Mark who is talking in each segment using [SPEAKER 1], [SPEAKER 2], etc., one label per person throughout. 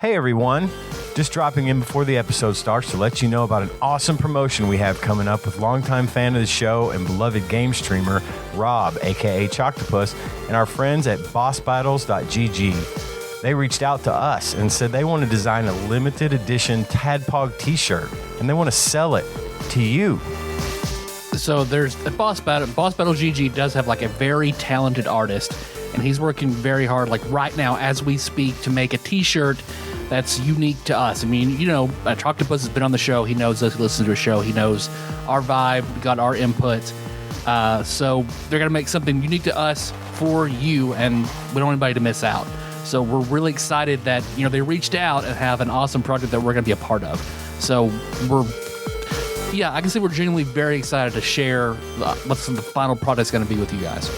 [SPEAKER 1] Hey everyone, just dropping in before the episode starts to let you know about an awesome promotion we have coming up with longtime fan of the show and beloved game streamer Rob, aka Choctopus, and our friends at bossbattles.gg. They reached out to us and said they want to design a limited edition TADPOG t-shirt and they want to sell it to you.
[SPEAKER 2] So there's a Boss Battle. Boss Battle GG does have like a very talented artist, and he's working very hard, like right now as we speak, to make a t-shirt that's unique to us. I mean, you know, Choctopus has been on the show. He knows us, he listens to a show. He knows our vibe, got our input. So they're going to make something unique to us for you, and we don't want anybody to miss out. So we're really excited that, you know, they reached out and have an awesome project that we're going to be a part of. So I can say we're genuinely very excited to share what the final product's going to be with you guys.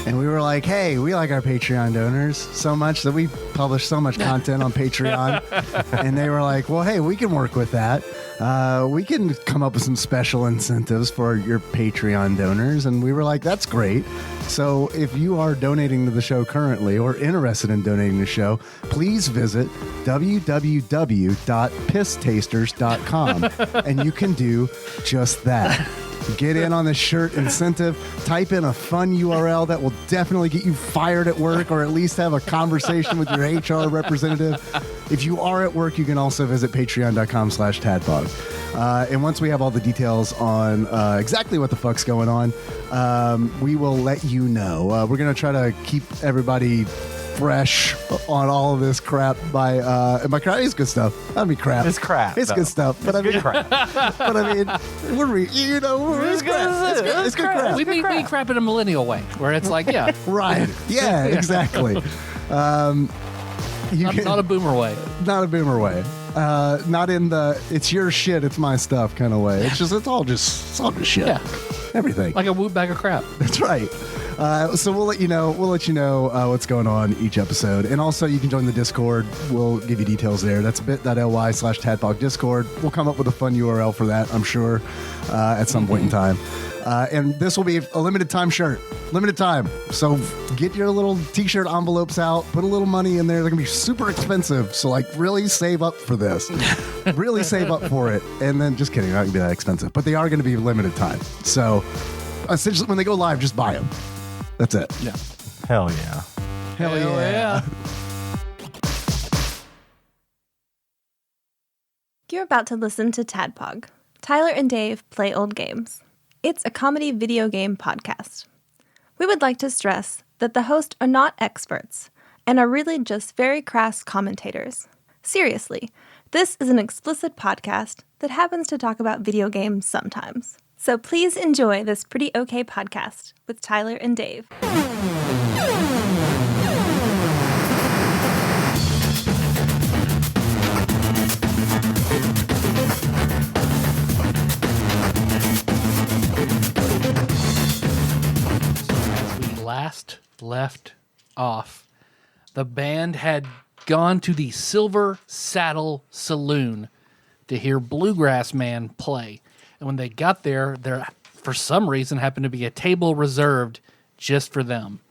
[SPEAKER 3] And we were like, hey, we like our Patreon donors so much that we publish so much content on Patreon. And they were like, well, hey, we can work with that. We can come up with some special incentives for your Patreon donors. And we were like, that's great. So if you are donating to the show currently or interested in donating to the show, please visit www.pisstasters.com and you can do just that. Get in on the shirt incentive. Type in a fun URL that will definitely get you fired at work or at least have a conversation with your HR representative. If you are at work, you can also visit patreon.com/tadpog. And once we have all the details on exactly what the fuck's going on, we will let you know. We're going to try to keep everybody fresh on all of this crap by crap is good stuff. I mean crap.
[SPEAKER 1] It's crap.
[SPEAKER 3] It's good stuff. But
[SPEAKER 1] It's good crap.
[SPEAKER 3] But I mean, it's crap. It's good crap.
[SPEAKER 2] We mean crap in a millennial way, where it's like, yeah.
[SPEAKER 3] Right. Yeah, exactly.
[SPEAKER 2] Not a boomer way.
[SPEAKER 3] Not a boomer way. Not in the it's your shit, it's my stuff kind of way. It's all just shit.
[SPEAKER 2] Yeah.
[SPEAKER 3] Everything.
[SPEAKER 2] Like a whoop bag of crap.
[SPEAKER 3] That's right. So we'll let you know. What's going on each episode, and also you can join the Discord. We'll give you details there. That's bit.ly/tadpog Discord. We'll come up with a fun URL for that, I'm sure, at some point in time. And this will be a limited time shirt, limited time. So get your little t-shirt envelopes out, put a little money in there. They're gonna be super expensive. So like, really save up for this. Really save up for it. And then just kidding, they're not gonna be that expensive, but they are gonna be limited time. So essentially, when they go live, just buy them. That's it.
[SPEAKER 2] Yeah.
[SPEAKER 1] Hell yeah.
[SPEAKER 3] Hell yeah.
[SPEAKER 4] You're about to listen to TADPOG. Tyler and Dave play old games. It's a comedy video game podcast. We would like to stress that the hosts are not experts and are really just very crass commentators. Seriously, this is an explicit podcast that happens to talk about video games sometimes. So please enjoy this pretty okay podcast with Tyler and Dave.
[SPEAKER 2] As we last left off, the band had gone to the Silver Saddle Saloon to hear Bluegrass Man play. And when they got there, for some reason happened to be a table reserved just for them.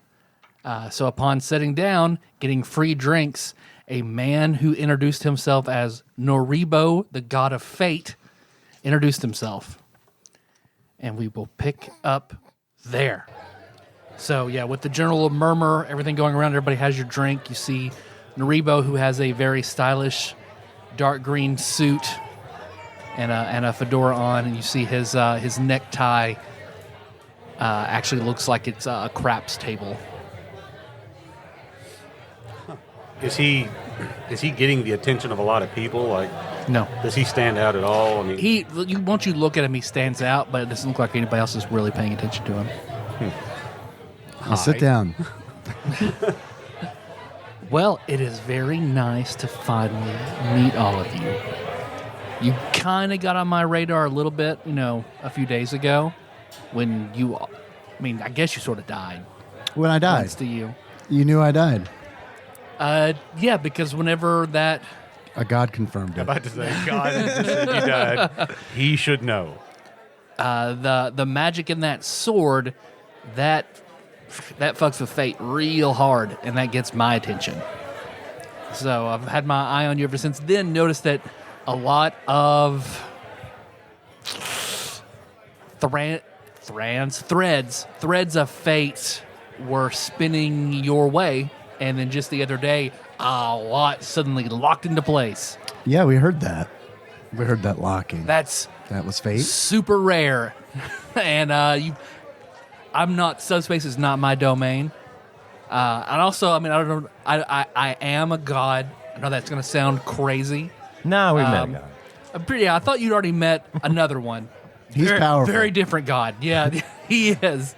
[SPEAKER 2] So upon sitting down, getting free drinks, a man who introduced himself as Noribo, the god of fate, introduced himself. And we will pick up there. So yeah, with the general murmur, everything going around, everybody has your drink. You see Noribo, who has a very stylish dark green suit and a fedora on, and you see his necktie actually looks like it's a craps table.
[SPEAKER 5] Is he getting the attention of a lot of people? Like,
[SPEAKER 2] No.
[SPEAKER 5] does he stand out at all? I mean,
[SPEAKER 2] Once you look at him, he stands out, but it doesn't look like anybody else is really paying attention to him.
[SPEAKER 3] Now sit down.
[SPEAKER 2] Well, it is very nice to finally meet all of you. You kind of got on my radar a little bit, a few days ago when I guess you sort of died.
[SPEAKER 3] When I died.
[SPEAKER 2] Thanks to you.
[SPEAKER 3] You knew I died.
[SPEAKER 2] Yeah, because whenever that...
[SPEAKER 3] A god confirmed it.
[SPEAKER 5] I'm about to say, God just said you died. He should know.
[SPEAKER 2] The magic in that sword, that fucks with fate real hard, and that gets my attention. So I've had my eye on you ever since then. Noticed that a lot of threads of fate were spinning your way, and then just the other day, a lot suddenly locked into place.
[SPEAKER 3] Yeah, we heard that. We heard that locking.
[SPEAKER 2] That
[SPEAKER 3] was fate.
[SPEAKER 2] super rare, and I'm not, subspace is not my domain. And also, I mean, I don't know. I am a god. I know that's going to sound crazy.
[SPEAKER 1] No, we met a guy.
[SPEAKER 2] I thought you'd already met another one.
[SPEAKER 3] He's powerful.
[SPEAKER 2] Very different god. Yeah, he is.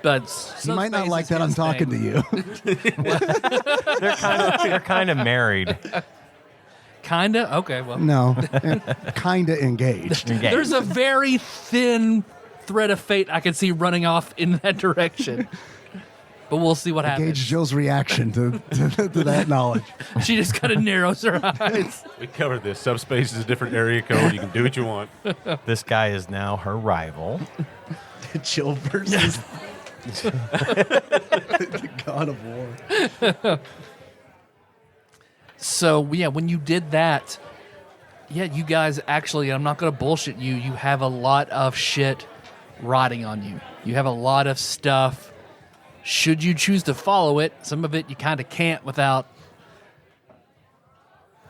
[SPEAKER 2] But
[SPEAKER 3] You might not like that I'm talking to you.
[SPEAKER 1] They're kind of married.
[SPEAKER 2] Kinda? Okay, well.
[SPEAKER 3] No, kind of engaged.
[SPEAKER 2] There's a very thin thread of fate I can see running off in that direction. But we'll see what happens.
[SPEAKER 3] Gauge Jill's reaction to that knowledge.
[SPEAKER 2] She just kind of narrows her eyes.
[SPEAKER 5] We covered this. Subspace is a different area code. You can do what you want.
[SPEAKER 1] This guy is now her rival.
[SPEAKER 3] Jill versus the god of war.
[SPEAKER 2] So, yeah, when you did that, yeah, you guys actually, I'm not going to bullshit you, you have a lot of shit riding on you. You have a lot of stuff. Should you choose to follow it, some of it you kind of can't without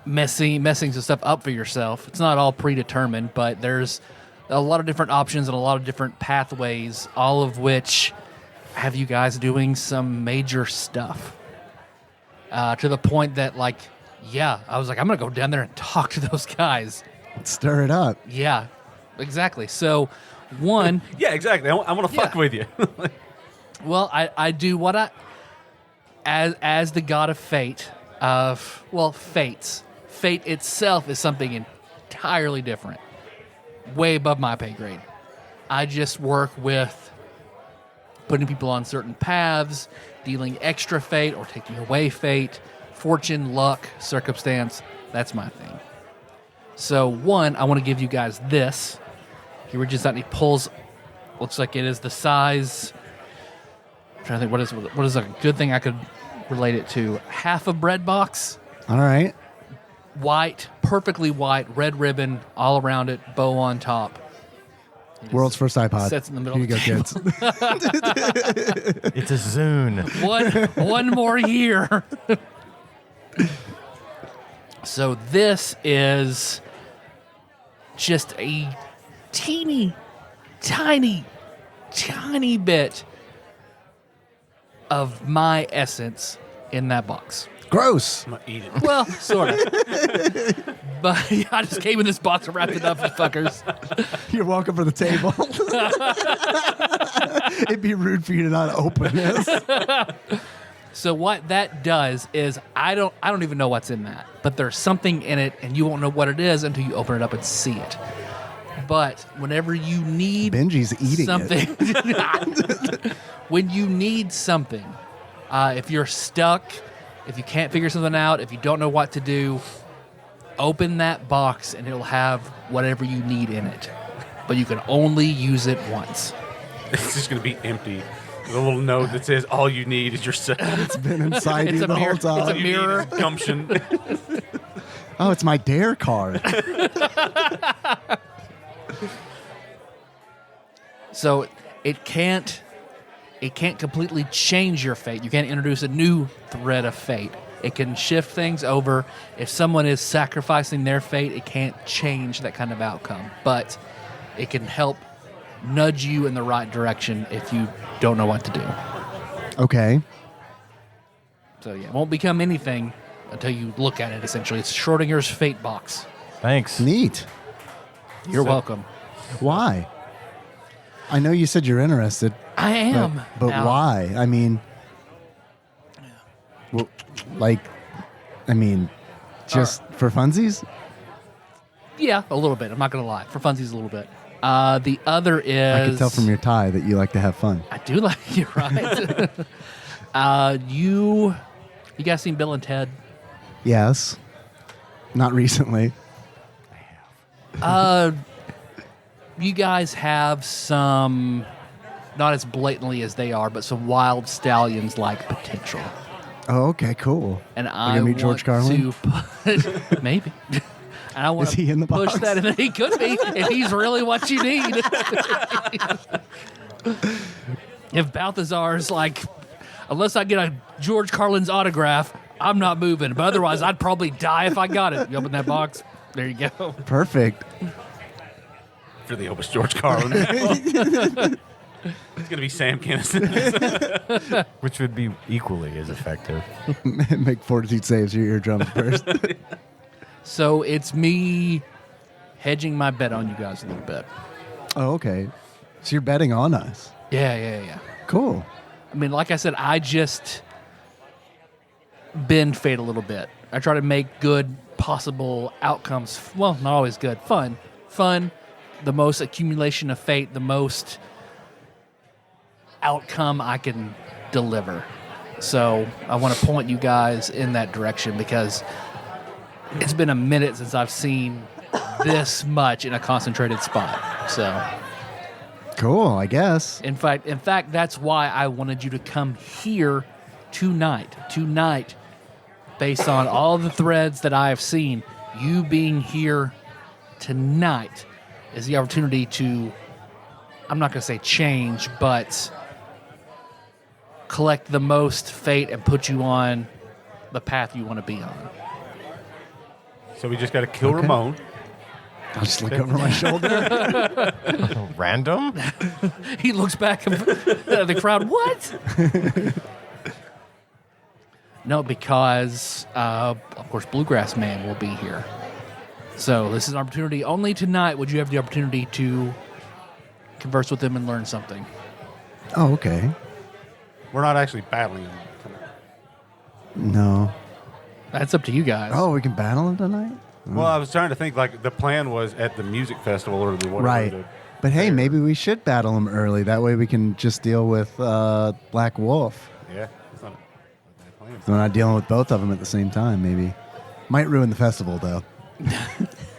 [SPEAKER 2] messing some stuff up for yourself. It's not all predetermined, but there's a lot of different options and a lot of different pathways, all of which have you guys doing some major stuff. To the point that, like, yeah, I was like, I'm going to go down there and talk to those guys.
[SPEAKER 3] Let's stir it up.
[SPEAKER 2] Yeah, exactly. So, one...
[SPEAKER 5] Yeah, exactly. I want to fuck with you.
[SPEAKER 2] Well, I do what I... As the god of fate, fates. Fate itself is something entirely different. Way above my pay grade. I just work with putting people on certain paths, dealing extra fate or taking away fate, fortune, luck, circumstance. That's my thing. So, one, I want to give you guys this. He reaches out and he pulls, looks like it is the size... I'm trying to think, what is a good thing I could relate it to? Half a bread box.
[SPEAKER 3] All right.
[SPEAKER 2] White, perfectly white, red ribbon all around it, bow on top.
[SPEAKER 3] World's first iPod.
[SPEAKER 2] Sets in the middle
[SPEAKER 3] Here you
[SPEAKER 2] of
[SPEAKER 3] go,
[SPEAKER 2] the
[SPEAKER 3] kids.
[SPEAKER 1] It's a Zune.
[SPEAKER 2] One more year. So this is just a teeny, tiny bit of my essence in that box.
[SPEAKER 3] Gross.
[SPEAKER 5] I'm going to eat it.
[SPEAKER 2] Well, sort of. But yeah, I just came in this box and wrapped it up, you fuckers.
[SPEAKER 3] You're welcome for the table. It'd be rude for you to not open this.
[SPEAKER 2] So what that does is I don't even know what's in that, but there's something in it, and you won't know what it is until you open it up and see it. But whenever you need
[SPEAKER 3] Benji's eating
[SPEAKER 2] something, when you need something, if you're stuck, if you can't figure something out, if you don't know what to do, open that box and it'll have whatever you need in it. But you can only use it once.
[SPEAKER 5] It's just going to be empty. With a little note that says all you need is yourself.
[SPEAKER 3] It's been inside you the whole time.
[SPEAKER 2] It's a mirror.
[SPEAKER 5] Gumption.
[SPEAKER 3] Oh, it's my dare card.
[SPEAKER 2] So it can't completely change your fate. You can't introduce a new thread of fate. It can shift things over. If someone is sacrificing their fate, it can't change that kind of outcome. But it can help nudge you in the right direction if you don't know what to do.
[SPEAKER 3] Okay.
[SPEAKER 2] So yeah, it won't become anything until you look at it, essentially. It's Schrodinger's fate box.
[SPEAKER 1] Thanks.
[SPEAKER 3] Neat.
[SPEAKER 2] You're welcome.
[SPEAKER 3] Why? I know you said you're interested.
[SPEAKER 2] I am.
[SPEAKER 3] But
[SPEAKER 2] Now,
[SPEAKER 3] why? I mean, just for funsies?
[SPEAKER 2] Yeah, a little bit. I'm not going to lie. For funsies, a little bit. The other is...
[SPEAKER 3] I can tell from your tie that you like to have fun.
[SPEAKER 2] I do like you, right? You guys seen Bill and Ted?
[SPEAKER 3] Yes. Not recently.
[SPEAKER 2] You guys have some, not as blatantly as they are, but some wild stallions-like potential.
[SPEAKER 3] Oh, okay, cool.
[SPEAKER 2] And
[SPEAKER 3] We're
[SPEAKER 2] I
[SPEAKER 3] gonna meet
[SPEAKER 2] want
[SPEAKER 3] George Carlin?
[SPEAKER 2] to push, maybe. And I want
[SPEAKER 3] Is
[SPEAKER 2] to
[SPEAKER 3] he in the
[SPEAKER 2] push
[SPEAKER 3] box?
[SPEAKER 2] that, and he could be if he's really what you need. If Balthazar's like, unless I get a George Carlin's autograph, I'm not moving. But otherwise, I'd probably die if I got it. You open that box, there you go.
[SPEAKER 3] Perfect.
[SPEAKER 5] For the opus George Carlin. It's going to be Sam Kinison.
[SPEAKER 1] Which would be equally as effective.
[SPEAKER 3] Make fortitude saves your eardrums first.
[SPEAKER 2] So it's me hedging my bet on you guys a little bit.
[SPEAKER 3] Oh, okay. So you're betting on us.
[SPEAKER 2] Yeah.
[SPEAKER 3] Cool.
[SPEAKER 2] I mean, like I said, I just bend fate a little bit. I try to make good possible outcomes. Well, not always good. Fun. The most accumulation of fate, the most outcome I can deliver. So I want to point you guys in that direction because it's been a minute since I've seen this much in a concentrated spot. So
[SPEAKER 3] Cool, I guess.
[SPEAKER 2] in fact, that's why I wanted you to come here tonight. Tonight, based on all the threads that I have seen, you being here tonight is the opportunity to, I'm not going to say change, but collect the most fate and put you on the path you want to be on.
[SPEAKER 5] So we just got to kill
[SPEAKER 3] Okay.
[SPEAKER 5] Ramon.
[SPEAKER 3] I'll just look over my shoulder.
[SPEAKER 1] Random?
[SPEAKER 2] He looks back at the crowd. What? No, because, of course, Bluegrass Man will be here. So this is an opportunity. Only tonight would you have the opportunity to converse with him and learn something.
[SPEAKER 3] Oh, okay.
[SPEAKER 5] We're not actually battling him tonight.
[SPEAKER 3] No.
[SPEAKER 2] That's up to you guys.
[SPEAKER 3] Oh, we can battle him tonight?
[SPEAKER 5] Well, I was trying to think, like, the plan was at the music festival or the whatever.
[SPEAKER 3] Right. But hey, maybe we should battle him early. That way we can just deal with Black Wolf.
[SPEAKER 5] Yeah, it's not a bad plan.
[SPEAKER 3] So we're not dealing with both of them at the same time, maybe. Might ruin the festival, though.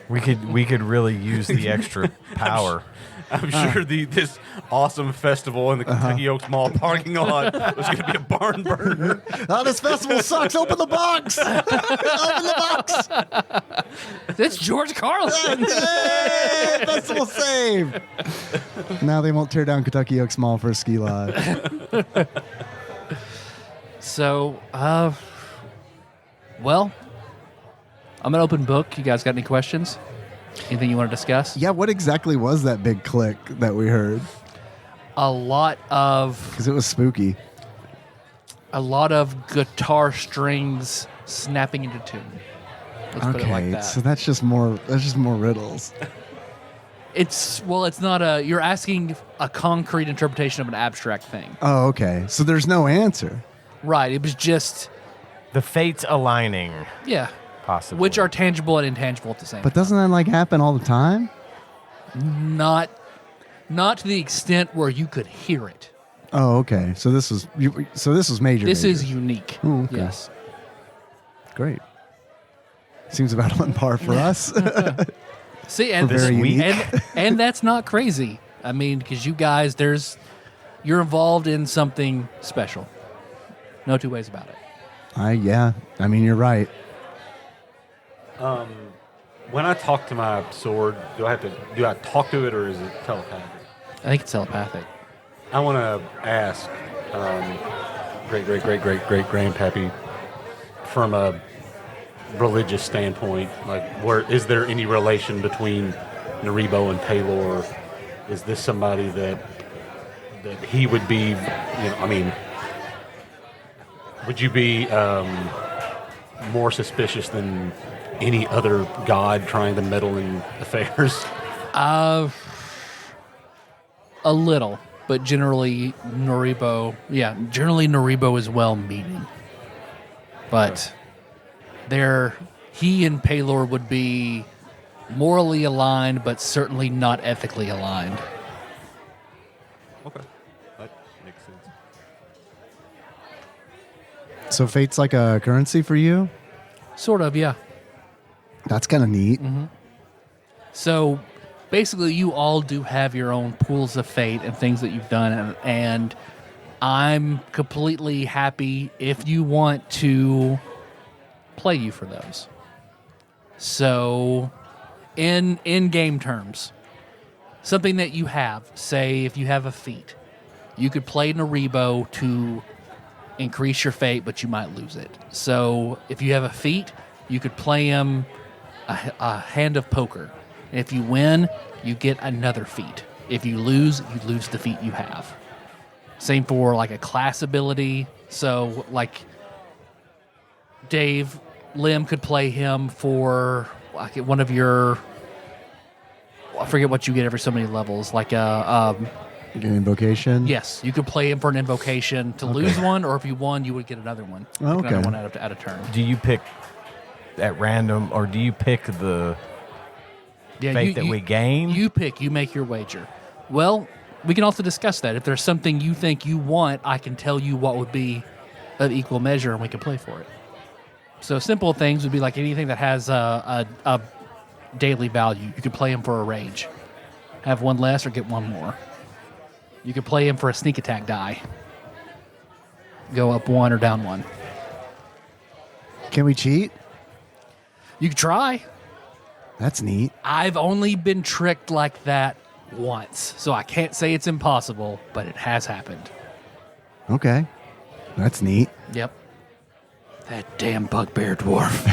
[SPEAKER 1] We could really use the extra power.
[SPEAKER 5] I'm sure this awesome festival in the Kentucky Oaks Mall parking lot was going to be a barn burner.
[SPEAKER 3] Oh, this festival sucks. Open the box. Open the box.
[SPEAKER 2] It's George Carlin.
[SPEAKER 3] Yay! Festival saved. Now they won't tear down Kentucky Oaks Mall for a ski lodge.
[SPEAKER 2] So, well, I'm an open book. You guys got any questions? Anything you want to discuss?
[SPEAKER 3] Yeah, what exactly was that big click that we heard?
[SPEAKER 2] A lot of
[SPEAKER 3] Because it was spooky.
[SPEAKER 2] guitar strings snapping into tune. Let's put it like
[SPEAKER 3] Okay,
[SPEAKER 2] that.
[SPEAKER 3] so that's just more riddles.
[SPEAKER 2] It's not a. You're asking a concrete interpretation of an abstract thing,
[SPEAKER 3] Oh, okay. So there's no answer.
[SPEAKER 2] right? It was just
[SPEAKER 1] The fates aligning,
[SPEAKER 2] yeah,
[SPEAKER 1] possibly.
[SPEAKER 2] which are tangible and intangible at the same
[SPEAKER 3] But doesn't that like happen all the time?
[SPEAKER 2] time. Not to the extent where you could hear it.
[SPEAKER 3] Oh, okay. So this was major.
[SPEAKER 2] This
[SPEAKER 3] major.
[SPEAKER 2] is unique.
[SPEAKER 3] Oh, okay.
[SPEAKER 2] Yes.
[SPEAKER 3] Great. Seems about on par for us.
[SPEAKER 2] See, and
[SPEAKER 3] We're very unique.
[SPEAKER 2] and that's not crazy. I mean, because you guys, you're involved in something special. No two ways about it.
[SPEAKER 3] Yeah. I mean, you're right.
[SPEAKER 5] When I talk to my sword, do I talk to it or is it telepathic?
[SPEAKER 2] I think it's telepathic.
[SPEAKER 5] I want to ask great grandpappy from a religious standpoint, like, where is there any relation between Naribo and Paylor? Is this somebody that he would be? I mean, would you be more suspicious than any other god trying to meddle in affairs?
[SPEAKER 2] A little, but generally Naribo is well-meaning. But he and Paylor would be morally aligned, but certainly not ethically aligned.
[SPEAKER 5] Okay, that makes sense.
[SPEAKER 3] So fate's like a currency for you?
[SPEAKER 2] Sort of, yeah.
[SPEAKER 3] That's kind of neat.
[SPEAKER 2] So basically, you all do have your own pools of fate and things that you've done, and I'm completely happy if you want to play you for those. So, in game terms, something that you have, say if you have a feat, you could play Naribo to increase your fate, but you might lose it. So, if you have a feat, you could play him a hand of poker. And if you win, you get another feat. If you lose the feat you have. Same for like a class ability. So, like Dave Lim could play him for like one of your, I forget what you get every so many levels, like a
[SPEAKER 3] Get an invocation.
[SPEAKER 2] yes, you could play him for an invocation to lose one, or if you won, you would get another one.
[SPEAKER 3] Oh,
[SPEAKER 2] Get another
[SPEAKER 3] okay.
[SPEAKER 2] one out of turn.
[SPEAKER 1] Do you pick at random, or do you pick the
[SPEAKER 2] Yeah,
[SPEAKER 1] fate that we gain?
[SPEAKER 2] You pick. You make your wager. Well, we can also discuss that. If there's something you think you want, I can tell you what would be of equal measure, and we can play for it. So simple things would be like anything that has a daily value. You could play him for a rage. Have one less or get one more. You could play him for a sneak attack die. Go up one or down one.
[SPEAKER 3] Can we cheat?
[SPEAKER 2] You could try.
[SPEAKER 3] That's neat.
[SPEAKER 2] I've only been tricked like that once, so I can't say it's impossible, but it has happened.
[SPEAKER 3] Okay. That's neat.
[SPEAKER 2] Yep. That damn bugbear dwarf.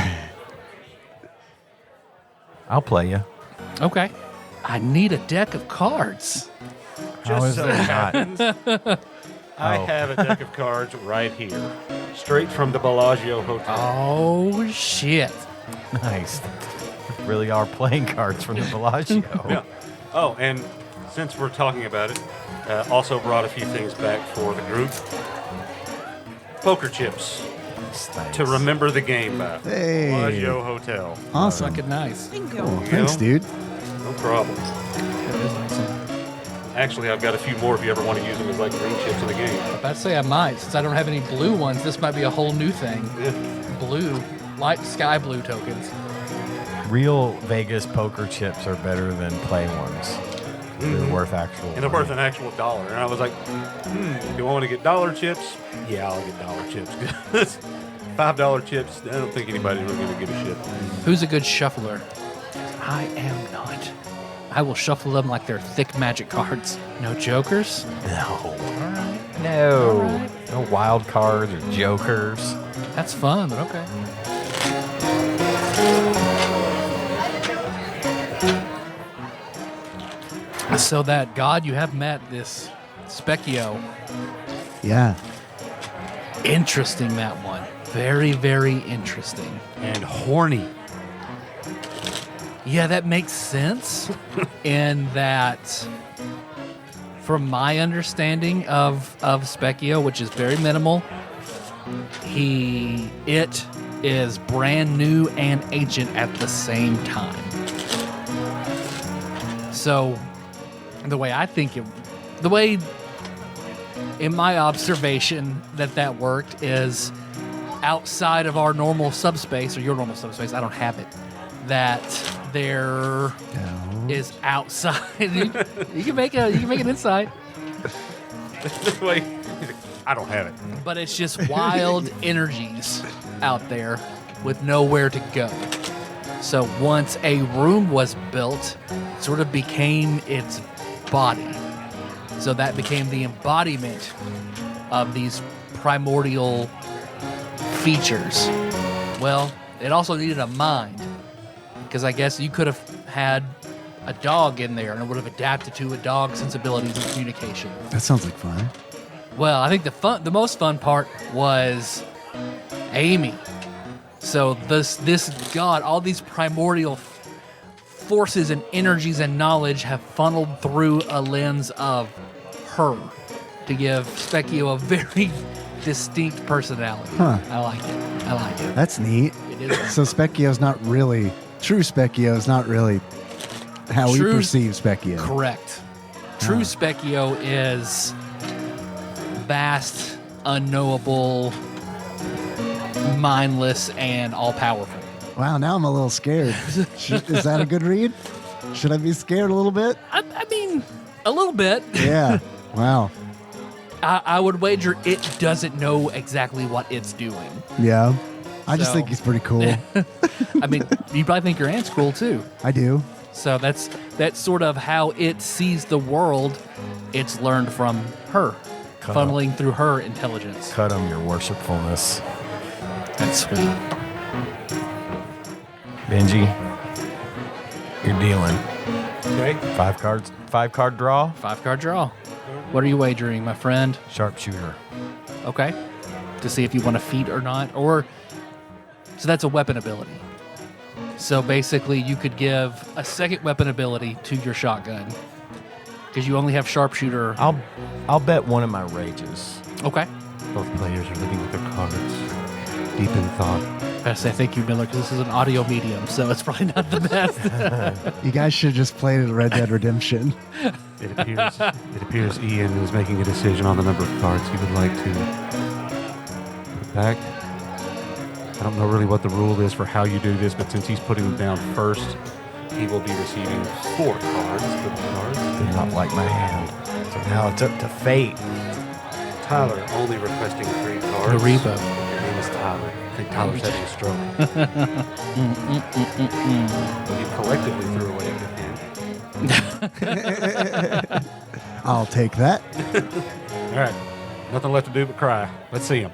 [SPEAKER 1] I'll play you.
[SPEAKER 2] Okay. I need a deck of cards.
[SPEAKER 1] How is
[SPEAKER 5] so
[SPEAKER 1] it not?
[SPEAKER 5] happens, I
[SPEAKER 1] Oh.
[SPEAKER 5] have a deck of cards right here, straight from the Bellagio Hotel.
[SPEAKER 2] Oh, shit.
[SPEAKER 1] Nice. Really are playing cards from the Bellagio.
[SPEAKER 5] Yeah. Oh, and since we're talking about it, also brought a few things back for the group. Poker chips
[SPEAKER 1] Thanks.
[SPEAKER 5] to remember the game by.
[SPEAKER 3] Hey.
[SPEAKER 5] Bellagio Hotel.
[SPEAKER 3] Awesome.
[SPEAKER 2] Fucking nice.
[SPEAKER 3] Cool.
[SPEAKER 5] You
[SPEAKER 3] Thanks,
[SPEAKER 5] know?
[SPEAKER 3] dude.
[SPEAKER 5] No problem.
[SPEAKER 2] That is awesome.
[SPEAKER 5] Actually, I've got a few more if you ever want to use them as like green chips in the game.
[SPEAKER 2] I'm about to say I might. Since I don't have any blue ones, this might be a whole new thing.
[SPEAKER 5] Yeah.
[SPEAKER 2] Blue, light sky blue tokens.
[SPEAKER 1] Real Vegas poker chips are better than play ones. They're worth actual.
[SPEAKER 5] And they're worth an actual $1. And I was like, do I want to get dollar chips? Yeah, I'll get dollar chips. $5 chips, I don't think anybody's really going to give a shit.
[SPEAKER 2] Who's a good shuffler? I am not. I will shuffle them like they're thick magic cards. No jokers?
[SPEAKER 1] No.
[SPEAKER 2] Alright.
[SPEAKER 1] No.
[SPEAKER 2] Alright.
[SPEAKER 1] No wild cards or jokers.
[SPEAKER 2] That's fun, but okay. So that god you have met, this Specchio,
[SPEAKER 3] Yeah.
[SPEAKER 2] interesting that one. Very, very interesting.
[SPEAKER 5] And horny.
[SPEAKER 2] Yeah, that makes sense in that from my understanding of Specchio, which is very minimal, it is brand new and ancient at the same time. So the way I think the way in my observation that worked is outside of our normal subspace or your normal subspace, I don't have it, that there is outside. you can make an insight,
[SPEAKER 5] This way, he's like, I don't have it.
[SPEAKER 2] but it's just wild energies out there with nowhere to go. So once a room was built, it sort of became its body. So that became the embodiment of these primordial features. Well, it also needed a mind, because I guess you could have had a dog in there and it would have adapted to a dog's sensibilities and communication.
[SPEAKER 3] That sounds like fun.
[SPEAKER 2] Well, I think the most fun part was Amy. So this god, all these primordial forces and energies and knowledge have funneled through a lens of her to give Specchio a very distinct personality.
[SPEAKER 3] Huh.
[SPEAKER 2] I like it.
[SPEAKER 3] That's neat.
[SPEAKER 2] It is.
[SPEAKER 3] So Specchio's not really true. Specchio's not really how
[SPEAKER 2] True-
[SPEAKER 3] we perceive Specchio.
[SPEAKER 2] Correct. True Specchio is vast, unknowable, mindless, and all-powerful.
[SPEAKER 3] Wow, now I'm a little scared. Is that a good read? Should I be scared a little bit?
[SPEAKER 2] I mean, a little bit.
[SPEAKER 3] Yeah. Wow.
[SPEAKER 2] I would wager it doesn't know exactly what it's doing.
[SPEAKER 3] Yeah. I just
[SPEAKER 2] So-
[SPEAKER 3] think he's pretty cool.
[SPEAKER 2] I mean, you probably think your aunt's cool too.
[SPEAKER 3] I do.
[SPEAKER 2] So that's sort of how it sees the world. It's learned from her,
[SPEAKER 1] Cut
[SPEAKER 2] funneling through her intelligence.
[SPEAKER 1] Cut him, your worshipfulness.
[SPEAKER 2] That's sweet.
[SPEAKER 1] Benji, you're dealing.
[SPEAKER 5] Okay.
[SPEAKER 1] 5-card draw,
[SPEAKER 2] 5-card draw. What are you wagering, my friend?
[SPEAKER 1] sharpshooter.
[SPEAKER 2] Okay. To see if you want to feat or not. So that's a weapon ability. So basically, you could give a second weapon ability to your shotgun. Because you only have sharpshooter.
[SPEAKER 1] I'll bet one of my rages.
[SPEAKER 2] Okay.
[SPEAKER 5] Both players are looking at their cards, deep in thought.
[SPEAKER 2] I say thank you, Miller, because this is an audio medium, so it's probably not the best.
[SPEAKER 3] You guys should have just played it Red Dead Redemption.
[SPEAKER 5] It appears Ian is making a decision on the number of cards he would like to put back. I don't know really what the rule is for how you do this, but since he's putting them down first, he will be receiving 4 cards.
[SPEAKER 1] Did not like my hand. So now it's up to fate.
[SPEAKER 5] Tyler only requesting 3 cards.
[SPEAKER 2] Naribo.
[SPEAKER 5] Your name is Tyler. I think Tyler's having a stroke. You collectively threw away a good hand.
[SPEAKER 3] I'll take that.
[SPEAKER 5] All right. Nothing left to do but cry. Let's see him.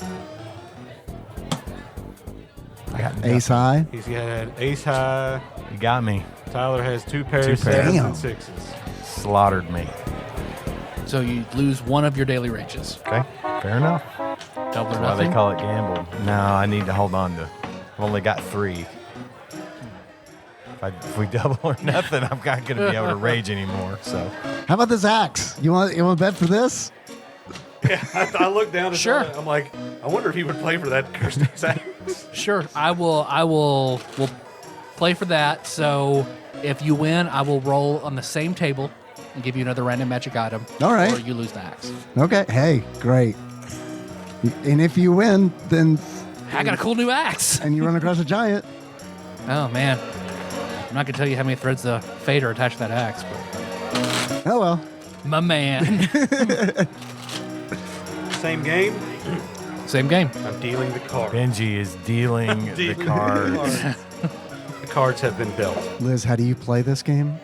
[SPEAKER 1] I got
[SPEAKER 3] Ace high.
[SPEAKER 5] He's had ace high.
[SPEAKER 1] You got me.
[SPEAKER 5] Tyler has 2 pairs,
[SPEAKER 1] Two
[SPEAKER 5] 7s
[SPEAKER 3] pairs.
[SPEAKER 5] and 6s.
[SPEAKER 1] Slaughtered me.
[SPEAKER 2] So you lose one of your daily rages.
[SPEAKER 1] Okay, fair enough.
[SPEAKER 2] Double or
[SPEAKER 1] That's why they
[SPEAKER 2] nothing.
[SPEAKER 1] call it gamble. No, I need to hold on to. I've only got 3. If we double or nothing, I'm not going to be able to rage anymore. So
[SPEAKER 3] How about this axe? You want to bet for this?
[SPEAKER 5] I looked down and
[SPEAKER 2] Sure.
[SPEAKER 5] saw it. I'm like, I wonder if he would play for that cursed axe.
[SPEAKER 2] Sure, I will play for that. So if you win, I will roll on the same table and give you another random magic item.
[SPEAKER 3] All right.
[SPEAKER 2] Or you lose the axe.
[SPEAKER 3] Okay. Hey, great. And if you win, then
[SPEAKER 2] I got a cool new axe.
[SPEAKER 3] and you run across a giant.
[SPEAKER 2] Oh man, I'm not gonna tell you how many threads of fate are attached to that axe, but
[SPEAKER 3] Oh well.
[SPEAKER 2] my man.
[SPEAKER 5] Same game.
[SPEAKER 2] Same game.
[SPEAKER 5] I'm dealing the card.
[SPEAKER 1] Benji is dealing the
[SPEAKER 5] Dealing the
[SPEAKER 1] cards.
[SPEAKER 5] The cards have been dealt.
[SPEAKER 3] Liz, how do you play this game?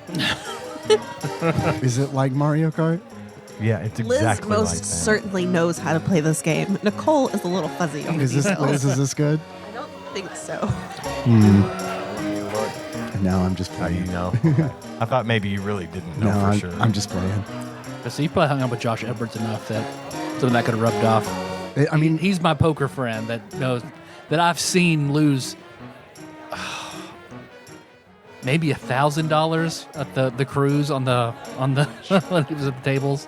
[SPEAKER 3] Is it like Mario Kart?
[SPEAKER 1] Yeah, it's
[SPEAKER 6] Liz
[SPEAKER 1] exactly
[SPEAKER 6] most
[SPEAKER 1] like that.
[SPEAKER 6] certainly knows how to play this game. Nicole is a little fuzzy on the
[SPEAKER 3] Is this
[SPEAKER 6] details.
[SPEAKER 3] Liz? Is this good?
[SPEAKER 6] I don't think so.
[SPEAKER 3] No, I'm just
[SPEAKER 1] How do you
[SPEAKER 3] playing.
[SPEAKER 1] know? Okay. I thought maybe you really didn't know
[SPEAKER 3] No,
[SPEAKER 1] for sure.
[SPEAKER 3] I'm just playing.
[SPEAKER 2] So you probably hung out with Josh Edwards enough that something that could have rubbed off.
[SPEAKER 3] I mean,
[SPEAKER 2] He's my poker friend that knows that I've seen lose maybe $1,000 at the cruise on the when he was at the tables.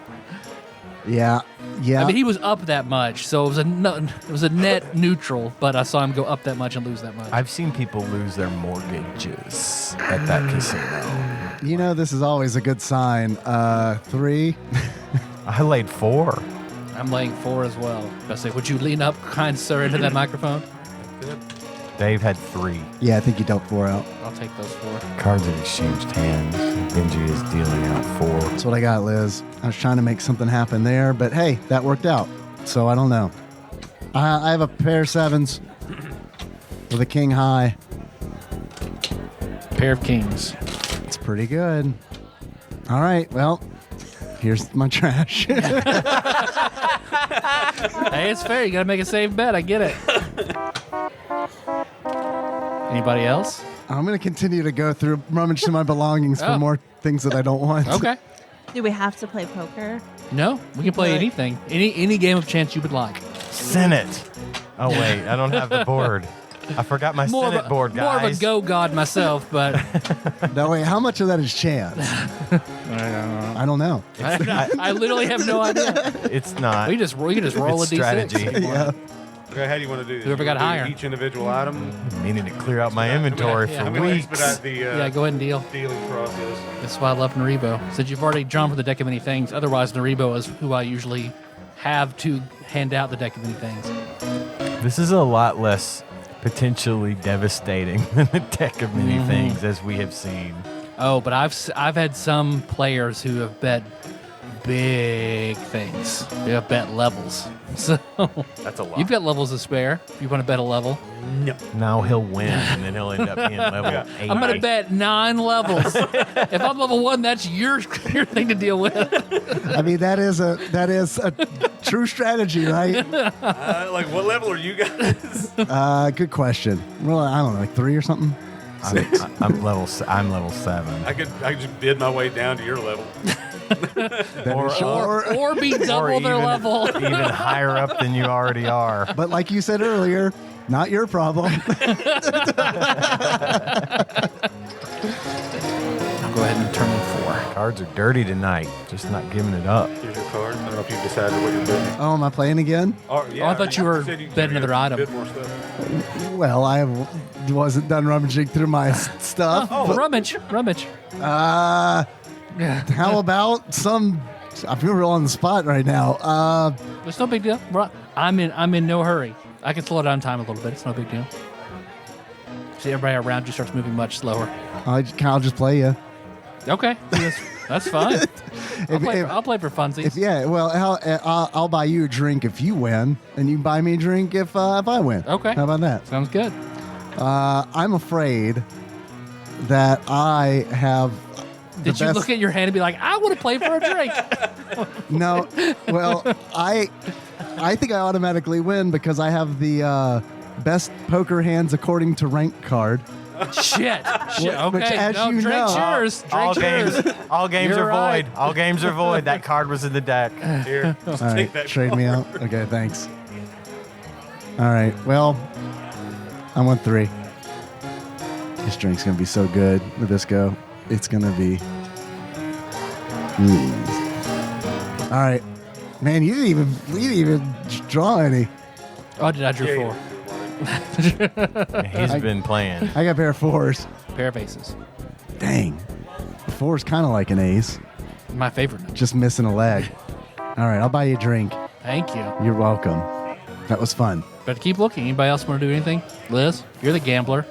[SPEAKER 3] yeah.
[SPEAKER 2] I mean, he was up that much, so it was a net neutral. But I saw him go up that much and lose that much.
[SPEAKER 1] I've seen people lose their mortgages at that casino.
[SPEAKER 3] You know, this is always a good sign. 3.
[SPEAKER 1] I laid 4.
[SPEAKER 2] I'm laying 4 as well. I say, would you lean up, kind sir, into that microphone?
[SPEAKER 1] Dave had 3.
[SPEAKER 3] Yeah, I think you dealt 4 out.
[SPEAKER 2] I'll take those 4.
[SPEAKER 1] Cards have exchanged hands. Benji is dealing out 4.
[SPEAKER 3] That's what I got, Liz. I was trying to make something happen there, but hey, that worked out. So I don't know. I have a pair of 7s with a king high.
[SPEAKER 2] Pair of kings.
[SPEAKER 3] It's pretty good. All right, well, here's my trash.
[SPEAKER 2] Hey, it's fair. You got to make a safe bet. I get it. Anybody else?
[SPEAKER 3] I'm going to continue to go through, rummage through my belongings for
[SPEAKER 2] Oh.
[SPEAKER 3] more things that I don't want.
[SPEAKER 2] Okay.
[SPEAKER 6] Do we have to play poker?
[SPEAKER 2] No, we can play
[SPEAKER 6] Right.
[SPEAKER 2] anything. Any game of chance you would like.
[SPEAKER 1] Senate. Oh, wait. I don't have the board. I forgot my Senate board,
[SPEAKER 2] more of
[SPEAKER 1] guys.
[SPEAKER 2] a go god myself, but
[SPEAKER 3] Now, wait, how much of that is chance? I don't know.
[SPEAKER 2] I literally have no idea.
[SPEAKER 1] It's not.
[SPEAKER 2] We can just roll
[SPEAKER 1] It's
[SPEAKER 2] a d6.
[SPEAKER 1] strategy.
[SPEAKER 2] if you want.
[SPEAKER 3] Yeah.
[SPEAKER 5] Okay, how do you want to do this?
[SPEAKER 2] Whoever
[SPEAKER 5] You
[SPEAKER 2] got
[SPEAKER 5] wanna do
[SPEAKER 2] higher.
[SPEAKER 5] Each individual item.
[SPEAKER 1] Meaning to clear out my inventory
[SPEAKER 2] yeah,
[SPEAKER 1] for
[SPEAKER 5] I'm going to
[SPEAKER 1] weeks.
[SPEAKER 5] expedite the
[SPEAKER 2] Yeah, go ahead and deal.
[SPEAKER 5] dealing process.
[SPEAKER 2] That's why I love Naribo. Since you've already drawn for the deck of many things, otherwise Naribo is who I usually have to hand out the deck of many things.
[SPEAKER 1] This is a lot less potentially devastating than the deck of many
[SPEAKER 2] Mm-hmm.
[SPEAKER 1] things, as we have seen.
[SPEAKER 2] Oh, but I've had some players who have bet big things. We have bet levels. So
[SPEAKER 1] That's a lot.
[SPEAKER 2] you've got levels to spare. If you want to bet a level,
[SPEAKER 1] Now he'll win, and then he'll end up being level 80.
[SPEAKER 2] I'm going to bet 9 levels. If I'm level 1, that's your thing to deal with.
[SPEAKER 3] I mean, that is a true strategy, right?
[SPEAKER 5] Like, what level are you guys?
[SPEAKER 3] Good question. Well, I don't know, like 3 or something.
[SPEAKER 1] I'm level 7.
[SPEAKER 5] I could just bid my way down to your level.
[SPEAKER 2] Or be double their level.
[SPEAKER 1] Even higher up than you already are.
[SPEAKER 3] But like you said earlier, not your problem.
[SPEAKER 2] I'll go ahead and turn in 4.
[SPEAKER 1] Cards are dirty tonight. Just not giving it up.
[SPEAKER 5] Here's your card. I don't know if you've decided what you're bidding.
[SPEAKER 3] Oh, am I playing again?
[SPEAKER 5] Oh,
[SPEAKER 2] I thought you were
[SPEAKER 5] said
[SPEAKER 2] betting another item.
[SPEAKER 5] Bid more stuff.
[SPEAKER 3] Well, I wasn't done rummaging through my stuff.
[SPEAKER 2] Oh, rummage.
[SPEAKER 3] How about some? I feel real on the spot right now.
[SPEAKER 2] It's no big deal. I'm in no hurry. I can slow down time a little bit. It's no big deal. See, everybody around you starts moving much slower.
[SPEAKER 3] I'll just play you.
[SPEAKER 2] Okay, that's fine. I'll play for funsies.
[SPEAKER 3] I'll buy you a drink if you win, and you buy me a drink if I win.
[SPEAKER 2] Okay.
[SPEAKER 3] How about that?
[SPEAKER 2] Sounds good.
[SPEAKER 3] I'm afraid that I have.
[SPEAKER 2] Did you look at your hand and be like, I want to play for a drink?
[SPEAKER 3] No. Well, I think I automatically win because I have the best poker hands according to rank card.
[SPEAKER 2] Shit. Okay.
[SPEAKER 3] Which, as
[SPEAKER 2] no,
[SPEAKER 3] you
[SPEAKER 2] drink
[SPEAKER 3] know,
[SPEAKER 2] cheers.
[SPEAKER 1] All
[SPEAKER 2] Drink cheers.
[SPEAKER 1] games
[SPEAKER 2] You're
[SPEAKER 1] are
[SPEAKER 2] right.
[SPEAKER 1] void. All games are void. That card was in the deck.
[SPEAKER 5] Here, just
[SPEAKER 3] All
[SPEAKER 5] take
[SPEAKER 3] right,
[SPEAKER 5] that.
[SPEAKER 3] trade me out. Okay, thanks. All right, well, I want 3. This drink's gonna be so good, Nabisco. It's gonna be. All right, man, you didn't even draw any.
[SPEAKER 2] Oh, did I drew
[SPEAKER 5] Here,
[SPEAKER 2] 4?
[SPEAKER 1] He's been playing.
[SPEAKER 3] I got a pair of 4s.
[SPEAKER 2] Pair of aces.
[SPEAKER 3] Dang, 4's kind of like an ace,
[SPEAKER 2] My favorite number.
[SPEAKER 3] just missing a leg. All right, I'll buy you a drink.
[SPEAKER 2] Thank you.
[SPEAKER 3] You're welcome. That was fun.
[SPEAKER 2] But keep looking. Anybody else want to do anything? Liz, you're the gambler.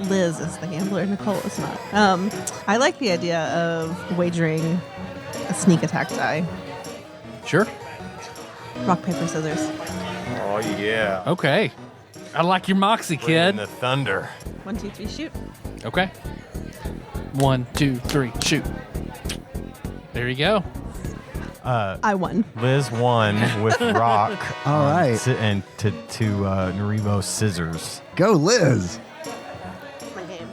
[SPEAKER 6] Liz is the gambler. Nicole is not. I like the idea of wagering a sneak attack die.
[SPEAKER 2] Sure.
[SPEAKER 6] Rock, paper, scissors.
[SPEAKER 1] Oh, yeah.
[SPEAKER 2] Okay. I like your moxie,
[SPEAKER 1] In
[SPEAKER 2] kid.
[SPEAKER 1] the thunder.
[SPEAKER 6] 1, 2, 3, shoot.
[SPEAKER 2] Okay. 1, 2, 3, shoot. There you go.
[SPEAKER 6] I won.
[SPEAKER 1] Liz won with rock.
[SPEAKER 3] All right.
[SPEAKER 1] And to Naribo's scissors.
[SPEAKER 3] Go, Liz.
[SPEAKER 6] It's my game.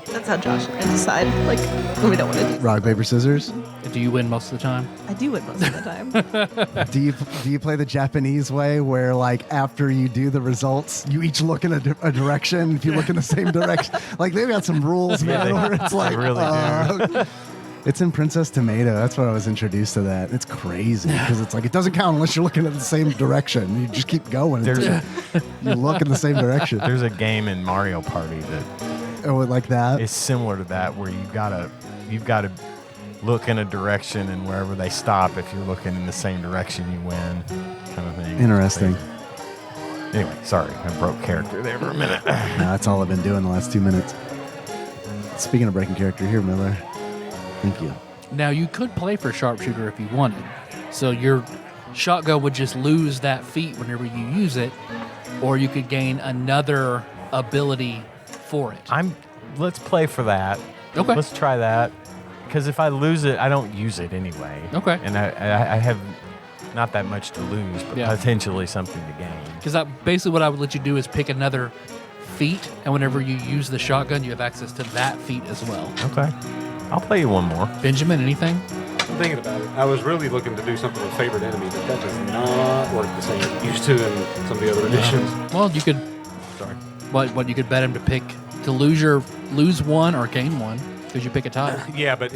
[SPEAKER 6] That's how Josh and I decide, like, when we don't want to do.
[SPEAKER 3] Rock, paper, scissors.
[SPEAKER 2] Do you win most of the time?
[SPEAKER 6] I do win most of the time.
[SPEAKER 3] Do you play the Japanese way where, like, after you do the results, you each look in a direction? If you look in the same direction, like, they've got some rules, man.
[SPEAKER 1] they-
[SPEAKER 3] Where it's like,
[SPEAKER 1] they really do.
[SPEAKER 3] It's in Princess Tomato. That's where I was introduced to that. It's crazy because it's like it doesn't count unless you're looking at the same direction. You just keep going until you look in the same direction.
[SPEAKER 1] There's a game in Mario Party that
[SPEAKER 3] Oh, like that.
[SPEAKER 1] is similar to that, where you've got to look in a direction, and wherever they stop, if you're looking in the same direction, you win, kind of thing.
[SPEAKER 3] Interesting.
[SPEAKER 1] Anyway, sorry, I broke character there for a minute.
[SPEAKER 3] That's all I've been doing the last 2 minutes. Speaking of breaking character, here, Miller. Thank you.
[SPEAKER 2] Now, you could play for sharpshooter if you wanted. So your shotgun would just lose that feat whenever you use it, or you could gain another ability for it.
[SPEAKER 1] Let's play for that.
[SPEAKER 2] Okay.
[SPEAKER 1] Let's try that. Because if I lose it, I don't use it anyway.
[SPEAKER 2] Okay.
[SPEAKER 1] And I have not that much to lose, but
[SPEAKER 2] Yeah.
[SPEAKER 1] potentially something to gain.
[SPEAKER 2] Because basically what I would let you do is pick another feat, and whenever you use the shotgun, you have access to that feat as well.
[SPEAKER 1] Okay. I'll play you one more.
[SPEAKER 2] Benjamin, anything?
[SPEAKER 5] I'm thinking about it. I was really looking to do something with favorite enemy, but that does not work the same as it used to in some of the other editions.
[SPEAKER 2] Well, you could. Sorry. What you could bet him to pick to lose one or gain one because you pick a tie.
[SPEAKER 5] Yeah, but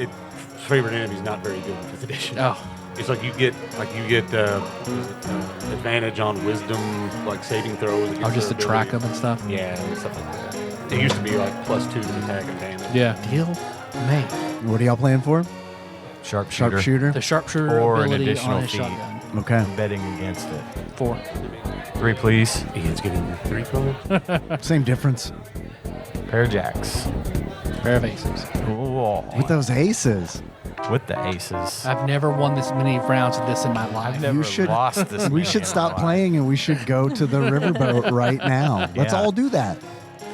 [SPEAKER 5] favorite enemy is not very good in 5th edition.
[SPEAKER 2] Oh,
[SPEAKER 5] It's like you get advantage on wisdom, like saving throws.
[SPEAKER 2] or
[SPEAKER 5] against
[SPEAKER 2] just to
[SPEAKER 5] their
[SPEAKER 2] track
[SPEAKER 5] abilities.
[SPEAKER 2] them and stuff.
[SPEAKER 5] Yeah, and stuff like that. It used to be like +2 to attack and damage.
[SPEAKER 2] Yeah. Deal made.
[SPEAKER 3] What are y'all playing for?
[SPEAKER 1] Sharpshooter.
[SPEAKER 3] Sharpshooter?
[SPEAKER 2] The sharpshooter
[SPEAKER 1] Or an
[SPEAKER 2] ability
[SPEAKER 1] additional
[SPEAKER 2] on his
[SPEAKER 1] feat.
[SPEAKER 2] shotgun.
[SPEAKER 3] Okay.
[SPEAKER 1] Betting against it.
[SPEAKER 2] 4.
[SPEAKER 1] 3, please.
[SPEAKER 5] Ian's getting 3 cards.
[SPEAKER 3] Same difference.
[SPEAKER 1] Pair of jacks.
[SPEAKER 2] Pair of aces.
[SPEAKER 1] Ooh.
[SPEAKER 3] With those aces.
[SPEAKER 1] with the aces.
[SPEAKER 2] I've never won this many rounds of this in my life.
[SPEAKER 1] I've never
[SPEAKER 3] should-
[SPEAKER 1] lost this.
[SPEAKER 3] We
[SPEAKER 1] many
[SPEAKER 3] should
[SPEAKER 1] in
[SPEAKER 3] stop
[SPEAKER 1] my life.
[SPEAKER 3] playing and we should go to the riverboat right now. Let's
[SPEAKER 1] Yeah.
[SPEAKER 3] all do that.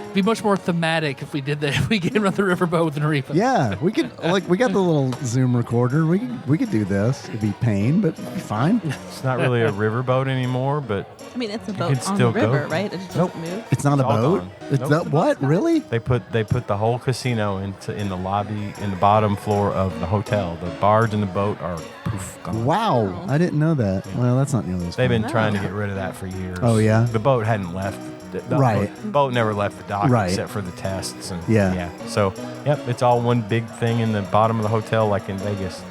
[SPEAKER 2] It'd be much more thematic if we did that. If we came on the riverboat with Narifa.
[SPEAKER 3] Yeah, we could we got the little Zoom recorder. We could do this. It'd be pain, but it'd be fine.
[SPEAKER 1] It's not really a riverboat anymore, but
[SPEAKER 6] I mean, it's a
[SPEAKER 1] can
[SPEAKER 6] boat on
[SPEAKER 1] still
[SPEAKER 6] the
[SPEAKER 1] go.
[SPEAKER 6] river, right? It just doesn't move.
[SPEAKER 3] It's not a
[SPEAKER 1] all
[SPEAKER 3] boat.
[SPEAKER 1] gone.
[SPEAKER 3] It's
[SPEAKER 1] Nope.
[SPEAKER 3] not what? Really?
[SPEAKER 1] they put the whole casino in the lobby in the bottom floor of the hotel. The barge and the boat are poof gone.
[SPEAKER 3] Wow, I didn't know that. Well, that's not nearly as
[SPEAKER 1] They've
[SPEAKER 3] fun.
[SPEAKER 1] been trying to get rid of that for years.
[SPEAKER 3] Oh, yeah?
[SPEAKER 1] The boat hadn't left. The
[SPEAKER 3] Right.
[SPEAKER 1] boat never left the dock
[SPEAKER 3] Right.
[SPEAKER 1] except for the tests. And
[SPEAKER 3] Yeah.
[SPEAKER 1] So, yep, it's all one big thing in the bottom of the hotel, like in Vegas.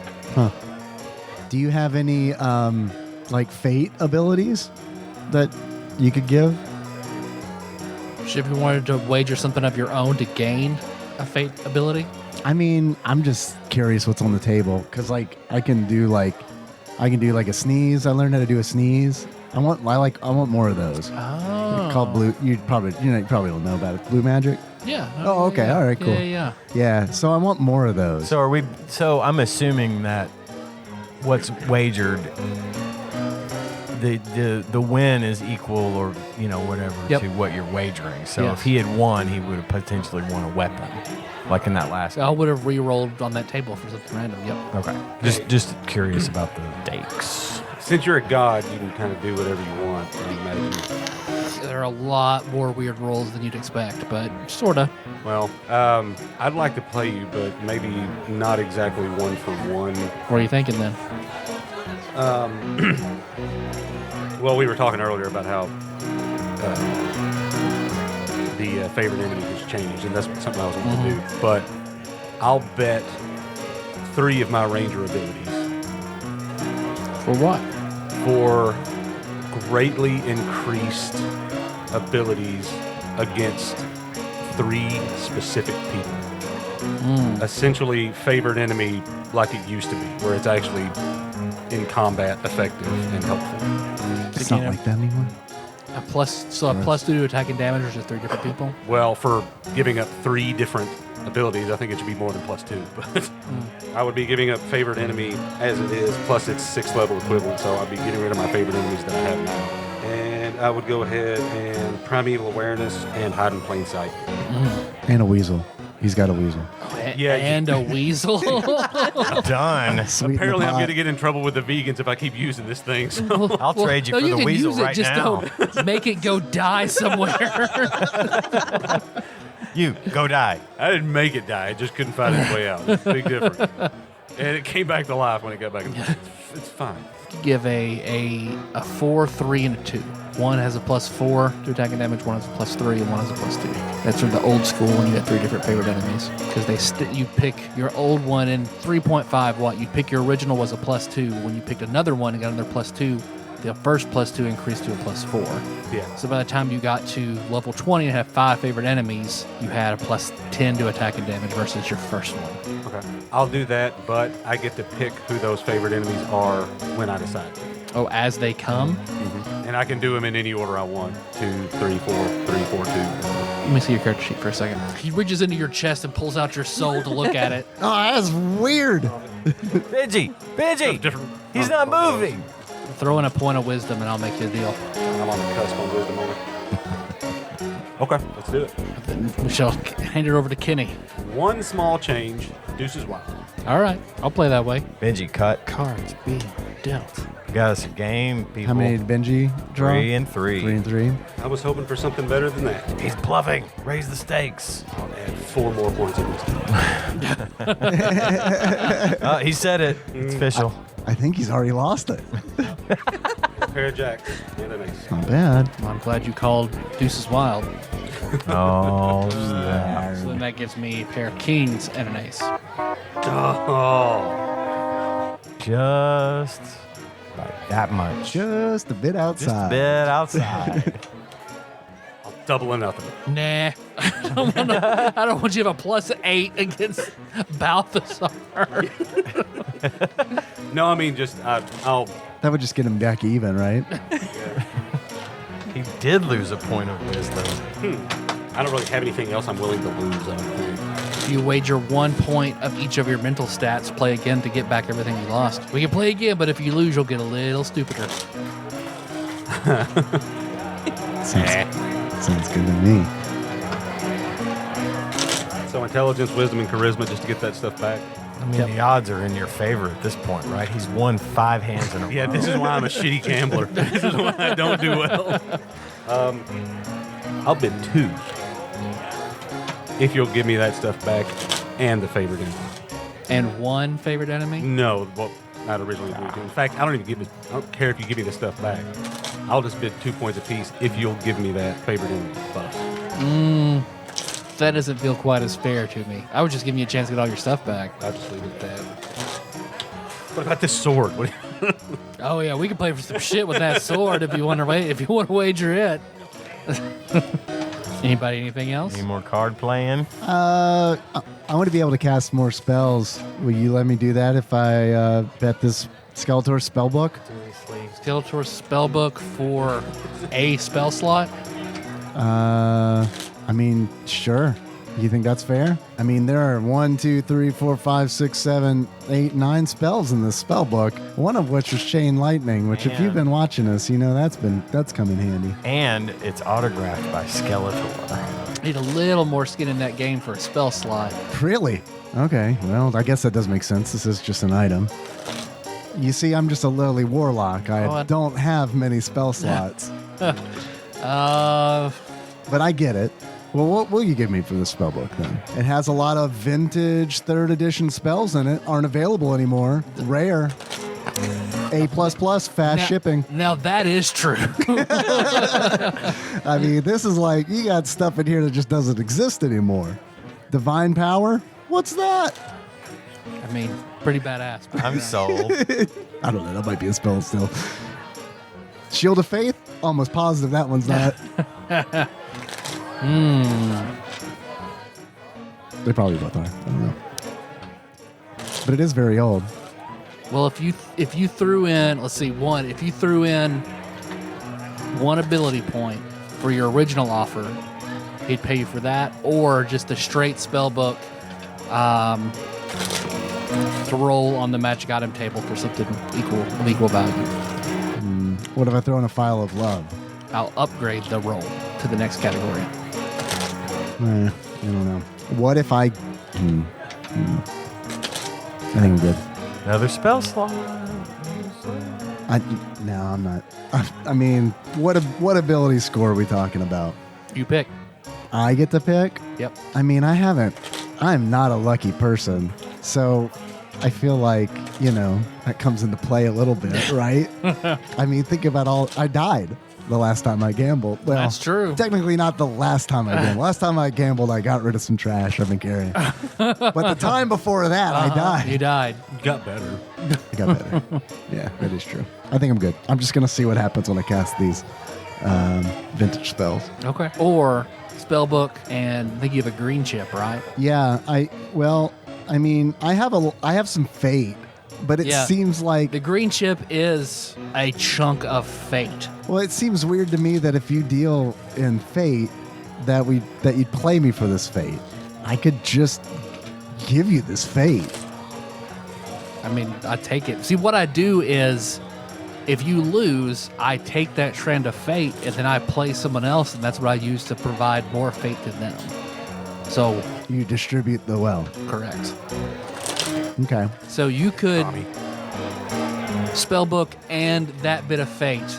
[SPEAKER 3] Do you have any like fate abilities that you could give?
[SPEAKER 2] If you wanted to wager something of your own to gain a fate ability,
[SPEAKER 3] I mean, I'm just curious what's on the table because like I can do like a sneeze. I learned how to do a sneeze. I want more of those.
[SPEAKER 2] oh,
[SPEAKER 3] Called blue. You probably don't know about it. Blue magic.
[SPEAKER 2] yeah.
[SPEAKER 3] Oh, okay.
[SPEAKER 2] Yeah.
[SPEAKER 3] All right, cool.
[SPEAKER 2] Yeah.
[SPEAKER 3] Yeah. So I want more of those.
[SPEAKER 1] So are we? So I'm assuming that what's wagered, the win is equal or whatever
[SPEAKER 2] Yep.
[SPEAKER 1] to what you're wagering. So
[SPEAKER 2] Yes.
[SPEAKER 1] if he had won, he would have potentially won a weapon, like in that last.
[SPEAKER 2] I would have re-rolled on that table for something random. Yep.
[SPEAKER 1] Okay. Just curious about the stakes.
[SPEAKER 5] Since you're a god, you can kind of do whatever you want. I imagine.
[SPEAKER 2] There are a lot more weird rolls than you'd expect, but sorta.
[SPEAKER 5] Well, I'd like to play you, but maybe not exactly one for one.
[SPEAKER 2] What are you thinking then?
[SPEAKER 5] Well, we were talking earlier about how the favorite enemy has changed, and that's something I was wanting to do. But I'll bet 3 of my ranger abilities
[SPEAKER 2] For what?
[SPEAKER 5] for greatly increased abilities against 3 specific people. Essentially, favorite enemy like it used to be, where it's actually in combat effective and helpful.
[SPEAKER 3] It's not like that anymore.
[SPEAKER 2] A plus 2 to attack and damage, or just 3 different people?
[SPEAKER 5] Well, for giving up 3 different abilities, I think it should be more than +2. But I would be giving up favorite enemy as it is, plus its 6th level equivalent. So I'd be getting rid of my favorite enemies that I have now. And I would go ahead and primeval awareness and hide in plain sight.
[SPEAKER 3] And a weasel. He's got a weasel.
[SPEAKER 5] Yeah,
[SPEAKER 2] And a weasel.
[SPEAKER 1] Done.
[SPEAKER 3] Sweet
[SPEAKER 5] Apparently, I'm
[SPEAKER 3] pot.
[SPEAKER 5] going to get in trouble with the vegans if I keep using this thing. So.
[SPEAKER 1] I'll trade you for the
[SPEAKER 2] can
[SPEAKER 1] weasel
[SPEAKER 2] use it,
[SPEAKER 1] right
[SPEAKER 2] just
[SPEAKER 1] now.
[SPEAKER 2] don't make it go die somewhere.
[SPEAKER 1] You go die.
[SPEAKER 5] I didn't make it die. It just couldn't find its way out. It's a big difference. And it came back to life when it got back in the It's fine.
[SPEAKER 2] Give a 4, 3, and a 2. One has a +4 to attack and damage, one has a +3, and one has a +2. That's from the old school when you had 3 different favorite enemies. Because you pick your old one in 3.5 what? You'd pick your original was a +2. When you picked another one and got another +2, the first +2 increased to a +4.
[SPEAKER 5] Yeah.
[SPEAKER 2] So by the time you got to level 20 and had 5 favorite enemies, you had a +10 to attack and damage versus your first one.
[SPEAKER 5] Okay. I'll do that, but I get to pick who those favorite enemies are when I decide.
[SPEAKER 2] Oh, as they come?
[SPEAKER 5] And I can do them in any order I want. 2, 3, 4, 3, 4, 2.
[SPEAKER 2] Let me see your character sheet for a second. He reaches into your chest and pulls out your soul to look at it.
[SPEAKER 3] Oh, that's weird.
[SPEAKER 1] Benji,
[SPEAKER 5] Different.
[SPEAKER 1] he's not moving.
[SPEAKER 2] Throw in a point of wisdom and I'll make you a deal.
[SPEAKER 5] I'm on the cusp on wisdom on it. Okay, let's do it.
[SPEAKER 2] We shall hand it over to Kenny.
[SPEAKER 5] One small change, Deuces Wild.
[SPEAKER 2] All right, I'll play that way.
[SPEAKER 1] Benji, cut.
[SPEAKER 2] Cards being dealt.
[SPEAKER 1] You got us a game, people.
[SPEAKER 3] How many did Benji draw?
[SPEAKER 1] 3 and 3.
[SPEAKER 3] 3 and 3.
[SPEAKER 5] I was hoping for something better than that.
[SPEAKER 1] He's bluffing. Raise the stakes.
[SPEAKER 5] I'll add 4 more points of wisdom.
[SPEAKER 1] He said it. It's official.
[SPEAKER 3] I think he's already lost it.
[SPEAKER 5] A pair of jacks and an ace.
[SPEAKER 3] Not bad.
[SPEAKER 2] Well, I'm glad you called Deuces Wild.
[SPEAKER 1] Oh,
[SPEAKER 2] So then that gives me a pair of kings and an ace.
[SPEAKER 5] Oh.
[SPEAKER 1] just like that much.
[SPEAKER 3] Just a bit
[SPEAKER 1] Just a
[SPEAKER 3] outside.
[SPEAKER 1] bit outside.
[SPEAKER 5] I'll double or nothing.
[SPEAKER 2] Nah. I don't want you to have a +8 against Balthasar.
[SPEAKER 5] No, I mean, just I'll.
[SPEAKER 3] That would just get him back even, right?
[SPEAKER 1] He did lose a point of wisdom.
[SPEAKER 5] I don't really have anything else I'm willing to lose, I don't think.
[SPEAKER 2] If you wager 1 point of each of your mental stats, play again to get back everything you lost. We can play again, but if you lose, you'll get a little stupider.
[SPEAKER 3] Sounds good to me.
[SPEAKER 5] So intelligence, wisdom, and charisma just to get that stuff back.
[SPEAKER 1] I mean, the odds are in your favor at this point, right? He's won 5 hands in a row.
[SPEAKER 5] Yeah, this is why I'm a shitty gambler. This is why I don't do well. I'll bid 2 if you'll give me that stuff back and the favored enemy.
[SPEAKER 2] And 1 favorite enemy?
[SPEAKER 5] No, well, not originally agreed to. In fact, I don't care if you give me the stuff back. I'll just bid 2 points apiece if you'll give me that favored enemy buff.
[SPEAKER 2] That doesn't feel quite as fair to me. I would just give you a chance to get all your stuff back.
[SPEAKER 5] I'll just leave it at that. What about this sword?
[SPEAKER 2] Oh yeah, we can play for some shit with that sword if you want to wager it. Anybody? Anything else?
[SPEAKER 1] Any more card playing?
[SPEAKER 3] I want to be able to cast more spells. Will you let me do that if I bet this Skeletor spellbook?
[SPEAKER 2] Skeletor spellbook for a spell slot.
[SPEAKER 3] I mean, sure. You think that's fair? I mean, there are 1, 2, 3, 4, 5, 6, 7, 8, 9 spells in this spell book. One of which is Chain Lightning, which if you've been watching us, you know that's come in handy.
[SPEAKER 1] And it's autographed by Skeletor.
[SPEAKER 2] Need a little more skin in that game for a spell slot.
[SPEAKER 3] Really? Okay. Well, I guess that does make sense. This is just an item. You see, I'm just a lowly warlock. I don't have many spell slots. But I get it. Well, what will you give me for this spellbook then? It has a lot of vintage 3rd edition spells in it. Aren't available anymore. Rare. A++, fast shipping.
[SPEAKER 2] Now that is true.
[SPEAKER 3] I mean, this is like, you got stuff in here that just doesn't exist anymore. Divine Power? What's that?
[SPEAKER 2] I mean, pretty badass.
[SPEAKER 1] I'm sold.
[SPEAKER 3] I don't know. That might be a spell still. Shield of Faith? Almost positive that one's not. They probably both are. I don't know. But it is very old.
[SPEAKER 2] Well, if you threw in, let's see, if you threw in 1 ability point for your original offer, he'd pay you for that, or just a straight spell book to roll on the magic item table for something of equal value.
[SPEAKER 3] What if I throw in a File of Love?
[SPEAKER 2] I'll upgrade the roll to the next category.
[SPEAKER 3] I don't know. What if I... I think I'm good.
[SPEAKER 1] Another spell slot.
[SPEAKER 3] No, I'm not. I mean, what ability score are we talking about?
[SPEAKER 2] You pick.
[SPEAKER 3] I get to pick?
[SPEAKER 2] Yep.
[SPEAKER 3] I mean, I'm not a lucky person. So I feel like, that comes into play a little bit, right? I mean, think about I died the last time I gambled. Well,
[SPEAKER 2] That's true.
[SPEAKER 3] Technically not the last time I gambled. Last time I gambled, I got rid of some trash I've been carrying. But the time before that, I died.
[SPEAKER 2] You died.
[SPEAKER 5] You got better.
[SPEAKER 3] I got better. Yeah, that is true. I think I'm good. I'm just going to see what happens when I cast these vintage spells.
[SPEAKER 2] Okay. Or spellbook, and I think you have a green chip, right?
[SPEAKER 3] Yeah, I have some fate, but it seems like
[SPEAKER 2] the green chip is a chunk of fate.
[SPEAKER 3] Well, it seems weird to me that if you deal in fate, that you'd play me for this fate. I could just give you this fate.
[SPEAKER 2] I mean, I take it. See, what I do is, if you lose, I take that strand of fate and then I play someone else, and that's what I use to provide more fate to them. So
[SPEAKER 3] you distribute the wealth.
[SPEAKER 2] Correct.
[SPEAKER 3] Okay.
[SPEAKER 2] So you could spellbook and that bit of fate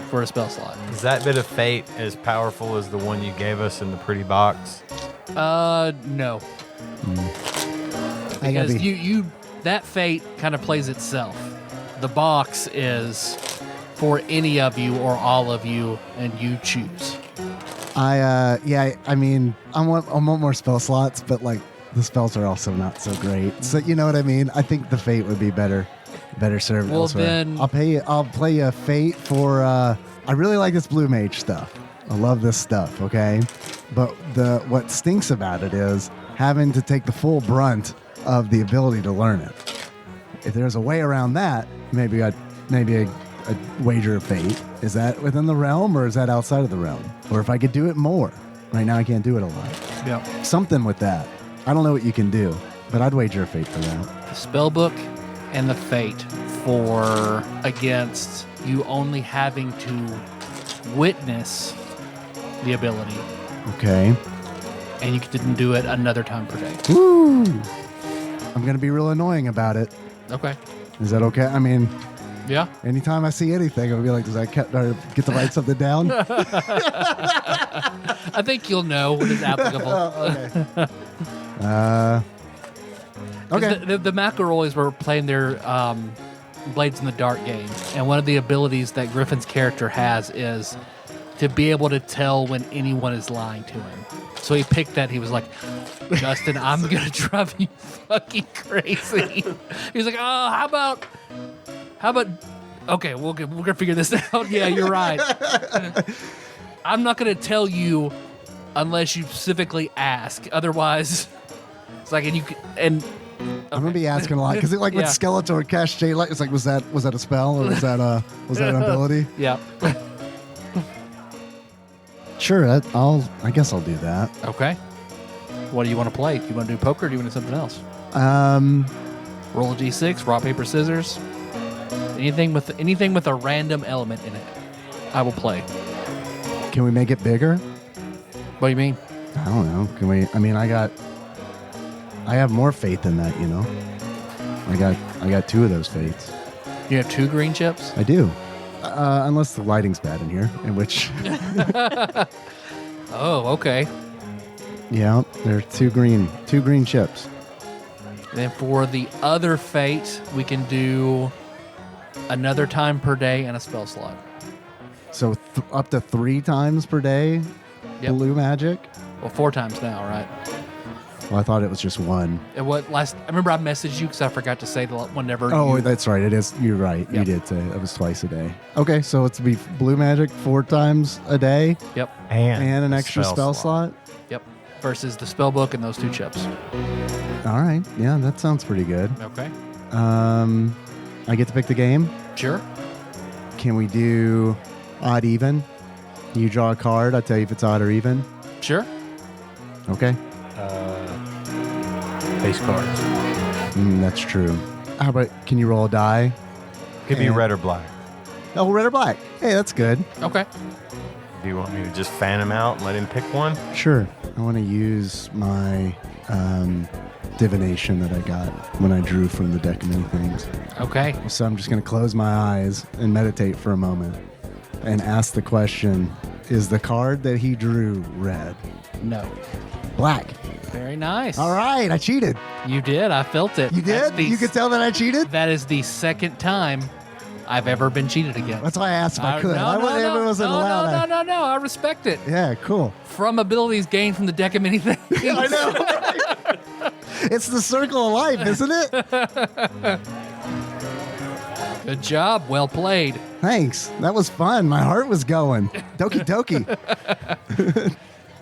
[SPEAKER 2] for a spell slot.
[SPEAKER 1] Is that bit of fate as powerful as the one you gave us in the pretty box?
[SPEAKER 2] No. Because you that fate kind of plays itself. The box is for any of you or all of you, and you choose.
[SPEAKER 3] I want more spell slots, but like the spells are also not so great. So you know what I mean? I think the fate would be better served elsewhere.
[SPEAKER 2] Then
[SPEAKER 3] I'll play a fate for I really like this blue mage stuff. I love this stuff, okay? But what stinks about it is having to take the full brunt of the ability to learn it. If there's a way around that, maybe a wager of fate. Is that within the realm or is that outside of the realm? Or if I could do it more. Right now I can't do it a lot.
[SPEAKER 2] Yeah.
[SPEAKER 3] Something with that. I don't know what you can do, but I'd wager a fate for that.
[SPEAKER 2] The spellbook and the fate for against you only having to witness the ability,
[SPEAKER 3] Okay.
[SPEAKER 2] and you can do it another time per day.
[SPEAKER 3] Woo! I'm going to be real annoying about it.
[SPEAKER 2] Okay.
[SPEAKER 3] Is that okay? I mean,
[SPEAKER 2] Yeah.
[SPEAKER 3] anytime I see anything, I'll be like, does I get to write something down?
[SPEAKER 2] I think you'll know when it's applicable.
[SPEAKER 3] Okay.
[SPEAKER 2] The McElroys were playing their Blades in the Dark game, and one of the abilities that Griffin's character has is to be able to tell when anyone is lying to him. So he picked that. He was like, Justin, I'm going to drive you fucking crazy. He's like, oh, how about, okay, we're going to figure this out. Yeah, you're right. I'm not going to tell you unless you specifically ask. Otherwise, it's like, and
[SPEAKER 3] I'm gonna be asking a lot because with
[SPEAKER 2] Yeah.
[SPEAKER 3] Skeletor Cash J, it's like, was that a spell or was that an ability?
[SPEAKER 2] yeah.
[SPEAKER 3] Sure, I guess I'll do that.
[SPEAKER 2] Okay. What do you want to play? Do you want to do poker or do you want to do something else? Roll a d6, rock, paper, scissors. Anything with a random element in it, I will play.
[SPEAKER 3] Can we make it bigger?
[SPEAKER 2] What do you mean?
[SPEAKER 3] I don't know. Can we? I mean, I have more faith in that. I got 2 of those fates.
[SPEAKER 2] You have 2 green chips?
[SPEAKER 3] I do. Unless the lighting's bad in here, in which
[SPEAKER 2] Oh, okay.
[SPEAKER 3] yeah, there are 2 green chips.
[SPEAKER 2] Then for the other fate, we can do another time per day and a spell slot.
[SPEAKER 3] So up to 3 times per day.
[SPEAKER 2] Yep.
[SPEAKER 3] Blue magic.
[SPEAKER 2] Well, 4 times now, right?
[SPEAKER 3] Well, I thought it was just 1.
[SPEAKER 2] And I remember I messaged you because I forgot to say whenever.
[SPEAKER 3] Oh, that's right. It is. You're right. You
[SPEAKER 2] Yep.
[SPEAKER 3] did say it was twice a day. Okay, so it's be blue magic 4 times a day
[SPEAKER 2] Yep.
[SPEAKER 3] and an extra spell slot.
[SPEAKER 2] Yep. Versus the spell book and those 2 chips.
[SPEAKER 3] All right. Yeah, that sounds pretty good.
[SPEAKER 2] Okay.
[SPEAKER 3] I get to pick the game.
[SPEAKER 2] Sure.
[SPEAKER 3] Can we do odd even? You draw a card. I'll tell you if it's odd or even.
[SPEAKER 2] Sure.
[SPEAKER 3] Okay.
[SPEAKER 5] Face cards.
[SPEAKER 3] That's true. How about, can you roll a die?
[SPEAKER 1] Could be
[SPEAKER 3] And-
[SPEAKER 1] red or black.
[SPEAKER 3] Oh, red or black. Hey, that's good.
[SPEAKER 2] Okay.
[SPEAKER 1] Do you want me to just fan him out and let him pick one?
[SPEAKER 3] Sure. I want to use my divination that I got when I drew from the deck of many things.
[SPEAKER 2] Okay.
[SPEAKER 3] So I'm just going to close my eyes and meditate for a moment and ask the question, is the card that he drew red?
[SPEAKER 2] No.
[SPEAKER 3] Black.
[SPEAKER 2] Very nice.
[SPEAKER 3] All right. I cheated.
[SPEAKER 2] You did. I felt it.
[SPEAKER 3] You
[SPEAKER 2] That's
[SPEAKER 3] did?
[SPEAKER 2] the-
[SPEAKER 3] You could tell that I cheated?
[SPEAKER 2] That is the second time I've ever been cheated against.
[SPEAKER 3] That's why I asked if I could.
[SPEAKER 2] No,
[SPEAKER 3] I wasn't allowed.
[SPEAKER 2] No. I respect it.
[SPEAKER 3] Yeah, cool.
[SPEAKER 2] From abilities gained from the deck of many things.
[SPEAKER 3] I know. It's the circle of life, isn't it?
[SPEAKER 2] Good job. Well played.
[SPEAKER 3] Thanks. That was fun. My heart was going. Doki doki.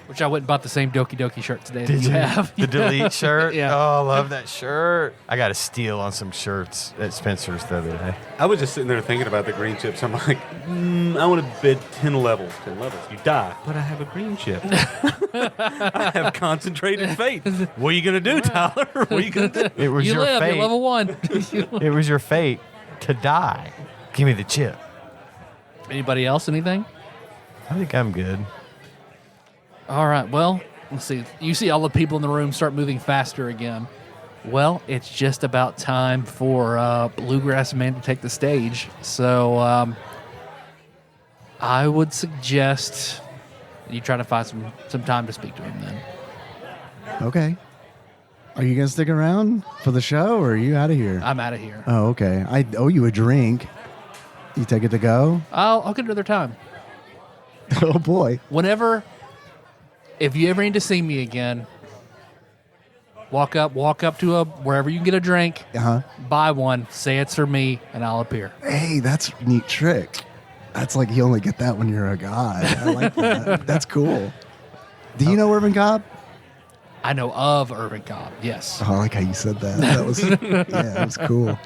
[SPEAKER 2] Which I went and bought the same Doki Doki shirt today that you have.
[SPEAKER 1] The delete shirt?
[SPEAKER 2] Yeah.
[SPEAKER 1] Oh, I love that shirt. I got a steal on some shirts at Spencer's the other day.
[SPEAKER 5] I was just sitting there thinking about the green chips. I'm like, I want to bid 10 levels. 10 levels. You die. But I have a green chip. I have concentrated fate. What are you going to do, Tyler? What are you going to do?
[SPEAKER 1] It was
[SPEAKER 2] You
[SPEAKER 1] your
[SPEAKER 2] live.
[SPEAKER 1] fate.
[SPEAKER 2] You're level 1.
[SPEAKER 1] It was your fate to die. Give me the chip.
[SPEAKER 2] Anybody else? Anything?
[SPEAKER 1] I think I'm good.
[SPEAKER 2] All right. Well, let's see. You see all the people in the room start moving faster again. Well, it's just about time for Bluegrass Man to take the stage. So I would suggest you try to find some time to speak to him then.
[SPEAKER 3] Okay. Are you going to stick around for the show or are you out of here?
[SPEAKER 2] I'm out of here.
[SPEAKER 3] Oh, okay. I owe you a drink. You take it to go?
[SPEAKER 2] I'll get another time.
[SPEAKER 3] Oh, boy.
[SPEAKER 2] If you ever need to see me again, walk up to wherever you can get a drink, buy one, say it's for me, and I'll appear.
[SPEAKER 3] Hey, that's a neat trick. That's like you only get that when you're a god. I like that. That's cool. Do you know Irvin Cobb?
[SPEAKER 2] I know of Irvin Cobb, yes.
[SPEAKER 3] Oh, I like how you said that. That was that was cool.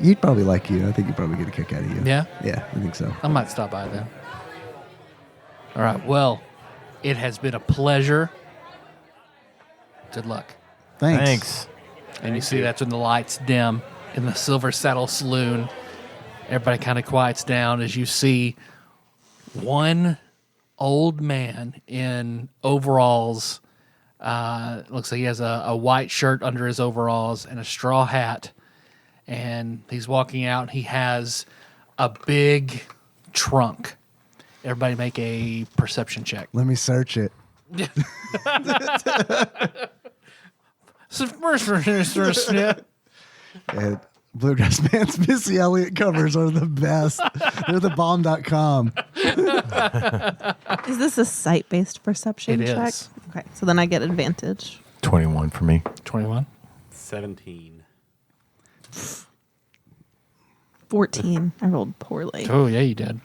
[SPEAKER 3] He'd probably like you. I think he'd probably get a kick out of you.
[SPEAKER 2] Yeah?
[SPEAKER 3] Yeah, I think so.
[SPEAKER 2] I might stop by then. All right, well, It has been a pleasure. Good luck.
[SPEAKER 3] Thanks.
[SPEAKER 2] And you see that's when the lights dim in the Silver Saddle Saloon. Everybody kind of quiets down as you see one old man in overalls. Looks like he has a white shirt under his overalls and a straw hat. And he's walking out. And he has a big trunk. Everybody make a perception check.
[SPEAKER 3] Let me search it. And Bluegrass Man's Missy Elliott covers are the best. They're the bomb.com.
[SPEAKER 6] Is this a site-based perception
[SPEAKER 2] It
[SPEAKER 6] check?
[SPEAKER 2] is.
[SPEAKER 6] Okay, so then I get advantage.
[SPEAKER 1] 21 for me.
[SPEAKER 2] 21.
[SPEAKER 5] 17.
[SPEAKER 6] 14. I rolled poorly.
[SPEAKER 2] Oh, yeah, you did.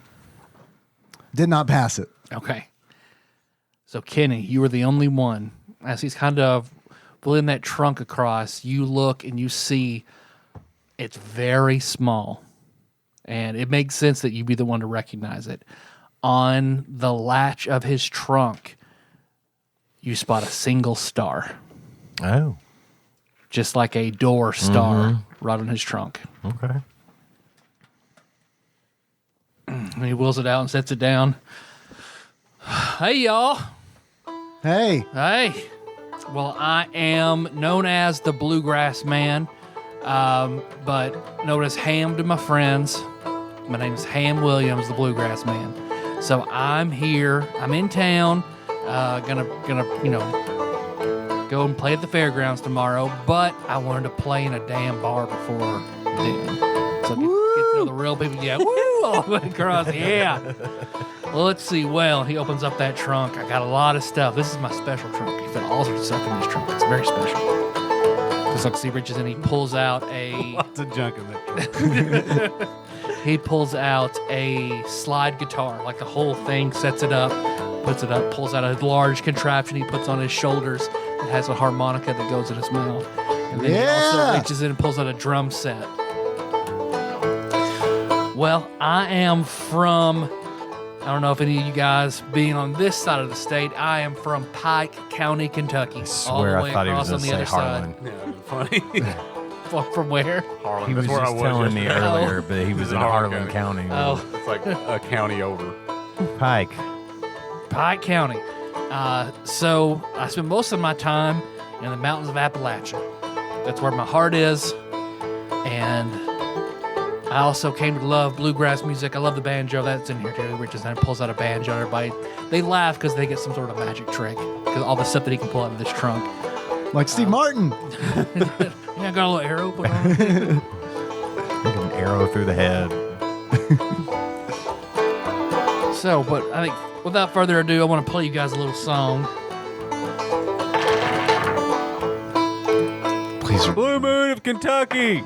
[SPEAKER 3] Did not pass it.
[SPEAKER 2] Okay. So, Kenny, you were the only one. As he's kind of pulling that trunk across, you look and you see it's very small. And it makes sense that you'd be the one to recognize it. On the latch of his trunk, you spot a single star,
[SPEAKER 1] Oh,
[SPEAKER 2] just like a door star right on his trunk.
[SPEAKER 1] okay.
[SPEAKER 2] And he wheels it out and sets it down. Hey, y'all.
[SPEAKER 3] Hey,
[SPEAKER 2] Hey. Well, I am known as the Bluegrass Man, but known as Ham to my friends. My name's Ham Williams, the Bluegrass Man. So I'm here. I'm in town. Gonna go and play at the fairgrounds tomorrow. But I wanted to play in a damn bar before then. So get to know the real people. Yeah, woo, all the way across. Yeah. Well, let's see. Well, he opens up that trunk. I got a lot of stuff. This is my special trunk. He fit all sorts of stuff in this trunk. It's very special. Just like, he reaches in, he pulls out a.
[SPEAKER 5] Lots of junk in that trunk.
[SPEAKER 2] He pulls out a slide guitar, like the whole thing, sets it up, puts it up, pulls out a large contraption he puts on his shoulders. It has a harmonica that goes in his mouth. And then he also reaches in and pulls out a drum set. Well, I am from, I don't know if any of you guys being on this side of the state, I am from Pike County, Kentucky.
[SPEAKER 1] I swear I thought he was going to say Harlan.
[SPEAKER 5] Yeah, funny.
[SPEAKER 2] From where?
[SPEAKER 5] Harlan.
[SPEAKER 1] He was
[SPEAKER 5] That's where
[SPEAKER 1] just
[SPEAKER 5] I was
[SPEAKER 1] telling me
[SPEAKER 5] yesterday.
[SPEAKER 1] earlier, but he was in Harlan County.
[SPEAKER 2] Oh.
[SPEAKER 5] It's like a county over.
[SPEAKER 1] Pike.
[SPEAKER 2] Pike County. So I spend most of my time in the mountains of Appalachia. That's where my heart is. And I also came to love bluegrass music. I love the banjo. That's in here too. Richard then pulls out a banjo. Everybody, they laugh because they get some sort of magic trick. Because all the stuff that he can pull out of this trunk.
[SPEAKER 3] like Steve Martin.
[SPEAKER 2] Yeah, I got a little arrow put on.
[SPEAKER 1] Like an arrow through the head.
[SPEAKER 2] So, but I think without further ado, I want to play you guys a little song.
[SPEAKER 3] Please,
[SPEAKER 1] Blue Moon of Kentucky.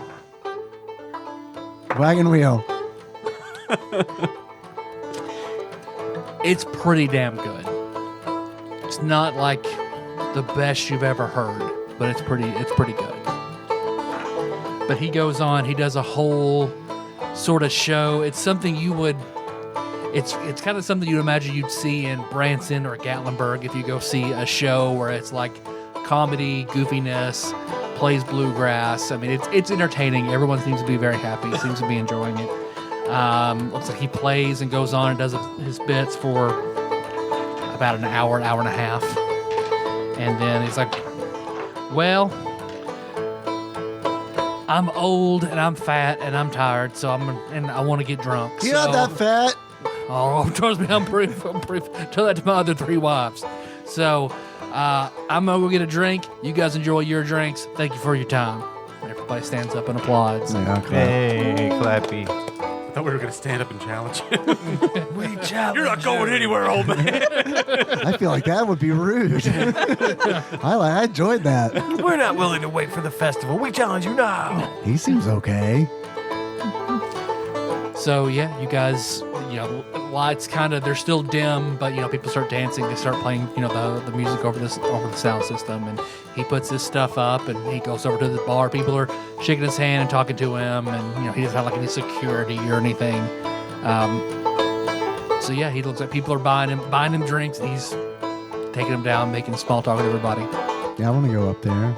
[SPEAKER 3] wagon wheel.
[SPEAKER 2] It's pretty damn good. It's not like the best you've ever heard, but it's pretty good. But he goes on, he does a whole sort of show. It's something you would it's kind of something you'd imagine you'd see in Branson or Gatlinburg if you go see a show where it's like comedy, goofiness, plays bluegrass. I mean, it's entertaining. Everyone seems to be very happy, seems to be enjoying it. Looks like he plays and goes on and does his bits for about an hour and a half. And then he's like, well, I'm old and I'm fat and I'm tired, so I want to get drunk.
[SPEAKER 3] You're not that fat.
[SPEAKER 2] Oh, trust me, I'm pretty. Tell that to my other 3 wives. So, I'm gonna go get a drink. You guys enjoy your drinks. Thank you for your time. Everybody stands up and applauds.
[SPEAKER 3] Yeah, okay.
[SPEAKER 1] Hey, Clappy.
[SPEAKER 5] I thought we were going to stand up and challenge him.
[SPEAKER 1] We challenge.
[SPEAKER 5] You're not going anywhere, old man.
[SPEAKER 3] I feel like that would be rude. I enjoyed that.
[SPEAKER 1] We're not willing to wait for the festival. We challenge you now.
[SPEAKER 3] He seems okay.
[SPEAKER 2] So yeah, you guys, lights they're still dim, but people start dancing. They start playing, the music over the sound system, and he puts his stuff up, and he goes over to the bar. People are shaking his hand and talking to him, and he doesn't have like any security or anything. So yeah, he looks like people are buying him drinks. And he's taking them down, making small talk with everybody.
[SPEAKER 3] Yeah, I want to go up there.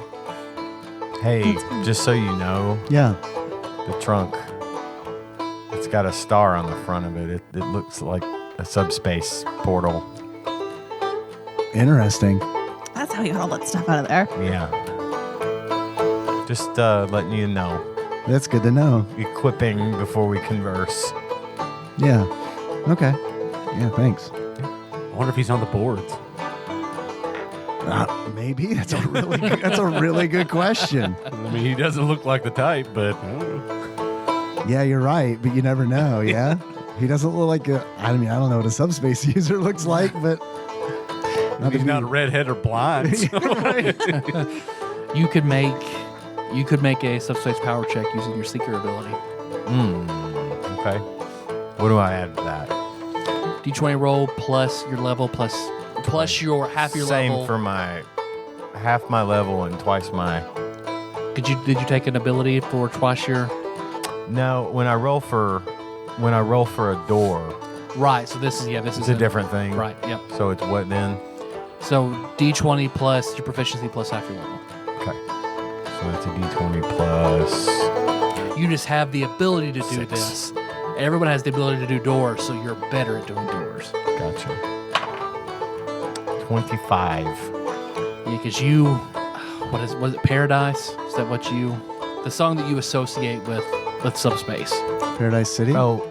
[SPEAKER 1] Hey, just so you know,
[SPEAKER 3] Yeah.
[SPEAKER 1] the trunk, it's got a star on the front of it. It looks like a subspace portal.
[SPEAKER 3] Interesting.
[SPEAKER 6] That's how you got all that stuff out of there.
[SPEAKER 1] Yeah. Just letting you know.
[SPEAKER 3] That's good to know.
[SPEAKER 1] Equipping before we converse.
[SPEAKER 3] Yeah. Okay. Yeah, thanks.
[SPEAKER 5] I wonder if he's on the boards.
[SPEAKER 3] Maybe that's a really good question.
[SPEAKER 5] I mean, he doesn't look like the type, but
[SPEAKER 3] Yeah, you're right, but you never know. Yeah, he doesn't look like a. I mean, I don't know what a subspace user looks like, but
[SPEAKER 5] he's not redhead or blind. So.
[SPEAKER 2] You could make a subspace power check using your seeker ability.
[SPEAKER 1] Okay. What do I add to that?
[SPEAKER 2] D20 roll plus your level plus your half your
[SPEAKER 1] Same
[SPEAKER 2] level.
[SPEAKER 1] for my half my level and twice my.
[SPEAKER 2] Did you take an ability for twice your?
[SPEAKER 1] No, when I roll for a door,
[SPEAKER 2] Right. So this is
[SPEAKER 1] it's a different thing.
[SPEAKER 2] Right. Yep.
[SPEAKER 1] So it's what then?
[SPEAKER 2] So D20 plus your proficiency plus half your level.
[SPEAKER 1] Okay. So it's a D20 plus.
[SPEAKER 2] You just have the ability to do
[SPEAKER 1] 6.
[SPEAKER 2] this. Everyone has the ability to do doors, so you're better at doing doors.
[SPEAKER 1] Gotcha. 25.
[SPEAKER 2] Yeah, because you, was it Paradise? Is that what the song that you associate with subspace?
[SPEAKER 3] Paradise City.
[SPEAKER 1] Oh,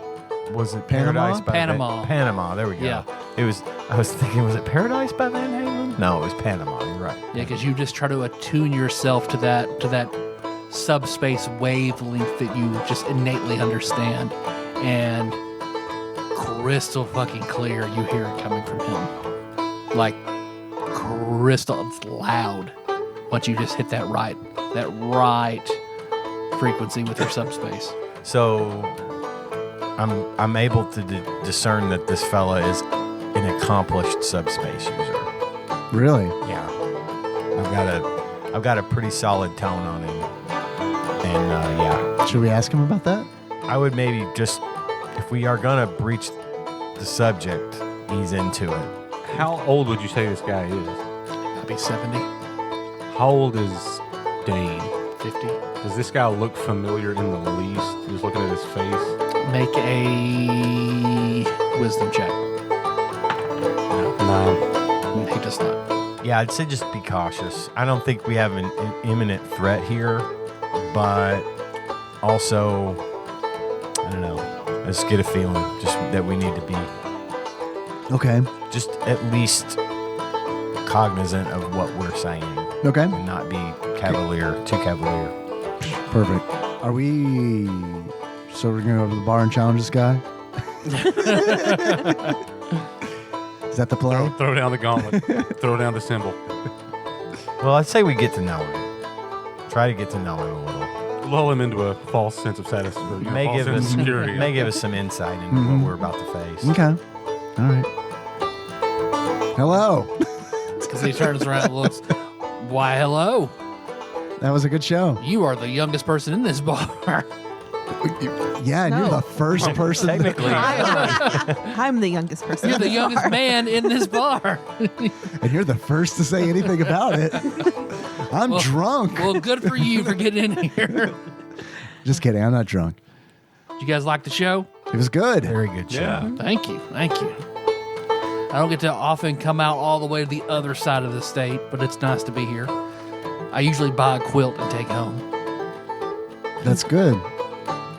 [SPEAKER 1] was it
[SPEAKER 3] Panama?
[SPEAKER 1] Paradise by
[SPEAKER 2] Panama.
[SPEAKER 1] Panama. There we go.
[SPEAKER 2] Yeah.
[SPEAKER 1] It was. I was thinking, was it Paradise by Van Halen? No, it was Panama. You're right.
[SPEAKER 2] Yeah, because you just try to attune yourself to that subspace wavelength that you just innately understand, and crystal fucking clear, you hear it coming from him, like crystal. It's loud once you just hit that right frequency with your subspace.
[SPEAKER 1] So I'm able to discern that this fella is an accomplished subspace user.
[SPEAKER 3] Really?
[SPEAKER 1] Yeah. I've got a pretty solid tone on him. And yeah.
[SPEAKER 3] Should we ask him about that?
[SPEAKER 1] I would maybe just, if we are gonna breach the subject, he's into it.
[SPEAKER 5] How old would you say this guy is?
[SPEAKER 2] I'd be 70,
[SPEAKER 5] How old is Dane?
[SPEAKER 2] 50.
[SPEAKER 5] Does this guy look familiar in the least? Just looking at his face.
[SPEAKER 2] Make a wisdom check.
[SPEAKER 5] No.
[SPEAKER 2] He does not.
[SPEAKER 1] Yeah, I'd say just be cautious. I don't think we have an imminent threat here, but also, I don't know. I just get a feeling just that we need to be
[SPEAKER 3] Okay.
[SPEAKER 1] just at least cognizant of what we're saying
[SPEAKER 3] Okay.
[SPEAKER 1] and not be too cavalier.
[SPEAKER 3] Perfect. Are we? So we're gonna go to the bar and challenge this guy? Is that the play?
[SPEAKER 5] Throw down the gauntlet. Throw down the symbol.
[SPEAKER 1] Well, I'd say we get to know him. Try to get to know him a little.
[SPEAKER 5] Lull him into a false sense of satisfaction.
[SPEAKER 1] May
[SPEAKER 5] false
[SPEAKER 1] give
[SPEAKER 5] sense
[SPEAKER 1] us
[SPEAKER 5] of security.
[SPEAKER 1] may give us some insight into what we're about to face.
[SPEAKER 3] Okay. All right. Hello.
[SPEAKER 2] Because he turns around and looks, why, hello.
[SPEAKER 3] That was a good show.
[SPEAKER 2] You are the youngest person in this bar.
[SPEAKER 3] Yeah, and you're
[SPEAKER 6] No.
[SPEAKER 3] the first person.
[SPEAKER 1] Technically,
[SPEAKER 6] I'm the youngest person.
[SPEAKER 2] You're
[SPEAKER 6] in
[SPEAKER 2] the
[SPEAKER 6] this
[SPEAKER 2] youngest
[SPEAKER 6] bar.
[SPEAKER 2] man in this bar.
[SPEAKER 3] And you're the first to say anything about it. I'm
[SPEAKER 2] Well-
[SPEAKER 3] drunk.
[SPEAKER 2] Well, good for you for getting in here.
[SPEAKER 3] Just kidding. I'm not drunk.
[SPEAKER 2] Did you guys like the show?
[SPEAKER 3] It was good.
[SPEAKER 1] very good show.
[SPEAKER 5] Yeah.
[SPEAKER 2] Thank you. Thank you. I don't get to often come out all the way to the other side of the state, but it's nice to be here. I usually buy a quilt and take home.
[SPEAKER 3] That's good.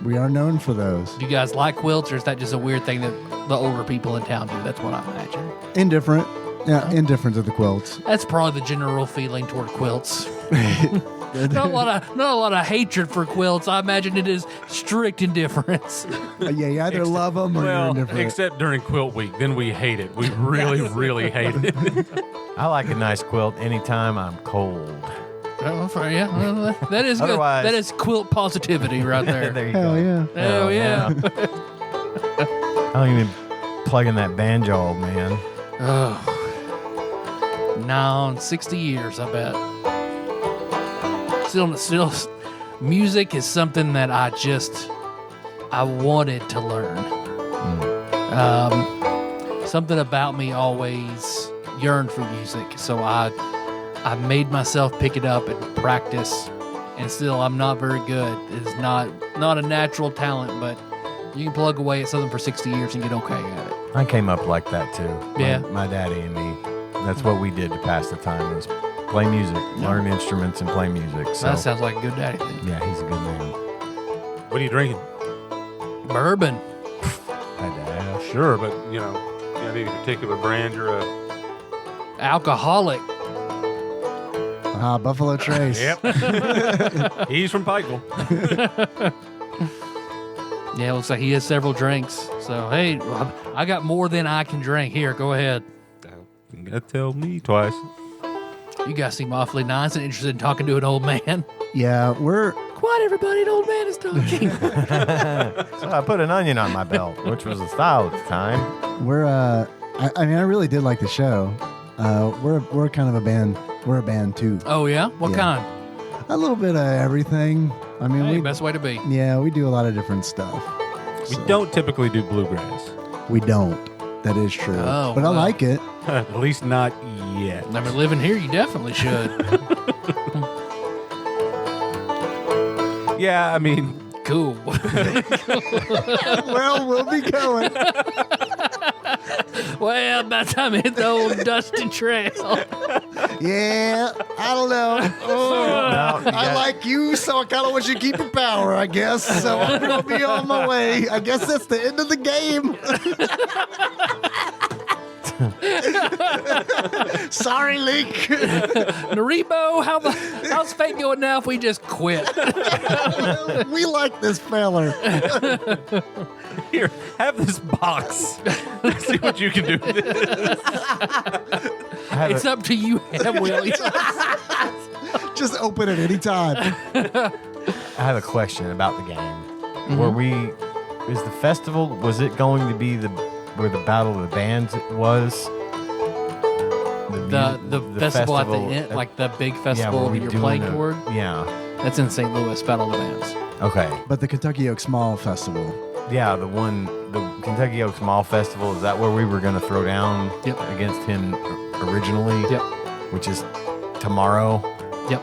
[SPEAKER 3] We are known for those.
[SPEAKER 2] Do you guys like quilts, or is that just a weird thing that the older people in town do? That's what I imagine.
[SPEAKER 3] Indifferent. Yeah, indifferent to the quilts.
[SPEAKER 2] That's probably the general feeling toward quilts. Not a lot of hatred for quilts. I imagine it is strict indifference.
[SPEAKER 3] Yeah, you either love them or you're
[SPEAKER 5] Well,
[SPEAKER 3] indifferent.
[SPEAKER 5] except during quilt week, then we hate it. We really, really hate it.
[SPEAKER 1] I like a nice quilt anytime I'm cold.
[SPEAKER 2] Yeah, well, that is good.
[SPEAKER 1] Otherwise-
[SPEAKER 2] That is quilt positivity right there.
[SPEAKER 1] There you
[SPEAKER 3] Hell
[SPEAKER 1] go.
[SPEAKER 3] yeah.
[SPEAKER 2] Hell yeah.
[SPEAKER 1] I don't even plugging that banjo, old man.
[SPEAKER 2] Oh. 60 years, I bet. Still, music is something that I wanted to learn. Something about me always yearned for music. So I made myself pick it up and practice, and still I'm not very good. It's not a natural talent, but you can plug away at something for 60 years and get okay at it.
[SPEAKER 1] I came up like that too.
[SPEAKER 2] Yeah.
[SPEAKER 1] My daddy and me. That's what we did to pass the time, was play music, learn instruments, and play music. So
[SPEAKER 2] That sounds like a good daddy thing.
[SPEAKER 1] yeah, he's a good man.
[SPEAKER 5] What are you drinking?
[SPEAKER 2] Bourbon.
[SPEAKER 1] Had to ask.
[SPEAKER 5] Sure, but you got any particular brand you're a...
[SPEAKER 2] Alcoholic.
[SPEAKER 3] Buffalo Trace.
[SPEAKER 5] Yep. He's from Pikeville.
[SPEAKER 2] Yeah, it looks like he has several drinks. So, hey, I got more than I can drink. Here, go ahead.
[SPEAKER 5] You gotta tell me twice.
[SPEAKER 2] You guys seem awfully nice and interested in talking to an old man.
[SPEAKER 3] Yeah, we're
[SPEAKER 2] Quiet, everybody. An old man is talking.
[SPEAKER 1] So I put an onion on my belt, which was the style at the time.
[SPEAKER 3] I mean, I really did like the show. We're kind of a band. We're a band too.
[SPEAKER 2] Oh, yeah? What
[SPEAKER 3] Yeah.
[SPEAKER 2] kind?
[SPEAKER 3] A little bit of everything. I mean,
[SPEAKER 2] Hey,
[SPEAKER 3] we
[SPEAKER 2] best way to be.
[SPEAKER 3] we do a lot of different stuff.
[SPEAKER 5] We
[SPEAKER 3] So,
[SPEAKER 5] don't typically do bluegrass.
[SPEAKER 3] We don't. That is true.
[SPEAKER 2] Oh,
[SPEAKER 3] but I
[SPEAKER 2] well.
[SPEAKER 3] like it.
[SPEAKER 5] At least not yet.
[SPEAKER 2] I mean, living here, you definitely should.
[SPEAKER 5] Yeah, I mean,
[SPEAKER 2] Cool.
[SPEAKER 3] Well, we'll be going.
[SPEAKER 2] Well, about time to hit the old dusty trail.
[SPEAKER 3] Yeah, I don't know.
[SPEAKER 1] No, you
[SPEAKER 3] I
[SPEAKER 1] got-
[SPEAKER 3] like you, so I kind of want you to keep your power, I guess. So I'm going to be on my way. I guess that's the end of the game. Sorry, Link.
[SPEAKER 2] Naribo, how's fate going now if we just quit?
[SPEAKER 3] We like this feller.
[SPEAKER 5] here, have this box. See what you can do with it.
[SPEAKER 1] I have
[SPEAKER 2] It's up to you, Willie.
[SPEAKER 3] Just open at any time.
[SPEAKER 1] I have a question about the game. Is the festival, was it going to be where the Battle of the Bands was?
[SPEAKER 2] The festival at the end, like the big festival
[SPEAKER 1] were we
[SPEAKER 2] that you're
[SPEAKER 1] doing
[SPEAKER 2] playing
[SPEAKER 1] a-
[SPEAKER 2] toward,
[SPEAKER 1] Yeah.
[SPEAKER 2] that's in St. Louis, Battle of the Bands.
[SPEAKER 1] Okay.
[SPEAKER 3] But the Kentucky Oak Small Festival.
[SPEAKER 1] Yeah, the Kentucky Oaks Mall Festival, is that where we were going to throw down
[SPEAKER 2] Yep.
[SPEAKER 1] against him originally?
[SPEAKER 2] Yep.
[SPEAKER 1] Which is tomorrow?
[SPEAKER 2] Yep.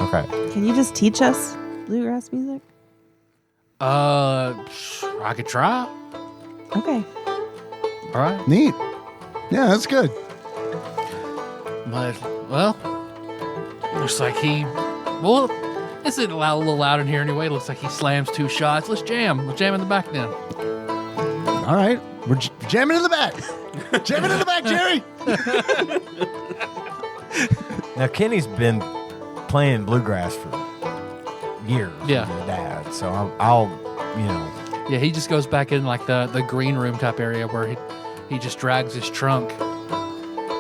[SPEAKER 1] Okay.
[SPEAKER 6] Can you just teach us bluegrass music?
[SPEAKER 2] I could try.
[SPEAKER 6] Okay.
[SPEAKER 2] All right.
[SPEAKER 3] Neat. Yeah, that's good.
[SPEAKER 2] But, well, looks like this isn't a little loud in here anyway. Looks like he slams 2 shots. Let's jam. Let's jam in the back then.
[SPEAKER 3] All right. We're jamming in the back. Jamming in the back, Jerry.
[SPEAKER 1] Now, Kenny's been playing bluegrass for years
[SPEAKER 2] Yeah.
[SPEAKER 1] with his dad, so I'll
[SPEAKER 2] Yeah, he just goes back in like the green room type area where he just drags his trunk.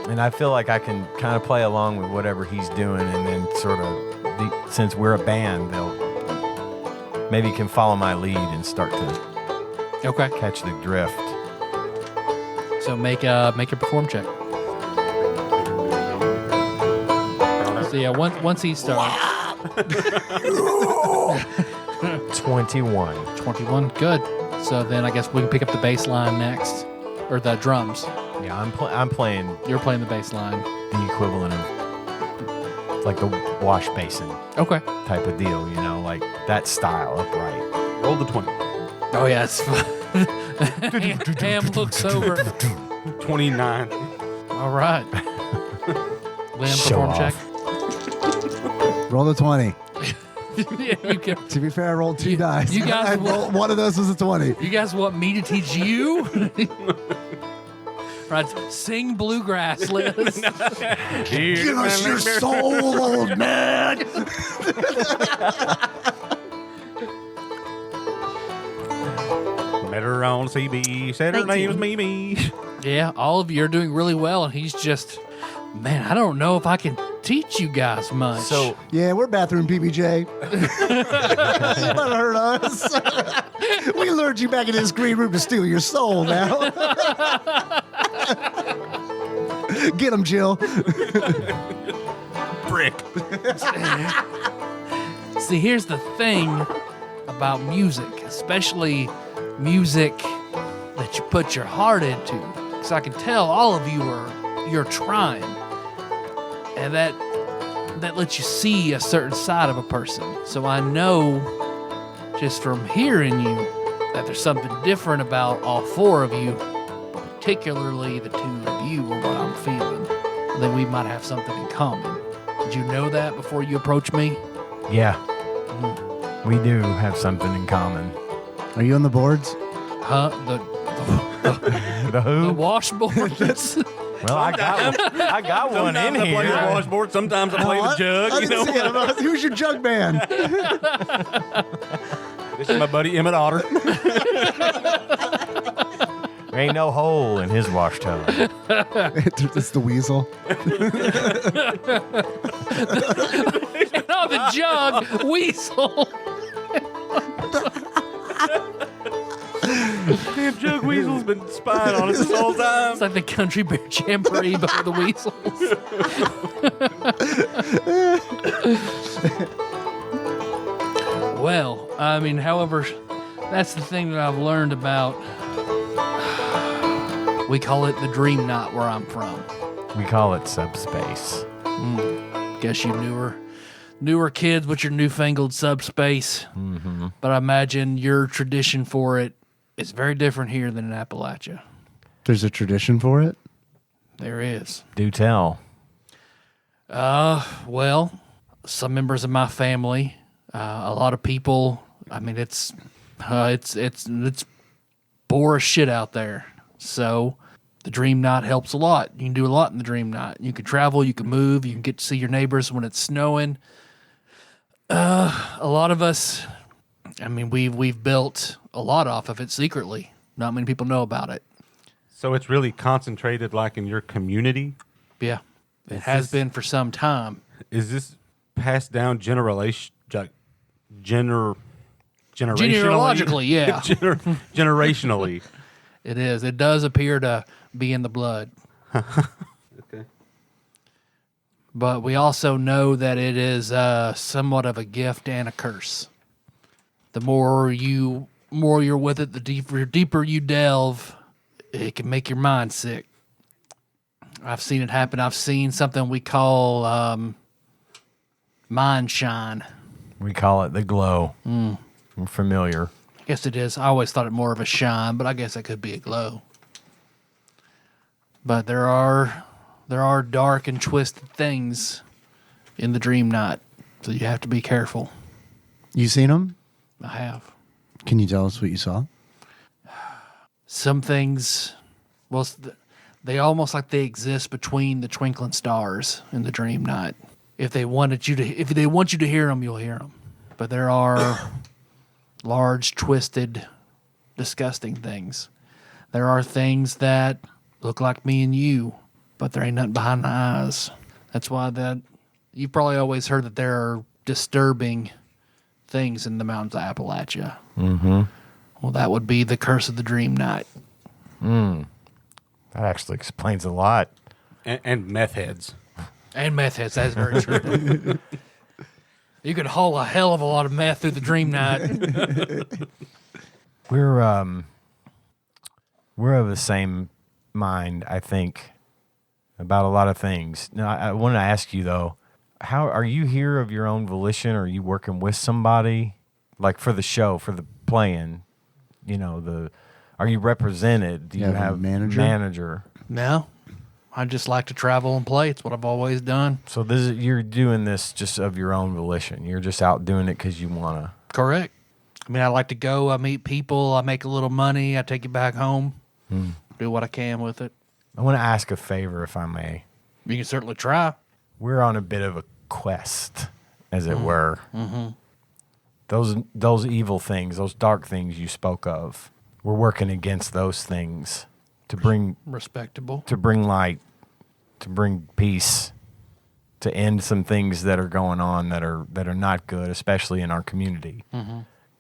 [SPEAKER 1] and I feel like I can kind of play along with whatever he's doing, and then sort of, since we're a band, they'll maybe can follow my lead and start to
[SPEAKER 2] Okay.
[SPEAKER 1] catch the drift.
[SPEAKER 2] So make a perform check. So yeah, once he starts,
[SPEAKER 1] 21.
[SPEAKER 2] 21, good. So then I guess we can pick up the bass line next, or the drums.
[SPEAKER 1] Yeah, I'm playing
[SPEAKER 2] You're playing the bass line.
[SPEAKER 1] the equivalent of like the wash basin
[SPEAKER 2] Okay.
[SPEAKER 1] type of deal, like that style upright.
[SPEAKER 5] Roll the 20.
[SPEAKER 2] Oh yeah, it's Ham looks over.
[SPEAKER 5] 29.
[SPEAKER 2] All right. Liam,
[SPEAKER 1] Show
[SPEAKER 2] perform check.
[SPEAKER 3] Roll the 20.
[SPEAKER 2] Yeah, you can.
[SPEAKER 3] To be fair, I rolled 2 dice.
[SPEAKER 2] you guys
[SPEAKER 3] I rolled, one of those was a 20.
[SPEAKER 2] You guys want me to teach you? Right, sing bluegrass, Liz.
[SPEAKER 3] Give us your soul, old man.
[SPEAKER 5] Met her on CB. Said her
[SPEAKER 6] Thank you.
[SPEAKER 5] name's Mimi.
[SPEAKER 2] Yeah, all of you are doing really well, and he's just, man, I don't know if I can teach you guys much.
[SPEAKER 1] So
[SPEAKER 3] Yeah, we're bathroom PBJ. You might have heard us. We lured you back into this green room to steal your soul now. Get him, Jill.
[SPEAKER 5] Brick.
[SPEAKER 2] see, here's the thing about music, especially music that you put your heart into. Because I can tell all of you are you're trying, and that lets you see a certain side of a person. So I know just from hearing you that there's something different about all four of you, but particularly the two of you are what I'm feeling. That we might have something in common. Did you know that before you approached me?
[SPEAKER 1] Yeah. We do have something in common.
[SPEAKER 3] Are you on the boards?
[SPEAKER 2] Huh?
[SPEAKER 1] The
[SPEAKER 2] The
[SPEAKER 1] who?
[SPEAKER 2] washboards?
[SPEAKER 1] Well, I got one in
[SPEAKER 5] Sometimes I play the
[SPEAKER 1] here.
[SPEAKER 5] washboard. Sometimes I play the jug.
[SPEAKER 3] I
[SPEAKER 5] You
[SPEAKER 3] didn't
[SPEAKER 5] know,
[SPEAKER 3] see it. Who's your jug man?
[SPEAKER 5] this is my buddy Emmett Otter.
[SPEAKER 1] There ain't no hole in his wash tub.
[SPEAKER 3] It's the weasel.
[SPEAKER 2] No, the jug weasel.
[SPEAKER 5] Damn jug weasel's been spying on us this whole time.
[SPEAKER 2] It's like the Country Bear Jamboree, but for the weasels. Well, I mean, however, that's the thing that I've learned about. We call it the Dream Knot where I'm from.
[SPEAKER 1] We call it subspace.
[SPEAKER 2] Guess you newer kids with your newfangled subspace. Mm-hmm. But I imagine your tradition for it is very different here than in Appalachia.
[SPEAKER 3] There's a tradition for it.
[SPEAKER 2] There is.
[SPEAKER 1] Do tell.
[SPEAKER 2] Well, some members of my family, a lot of people. I mean, it's bore as shit out there. So the Dream Knot helps a lot. You can do a lot in the Dream Knot. You can travel, you can move, you can get to see your neighbors when it's snowing. A lot of us, I mean, we've built a lot off of it secretly. Not many people know about it.
[SPEAKER 5] So it's really concentrated, like in your community.
[SPEAKER 2] Yeah, it has been for some time.
[SPEAKER 5] Is this passed down generationally?
[SPEAKER 2] Genealogically, yeah.
[SPEAKER 5] Generationally.
[SPEAKER 2] It is. It does appear to be in the blood.
[SPEAKER 5] Okay.
[SPEAKER 2] But we also know that it is somewhat of a gift and a curse. The more you're with it, the deeper you delve, it can make your mind sick. I've seen it happen. I've seen something we call mind shine.
[SPEAKER 1] We call it the glow. We're familiar.
[SPEAKER 2] I guess it is. I always thought it more of a shine, but I guess it could be a glow. But there are dark and twisted things in the Dream Knot, so you have to be careful.
[SPEAKER 3] You seen them?
[SPEAKER 2] I have.
[SPEAKER 3] Can you tell us what you saw?
[SPEAKER 2] Some things, well, they almost like they exist between the twinkling stars in the Dream Knot. If they want you to hear them, you'll hear them. But there are large, twisted, disgusting things. There are things that look like me and you, but there ain't nothing behind the eyes. That's why you've probably always heard that there are disturbing things in the mountains of Appalachia. Mm-hmm. Well, that would be the curse of the Dream Knot.
[SPEAKER 1] That actually explains a lot.
[SPEAKER 5] And meth heads.
[SPEAKER 2] And meth heads, that's very true. You could haul a hell of a lot of meth through the Dream Knot.
[SPEAKER 1] We're of the same mind, I think, about a lot of things. Now, I want to ask you though, how are you here of your own volition, or are you working with somebody, like for the show, for the playing? You know, are you represented? Do you have a manager?
[SPEAKER 2] No, I just like to travel and play. It's what I've always done.
[SPEAKER 1] So you're doing this just of your own volition. You're just out doing it because you wanna.
[SPEAKER 2] Correct. I mean, I like to go. I meet people. I make a little money. I take it back home. Do what I can with it.
[SPEAKER 1] I want to ask a favor, if I may.
[SPEAKER 2] You can certainly try.
[SPEAKER 1] We're on a bit of a quest, as it were. Mm-hmm. Those evil things, those dark things you spoke of, we're working against those things to bring
[SPEAKER 2] Respectable.
[SPEAKER 1] to bring light, to bring peace, to end some things that are going on that are not good, especially in our community. Mm-hmm.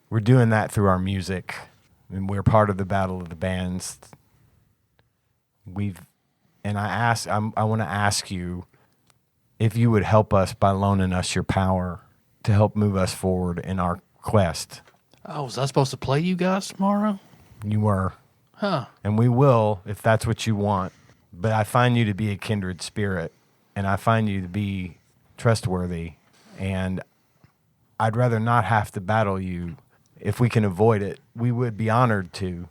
[SPEAKER 1] We're doing that through our music, and we're part of the Battle of the Bands. I want to ask you if you would help us by loaning us your power to help move us forward in our quest.
[SPEAKER 2] Oh, was I supposed to play you guys tomorrow?
[SPEAKER 1] You were.
[SPEAKER 2] Huh.
[SPEAKER 1] And we will, if that's what you want. but I find you to be a kindred spirit, and I find you to be trustworthy, and I'd rather not have to battle you. If we can avoid it, we would be honored to,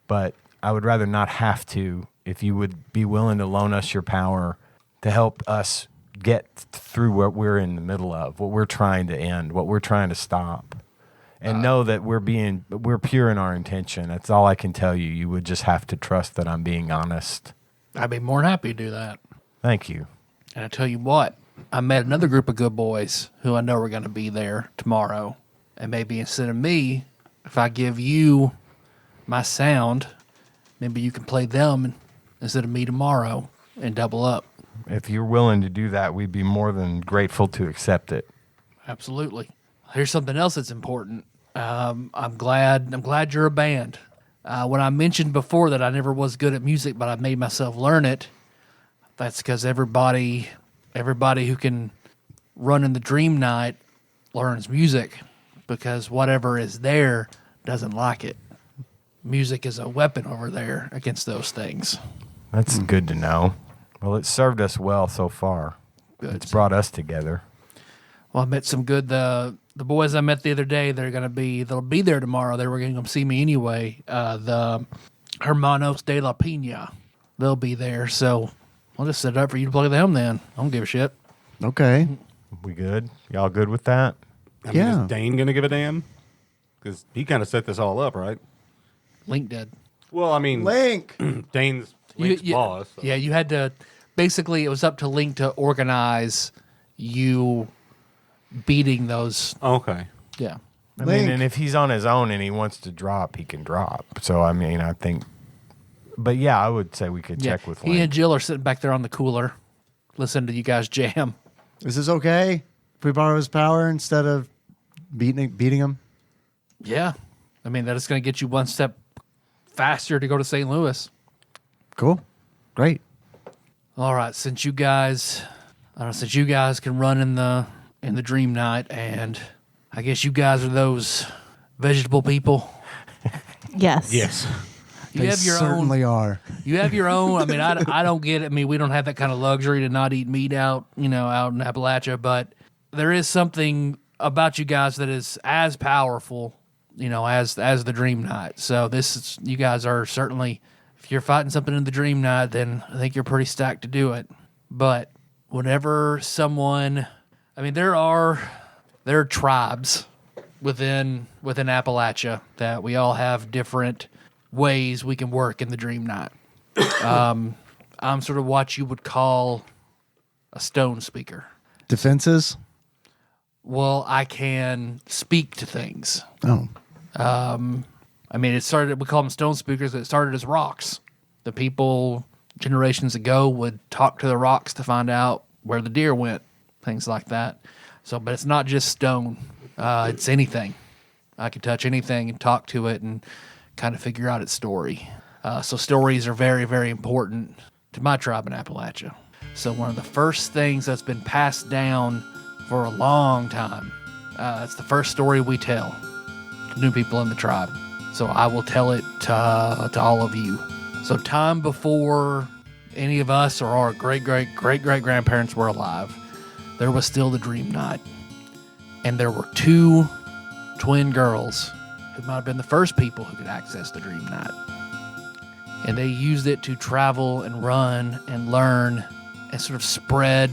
[SPEAKER 1] but I would rather not have to if you would be willing to loan us your power to help us get through what we're in the middle of, what we're trying to end, what we're trying to stop. And know that we're pure in our intention. That's all I can tell you. You would just have to trust that I'm being honest.
[SPEAKER 2] I'd be more than happy to do that.
[SPEAKER 1] Thank you.
[SPEAKER 2] And I tell you what, I met another group of good boys who I know are going to be there tomorrow. And maybe instead of me, if I give you my sound, maybe you can play them instead of me tomorrow and double up.
[SPEAKER 1] If you're willing to do that, we'd be more than grateful to accept it.
[SPEAKER 2] Absolutely. Here's something else that's important. I'm glad you're a band. When I mentioned before that I never was good at music, but I made myself learn it, that's because everybody who can run in the Dream Night learns music, because whatever is there doesn't like it. Music is a weapon over there against those things.
[SPEAKER 1] That's good to know. Well, it's served us well so far.
[SPEAKER 2] Good.
[SPEAKER 1] It's brought us together.
[SPEAKER 2] Well, I met some good the boys I met the other day. They'll be there tomorrow. They were going to come see me anyway. The Hermanos de la Pina, they'll be there. So I'll just set it up for you to play them. Then I don't give a shit.
[SPEAKER 3] Okay.
[SPEAKER 1] We good? Y'all good with that?
[SPEAKER 5] I mean,
[SPEAKER 3] Yeah.
[SPEAKER 5] is Dane going to give a damn? Because he kind of set this all up, right?
[SPEAKER 2] Link did.
[SPEAKER 5] Well, I mean,
[SPEAKER 3] Link.
[SPEAKER 5] Dane's Link's
[SPEAKER 2] You-
[SPEAKER 5] boss. So.
[SPEAKER 2] Yeah, you had to. Basically, it was up to Link to organize you beating those.
[SPEAKER 5] Okay.
[SPEAKER 2] Yeah.
[SPEAKER 1] I
[SPEAKER 3] Link.
[SPEAKER 1] mean, and if he's on his own and he wants to drop, he can drop. So, I mean, I think... But, yeah, I would say we could check with
[SPEAKER 2] He and
[SPEAKER 1] Link.
[SPEAKER 2] Jill are sitting back there on the cooler, listening to you guys jam.
[SPEAKER 3] Is this okay if we borrow his power instead of beating him?
[SPEAKER 2] Yeah. I mean, that is going to get you one step faster to go to St. Louis.
[SPEAKER 3] Cool. Great.
[SPEAKER 2] All right, since you guys can run in the Dream Night, and I guess you guys are those vegetable people.
[SPEAKER 6] Yes.
[SPEAKER 5] Yes.
[SPEAKER 2] You
[SPEAKER 3] They
[SPEAKER 2] have your
[SPEAKER 3] certainly
[SPEAKER 2] own.
[SPEAKER 3] are.
[SPEAKER 2] You have your own. I mean, I don't get it. I mean, we don't have that kind of luxury to not eat meat out in Appalachia, but there is something about you guys that is as powerful, as the Dream Night. So you guys are certainly, if you're fighting something in the Dream Night, then I think you're pretty stacked to do it. But whenever someone, I mean, there are tribes within Appalachia that we all have different ways we can work in the Dream Night. I'm sort of what you would call a stone speaker.
[SPEAKER 3] Defenses?
[SPEAKER 2] Well, I can speak to things.
[SPEAKER 3] Oh.
[SPEAKER 2] I mean, we call them stone speakers. It started as rocks. The people generations ago would talk to the rocks to find out where the deer went, things like that. So, but it's not just stone. It's anything. I can touch anything and talk to it and kind of figure out its story. So stories are very, very important to my tribe in Appalachia. So one of the first things that's been passed down for a long time, that's the first story we tell to new people in the tribe. So I will tell it to all of you. So time before any of us or our great-great-great-great-grandparents were alive, there was still the Dream Night. And there were two twin girls who might have been the first people who could access the Dream Night. And they used it to travel and run and learn and sort of spread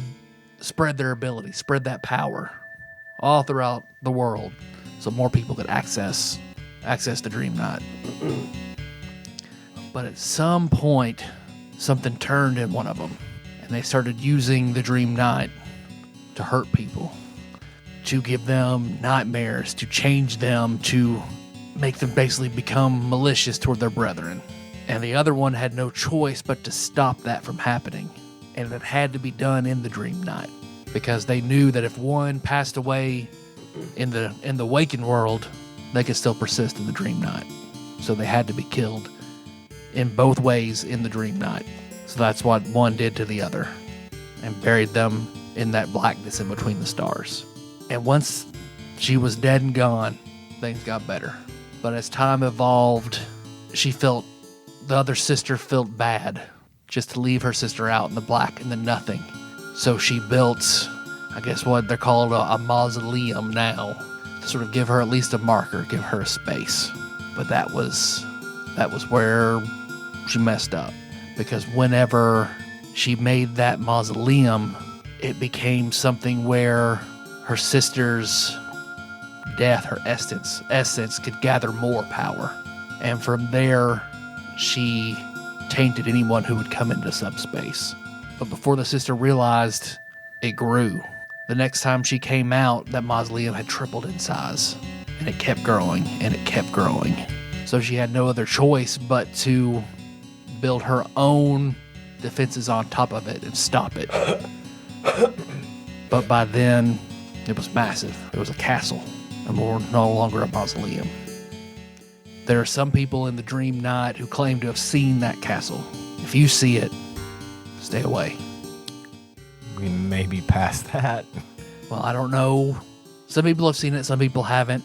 [SPEAKER 2] their ability, spread that power all throughout the world so more people could access the Dream Night. But at some point, something turned in one of them, and they started using the Dream Night to hurt people, to give them nightmares, to change them, to make them basically become malicious toward their brethren. And the other one had no choice but to stop that from happening. And it had to be done in the Dream Night, because they knew that if one passed away in the waking world, they could still persist in the Dream Night. So they had to be killed in both ways in the Dream Night. So that's what one did to the other, and buried them in that blackness in between the stars. And once she was dead and gone, things got better. But as time evolved, the other sister felt bad just to leave her sister out in the black and the nothing. So she built, I guess what they're called a mausoleum now, to sort of give her at least a marker, give her a space. But that was where she messed up, because whenever she made that mausoleum, it became something where her sister's death, her essence could gather more power. And from there, she tainted anyone who would come into subspace. But before the sister realized, it grew. The next time she came out, that mausoleum had tripled in size. And it kept growing, and it kept growing. So she had no other choice but to build her own defenses on top of it and stop it. But by then, it was massive. It was a castle, and no longer a mausoleum. There are some people in the Dream Night who claim to have seen that castle. If you see it, stay away.
[SPEAKER 1] We may be past that.
[SPEAKER 2] Well, I don't know. Some people have seen it, some people haven't.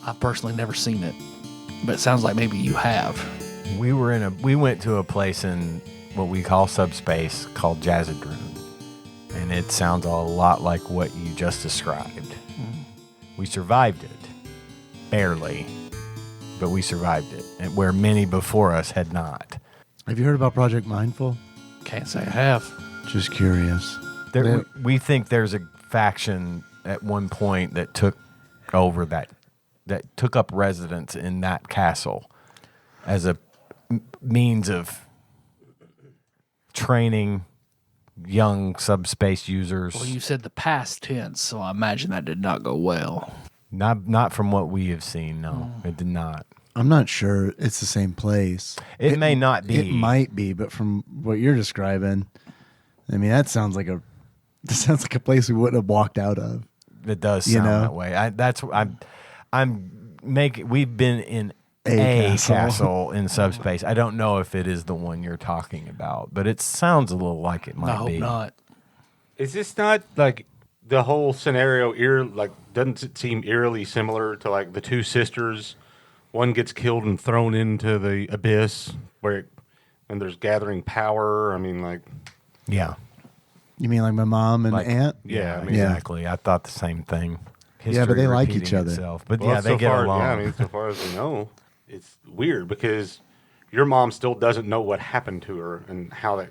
[SPEAKER 2] I've personally never seen it, but it sounds like maybe you have.
[SPEAKER 1] We went to a place in what we call subspace called Jazzadroon, and it sounds a lot like what you just described. We survived it, barely, but we survived it, and where many before us had not.
[SPEAKER 3] Have you heard about Project Mindful?
[SPEAKER 2] Can't say I have.
[SPEAKER 3] Just curious.
[SPEAKER 1] We think there's a faction at one point that took over that took up residence in that castle as a means of training young subspace users.
[SPEAKER 2] Well, you said the past tense, so I imagine that did not go well.
[SPEAKER 1] Not from what we have seen, no. It did not.
[SPEAKER 3] I'm not sure it's the same place.
[SPEAKER 1] It may not be.
[SPEAKER 3] It might be, but from what you're describing, I mean, that sounds like a place we wouldn't have walked out of.
[SPEAKER 1] It does sound that way. We've been in a castle in subspace. I don't know if it is the one you're talking about, but it sounds a little like it might
[SPEAKER 2] I hope
[SPEAKER 1] be.
[SPEAKER 2] not.
[SPEAKER 5] Is this not like the whole scenario? Doesn't it seem eerily similar to like the two sisters? One gets killed and thrown into the abyss and there's gathering power. I mean, like,
[SPEAKER 1] Yeah.
[SPEAKER 3] You mean like my mom and aunt?
[SPEAKER 1] Yeah,
[SPEAKER 5] I mean,
[SPEAKER 1] exactly. I thought the same thing.
[SPEAKER 3] Yeah, but they like
[SPEAKER 1] repeating
[SPEAKER 3] each other.
[SPEAKER 1] itself. But
[SPEAKER 5] well,
[SPEAKER 1] yeah, they
[SPEAKER 5] so
[SPEAKER 1] get
[SPEAKER 5] far,
[SPEAKER 1] along.
[SPEAKER 5] Yeah, I mean, so far as we know, it's weird because your mom still doesn't know what happened to her and how that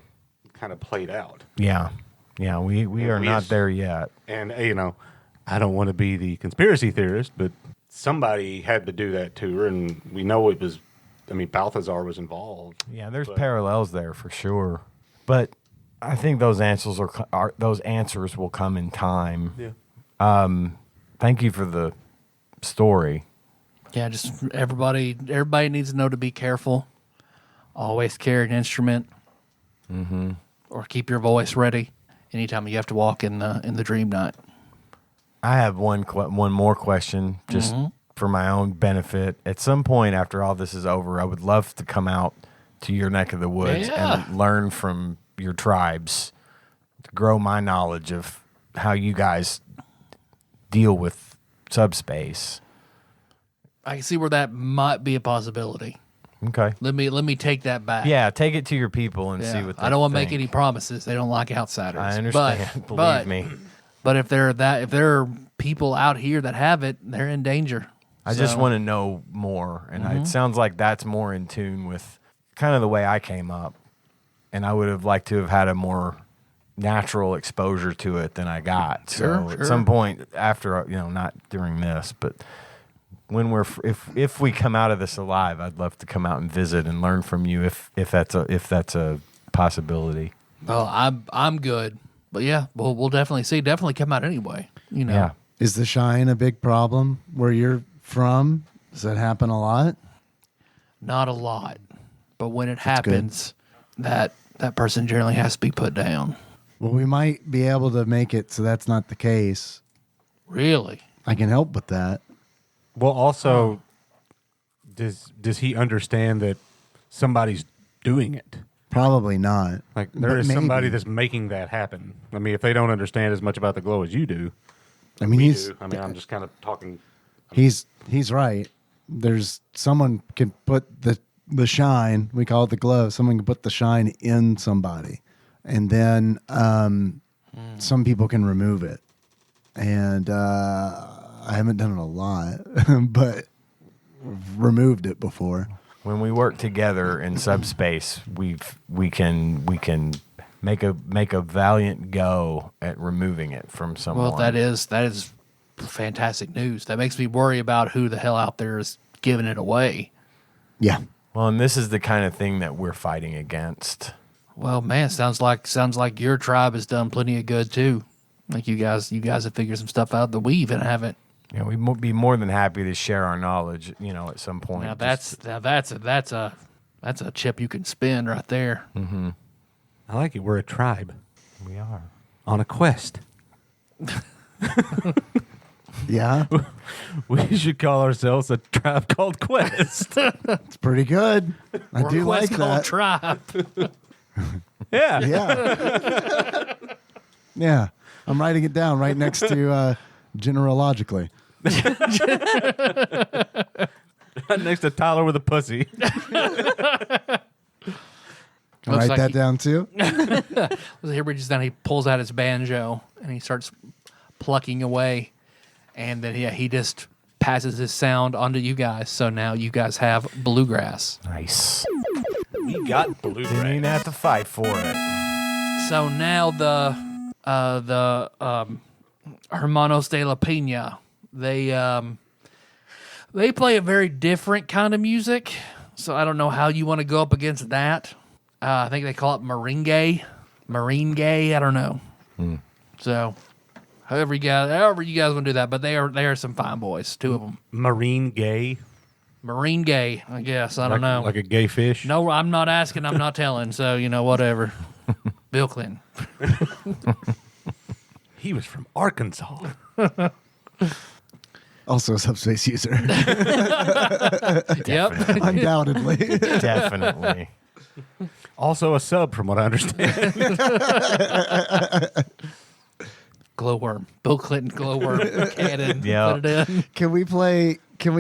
[SPEAKER 5] kind of played out.
[SPEAKER 1] Yeah. Yeah, we are not there yet.
[SPEAKER 5] And, I don't want to be the conspiracy theorist, but somebody had to do that to her, and we know it was, Balthazar was involved.
[SPEAKER 1] Yeah, there's parallels there for sure. But I think those answers will come in time.
[SPEAKER 5] Yeah.
[SPEAKER 1] Thank you for the story.
[SPEAKER 2] Yeah, just everybody needs to know to be careful. Always carry an instrument, or keep your voice ready anytime you have to walk in the Dream Night.
[SPEAKER 1] I have one more question, just for my own benefit. At some point after all this is over, I would love to come out to your neck of the woods and learn from your tribes to grow my knowledge of how you guys deal with subspace.
[SPEAKER 2] I can see where that might be a possibility.
[SPEAKER 1] Okay.
[SPEAKER 2] Let me take that back.
[SPEAKER 1] Yeah, take it to your people and
[SPEAKER 2] Yeah.
[SPEAKER 1] see what they
[SPEAKER 2] I don't want to
[SPEAKER 1] think.
[SPEAKER 2] make any promises. They don't like outsiders.
[SPEAKER 1] I understand. Believe
[SPEAKER 2] but,
[SPEAKER 1] me.
[SPEAKER 2] But if there are people out here that have it, they're in danger.
[SPEAKER 1] I just want to know more. And it sounds like that's more in tune with kind of the way I came up. And I would have liked to have had a more natural exposure to it than I got. So
[SPEAKER 2] Sure.
[SPEAKER 1] at some point after, not during this, but when if we come out of this alive, I'd love to come out and visit and learn from you if that's a possibility.
[SPEAKER 2] Well, I'm good. But yeah, we'll definitely see. Definitely come out anyway.
[SPEAKER 1] Yeah.
[SPEAKER 3] Is the shine a big problem where you're from? Does that happen a lot?
[SPEAKER 2] Not a lot, but when it happens, that person generally has to be put down.
[SPEAKER 3] Well, we might be able to make it so that's not the case.
[SPEAKER 2] Really?
[SPEAKER 3] I can help with that.
[SPEAKER 5] Well, also, does he understand that somebody's doing it?
[SPEAKER 3] Probably not.
[SPEAKER 5] Like, there
[SPEAKER 3] But
[SPEAKER 5] is somebody
[SPEAKER 3] maybe.
[SPEAKER 5] that's making that happen. I mean, if they don't understand as much about the glow as you do,
[SPEAKER 3] I mean,
[SPEAKER 5] I'm just kind of talking.
[SPEAKER 3] he's right. There's someone can put the the shine. We call it the glow. Someone can put the shine in somebody, and then some people can remove it. And I haven't done it a lot, but removed it before.
[SPEAKER 1] When we work together in subspace, we can make a valiant go at removing it from someone.
[SPEAKER 2] Well, that is fantastic news. That makes me worry about who the hell out there is giving it away.
[SPEAKER 3] Yeah.
[SPEAKER 1] Well, and this is the kind of thing that we're fighting against.
[SPEAKER 2] Well, man, sounds like your tribe has done plenty of good too. Like you guys have figured some stuff out that we even haven't.
[SPEAKER 1] Yeah, we'd be more than happy to share our knowledge, at some point.
[SPEAKER 2] Now that's a chip you can spin right there.
[SPEAKER 1] Mm-hmm.
[SPEAKER 5] I like it. We're a tribe
[SPEAKER 1] We are.
[SPEAKER 5] on a quest.
[SPEAKER 3] Yeah.
[SPEAKER 5] We should call ourselves a tribe called Quest.
[SPEAKER 3] It's pretty good. I do like
[SPEAKER 2] Quest called
[SPEAKER 3] that.
[SPEAKER 2] tribe.
[SPEAKER 5] Yeah.
[SPEAKER 3] Yeah. Yeah. I'm writing it down right next to generologically.
[SPEAKER 5] Next to Tyler with a pussy.
[SPEAKER 3] I'll write
[SPEAKER 2] like
[SPEAKER 3] that
[SPEAKER 2] he-
[SPEAKER 3] down too.
[SPEAKER 2] Here we just then he pulls out his banjo and he starts plucking away, and then he just passes his sound onto you guys. So now you guys have bluegrass.
[SPEAKER 1] Nice.
[SPEAKER 5] We got
[SPEAKER 1] Didn't even have to fight for it.
[SPEAKER 2] So now the Hermanos de la Pina, they play a very different kind of music. So I don't know how you want to go up against that. I think they call it merengue. I don't know. So however you guys want to do that, but they are some fine boys. Two of them.
[SPEAKER 5] Marine gay.
[SPEAKER 2] Merengue, I guess. I don't know.
[SPEAKER 5] Like a gay fish.
[SPEAKER 2] No, I'm not asking. I'm not telling. So whatever. Bill Clinton.
[SPEAKER 5] He was from Arkansas.
[SPEAKER 3] Also a subspace user.
[SPEAKER 2] Yep.
[SPEAKER 3] Undoubtedly.
[SPEAKER 1] Definitely.
[SPEAKER 5] Also a sub, from what I understand.
[SPEAKER 2] Glowworm. Bill Clinton glowworm cannon.
[SPEAKER 1] Yeah.
[SPEAKER 2] Put it in.
[SPEAKER 3] Can we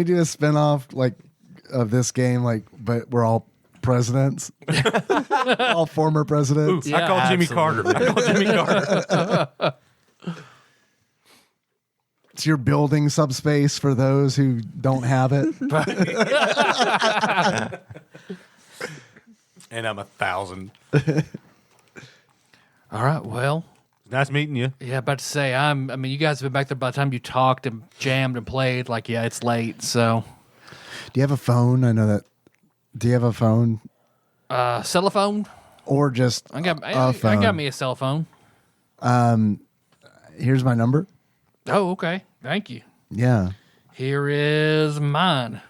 [SPEAKER 3] do a spinoff of this game, but we're all presidents? All former presidents?
[SPEAKER 2] Yeah,
[SPEAKER 5] I call Jimmy
[SPEAKER 1] absolutely.
[SPEAKER 5] Carter. I call Jimmy Carter.
[SPEAKER 3] So you're building subspace for those who don't have it.
[SPEAKER 5] And I'm 1,000.
[SPEAKER 2] All right. Well,
[SPEAKER 5] Nice meeting you.
[SPEAKER 2] yeah, about to say, you guys have been back there by the time you talked and jammed and played. Yeah, it's late. So,
[SPEAKER 3] Do you have a phone? I know that. Do you have a phone
[SPEAKER 2] cell phone?
[SPEAKER 3] or just
[SPEAKER 2] I got
[SPEAKER 3] a phone?
[SPEAKER 2] I got me a cell phone.
[SPEAKER 3] Here's my number.
[SPEAKER 2] Oh, okay. Thank you.
[SPEAKER 3] Yeah.
[SPEAKER 2] Here is mine.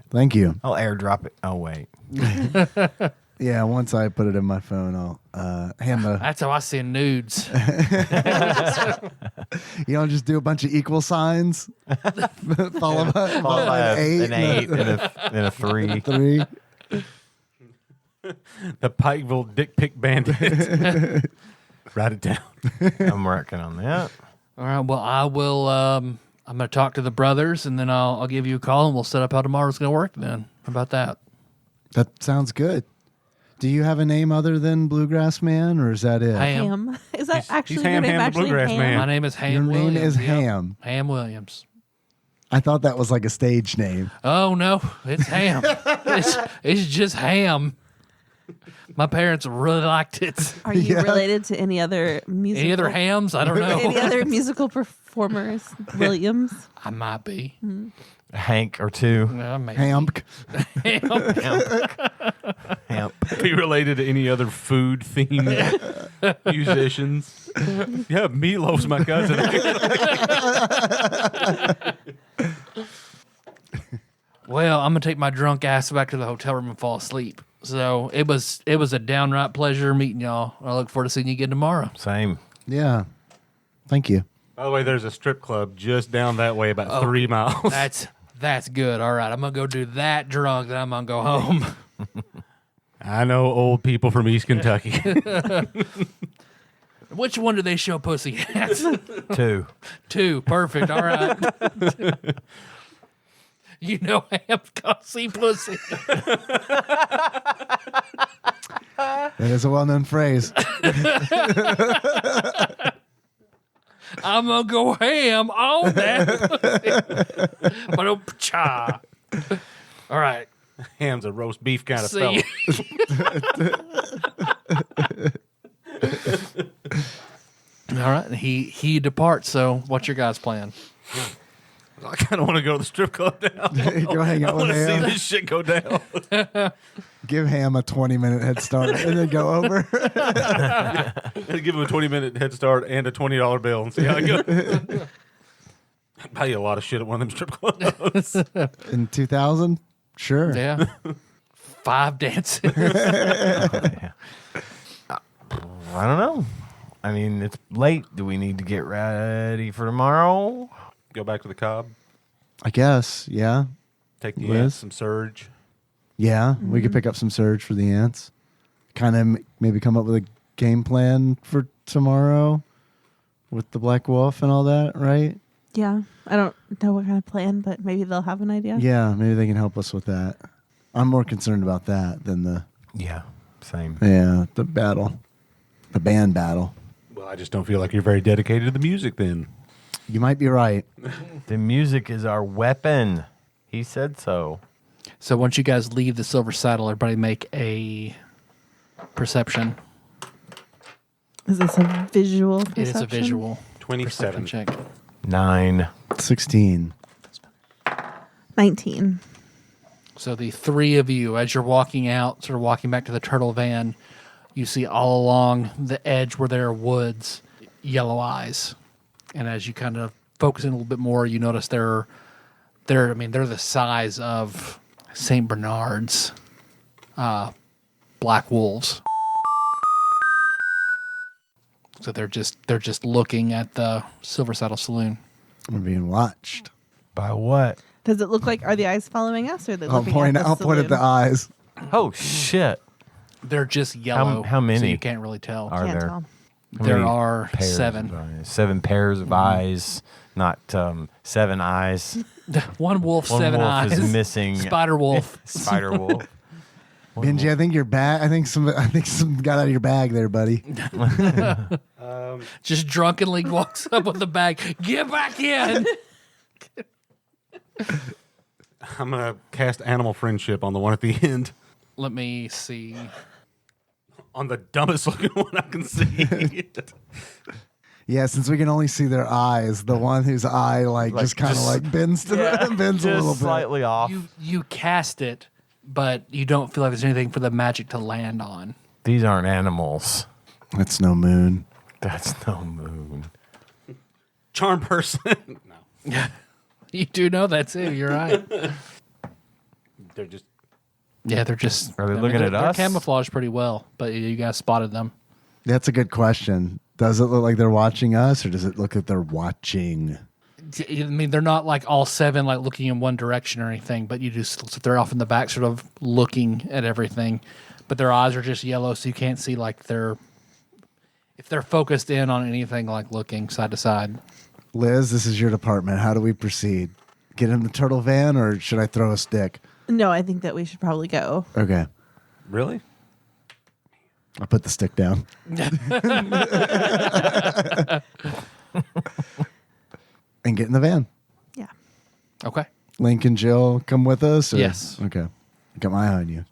[SPEAKER 3] Thank you.
[SPEAKER 1] I'll airdrop it. Oh, wait.
[SPEAKER 3] Yeah, once I put it in my phone, I'll hand the.
[SPEAKER 2] That's how I send nudes.
[SPEAKER 3] You don't just do a bunch of equal signs. Follow by an eight.
[SPEAKER 1] An 8 and a 3.
[SPEAKER 3] 3.
[SPEAKER 5] The Pikeville Dick Pick Bandit. Write it down.
[SPEAKER 1] I'm working on that.
[SPEAKER 2] All right. Well, I will. I'm going to talk to the brothers, and then I'll give you a call, and we'll set up how tomorrow's going to work. Then, how about that?
[SPEAKER 3] That sounds good. Do you have a name other than Bluegrass Man, or is that it?
[SPEAKER 2] Ham.
[SPEAKER 6] Ham. Is that actually
[SPEAKER 5] he's
[SPEAKER 6] your
[SPEAKER 5] Ham
[SPEAKER 6] name?
[SPEAKER 5] Ham the
[SPEAKER 6] Actually,
[SPEAKER 5] Bluegrass
[SPEAKER 6] Ham?
[SPEAKER 5] Man.
[SPEAKER 2] My name is Ham.
[SPEAKER 3] Your name
[SPEAKER 2] Williams.
[SPEAKER 3] is
[SPEAKER 2] Yep.
[SPEAKER 3] Ham.
[SPEAKER 2] Ham Williams.
[SPEAKER 3] I thought that was like a stage name.
[SPEAKER 2] Oh no, it's Ham. it's just Ham. My parents really liked it.
[SPEAKER 6] Are you
[SPEAKER 3] Yeah.
[SPEAKER 6] related to any other musical?
[SPEAKER 2] Any other hams? I don't
[SPEAKER 6] Any
[SPEAKER 2] know.
[SPEAKER 6] other musical performers? Williams.
[SPEAKER 2] I might be.
[SPEAKER 1] A Hank or 2.
[SPEAKER 2] Maybe.
[SPEAKER 3] Hamp.
[SPEAKER 1] Hamp.
[SPEAKER 5] Be related to any other food themed musicians. Yeah, Meatloaf's my cousin.
[SPEAKER 2] Well, I'm gonna take my drunk ass back to the hotel room and fall asleep. So it was a downright pleasure meeting y'all. I look forward to seeing you again tomorrow.
[SPEAKER 1] Same.
[SPEAKER 3] Yeah. Thank you.
[SPEAKER 5] By the way, there's a strip club just down that way, about 3 miles.
[SPEAKER 2] That's good. All right, I'm gonna go do that drunk, then I'm gonna go home.
[SPEAKER 5] I know old people from East Kentucky.
[SPEAKER 2] Which one do they show pussy at?
[SPEAKER 1] 2.
[SPEAKER 2] 2. Perfect. All right. You know Ham's gonna see pussy.
[SPEAKER 3] That is a well-known phrase.
[SPEAKER 2] I'm gonna go ham on that pussy. Ba-dum-cha. All right.
[SPEAKER 5] Ham's a roast beef kind of
[SPEAKER 2] See.
[SPEAKER 5] fella.
[SPEAKER 2] All right. He departs. So, what's your guys' plan?
[SPEAKER 5] I kind of want to go to the strip club now.
[SPEAKER 3] Go hang
[SPEAKER 5] I
[SPEAKER 3] out with
[SPEAKER 5] want to see
[SPEAKER 3] Ham.
[SPEAKER 5] this shit go down.
[SPEAKER 3] Give Ham a 20-minute head start and then go over.
[SPEAKER 5] Give him a 20-minute head start and a $20 bill and see how it goes. I'd buy you a lot of shit at one of them strip clubs.
[SPEAKER 3] In 2000? Sure.
[SPEAKER 2] Yeah. 5 dancing.
[SPEAKER 1] I don't know. I mean, it's late. Do we need to get ready for tomorrow?
[SPEAKER 5] Go back to the Cobb.
[SPEAKER 3] I guess, yeah.
[SPEAKER 5] Take the
[SPEAKER 3] Liz?
[SPEAKER 5] ants, some Surge.
[SPEAKER 3] Yeah, we could pick up some Surge for the ants. Kind of maybe come up with a game plan for tomorrow with the Black Wolf and all that, right?
[SPEAKER 6] Yeah. I don't know what kind of plan, but maybe they'll have an idea.
[SPEAKER 3] Yeah, maybe they can help us with that. I'm more concerned about that than the
[SPEAKER 1] Same.
[SPEAKER 3] the battle, the band battle.
[SPEAKER 5] Well, I just don't feel like you're very dedicated to the music then.
[SPEAKER 3] You might be right.
[SPEAKER 1] The music is our weapon. He said so.
[SPEAKER 2] So, once you guys leave the Silver Saddle, everybody make a perception.
[SPEAKER 6] Is this a visual perception?
[SPEAKER 2] It is a visual
[SPEAKER 5] 27.
[SPEAKER 2] perception check.
[SPEAKER 1] 9.
[SPEAKER 3] 16.
[SPEAKER 6] 19.
[SPEAKER 2] So the three of you, as you're walking out, sort of walking back to the turtle van, you see all along the edge where there are woods, yellow eyes. And as you kind of focus in a little bit more, you notice they're the size of St. Bernard's black wolves. So they're just looking at the Silver Saddle Saloon.
[SPEAKER 3] We're being watched.
[SPEAKER 1] By what?
[SPEAKER 6] Does it look like, are the eyes following us, or are they
[SPEAKER 3] I'll
[SPEAKER 6] looking
[SPEAKER 3] point.
[SPEAKER 6] at the
[SPEAKER 3] I'll point at the
[SPEAKER 6] saloon?
[SPEAKER 3] eyes.
[SPEAKER 1] Oh, shit.
[SPEAKER 2] They're just yellow.
[SPEAKER 1] How many
[SPEAKER 2] So you can't really tell.
[SPEAKER 1] are
[SPEAKER 6] Can't
[SPEAKER 1] there?
[SPEAKER 6] tell.
[SPEAKER 1] How
[SPEAKER 2] There
[SPEAKER 1] many
[SPEAKER 2] are
[SPEAKER 1] pairs
[SPEAKER 2] 7.
[SPEAKER 1] of eyes? 7 pairs of eyes, not 7 eyes.
[SPEAKER 2] One wolf,
[SPEAKER 1] One
[SPEAKER 2] 7
[SPEAKER 1] wolf
[SPEAKER 2] eyes.
[SPEAKER 1] is missing.
[SPEAKER 2] Spider wolf.
[SPEAKER 1] Spider wolf.
[SPEAKER 3] Benji, I think your bag. I think some got out of your bag there, buddy.
[SPEAKER 2] Just drunkenly walks up with the bag. Get back in.
[SPEAKER 5] I'm going to cast Animal Friendship on the one at the end.
[SPEAKER 2] Let me see.
[SPEAKER 5] On the dumbest looking one I can see.
[SPEAKER 3] Yeah, since we can only see their eyes, the one whose eye just kind of bends to bends a little
[SPEAKER 1] Just
[SPEAKER 3] bit.
[SPEAKER 1] slightly off.
[SPEAKER 2] You cast it, but you don't feel like there's anything for the magic to land on.
[SPEAKER 1] These aren't animals.
[SPEAKER 3] That's no moon.
[SPEAKER 1] That's no moon.
[SPEAKER 5] Charm person. No.
[SPEAKER 2] You do know that too. You're right.
[SPEAKER 5] They're just.
[SPEAKER 2] Yeah, they're just.
[SPEAKER 1] Are they looking
[SPEAKER 2] they're,
[SPEAKER 1] at
[SPEAKER 2] they're
[SPEAKER 1] us?
[SPEAKER 2] camouflaged pretty well, but you guys spotted them.
[SPEAKER 3] That's a good question. Does it look like they're watching us, or does it look like they're watching?
[SPEAKER 2] I mean, they're not like all 7 like looking in one direction or anything, but you just they're off in the back, sort of looking at everything. But their eyes are just yellow, so you can't see like if they're focused in on anything, like looking side to side.
[SPEAKER 3] Liz, this is your department. How do we proceed? Get in the turtle van, or should I throw a stick?
[SPEAKER 6] No, I think that we should probably go.
[SPEAKER 3] Okay,
[SPEAKER 5] Really?
[SPEAKER 3] I'll put the stick down. And get in the van.
[SPEAKER 6] Yeah.
[SPEAKER 2] Okay.
[SPEAKER 3] Link and Jill come with us? Or?
[SPEAKER 2] Yes.
[SPEAKER 3] Okay. Got my eye on you.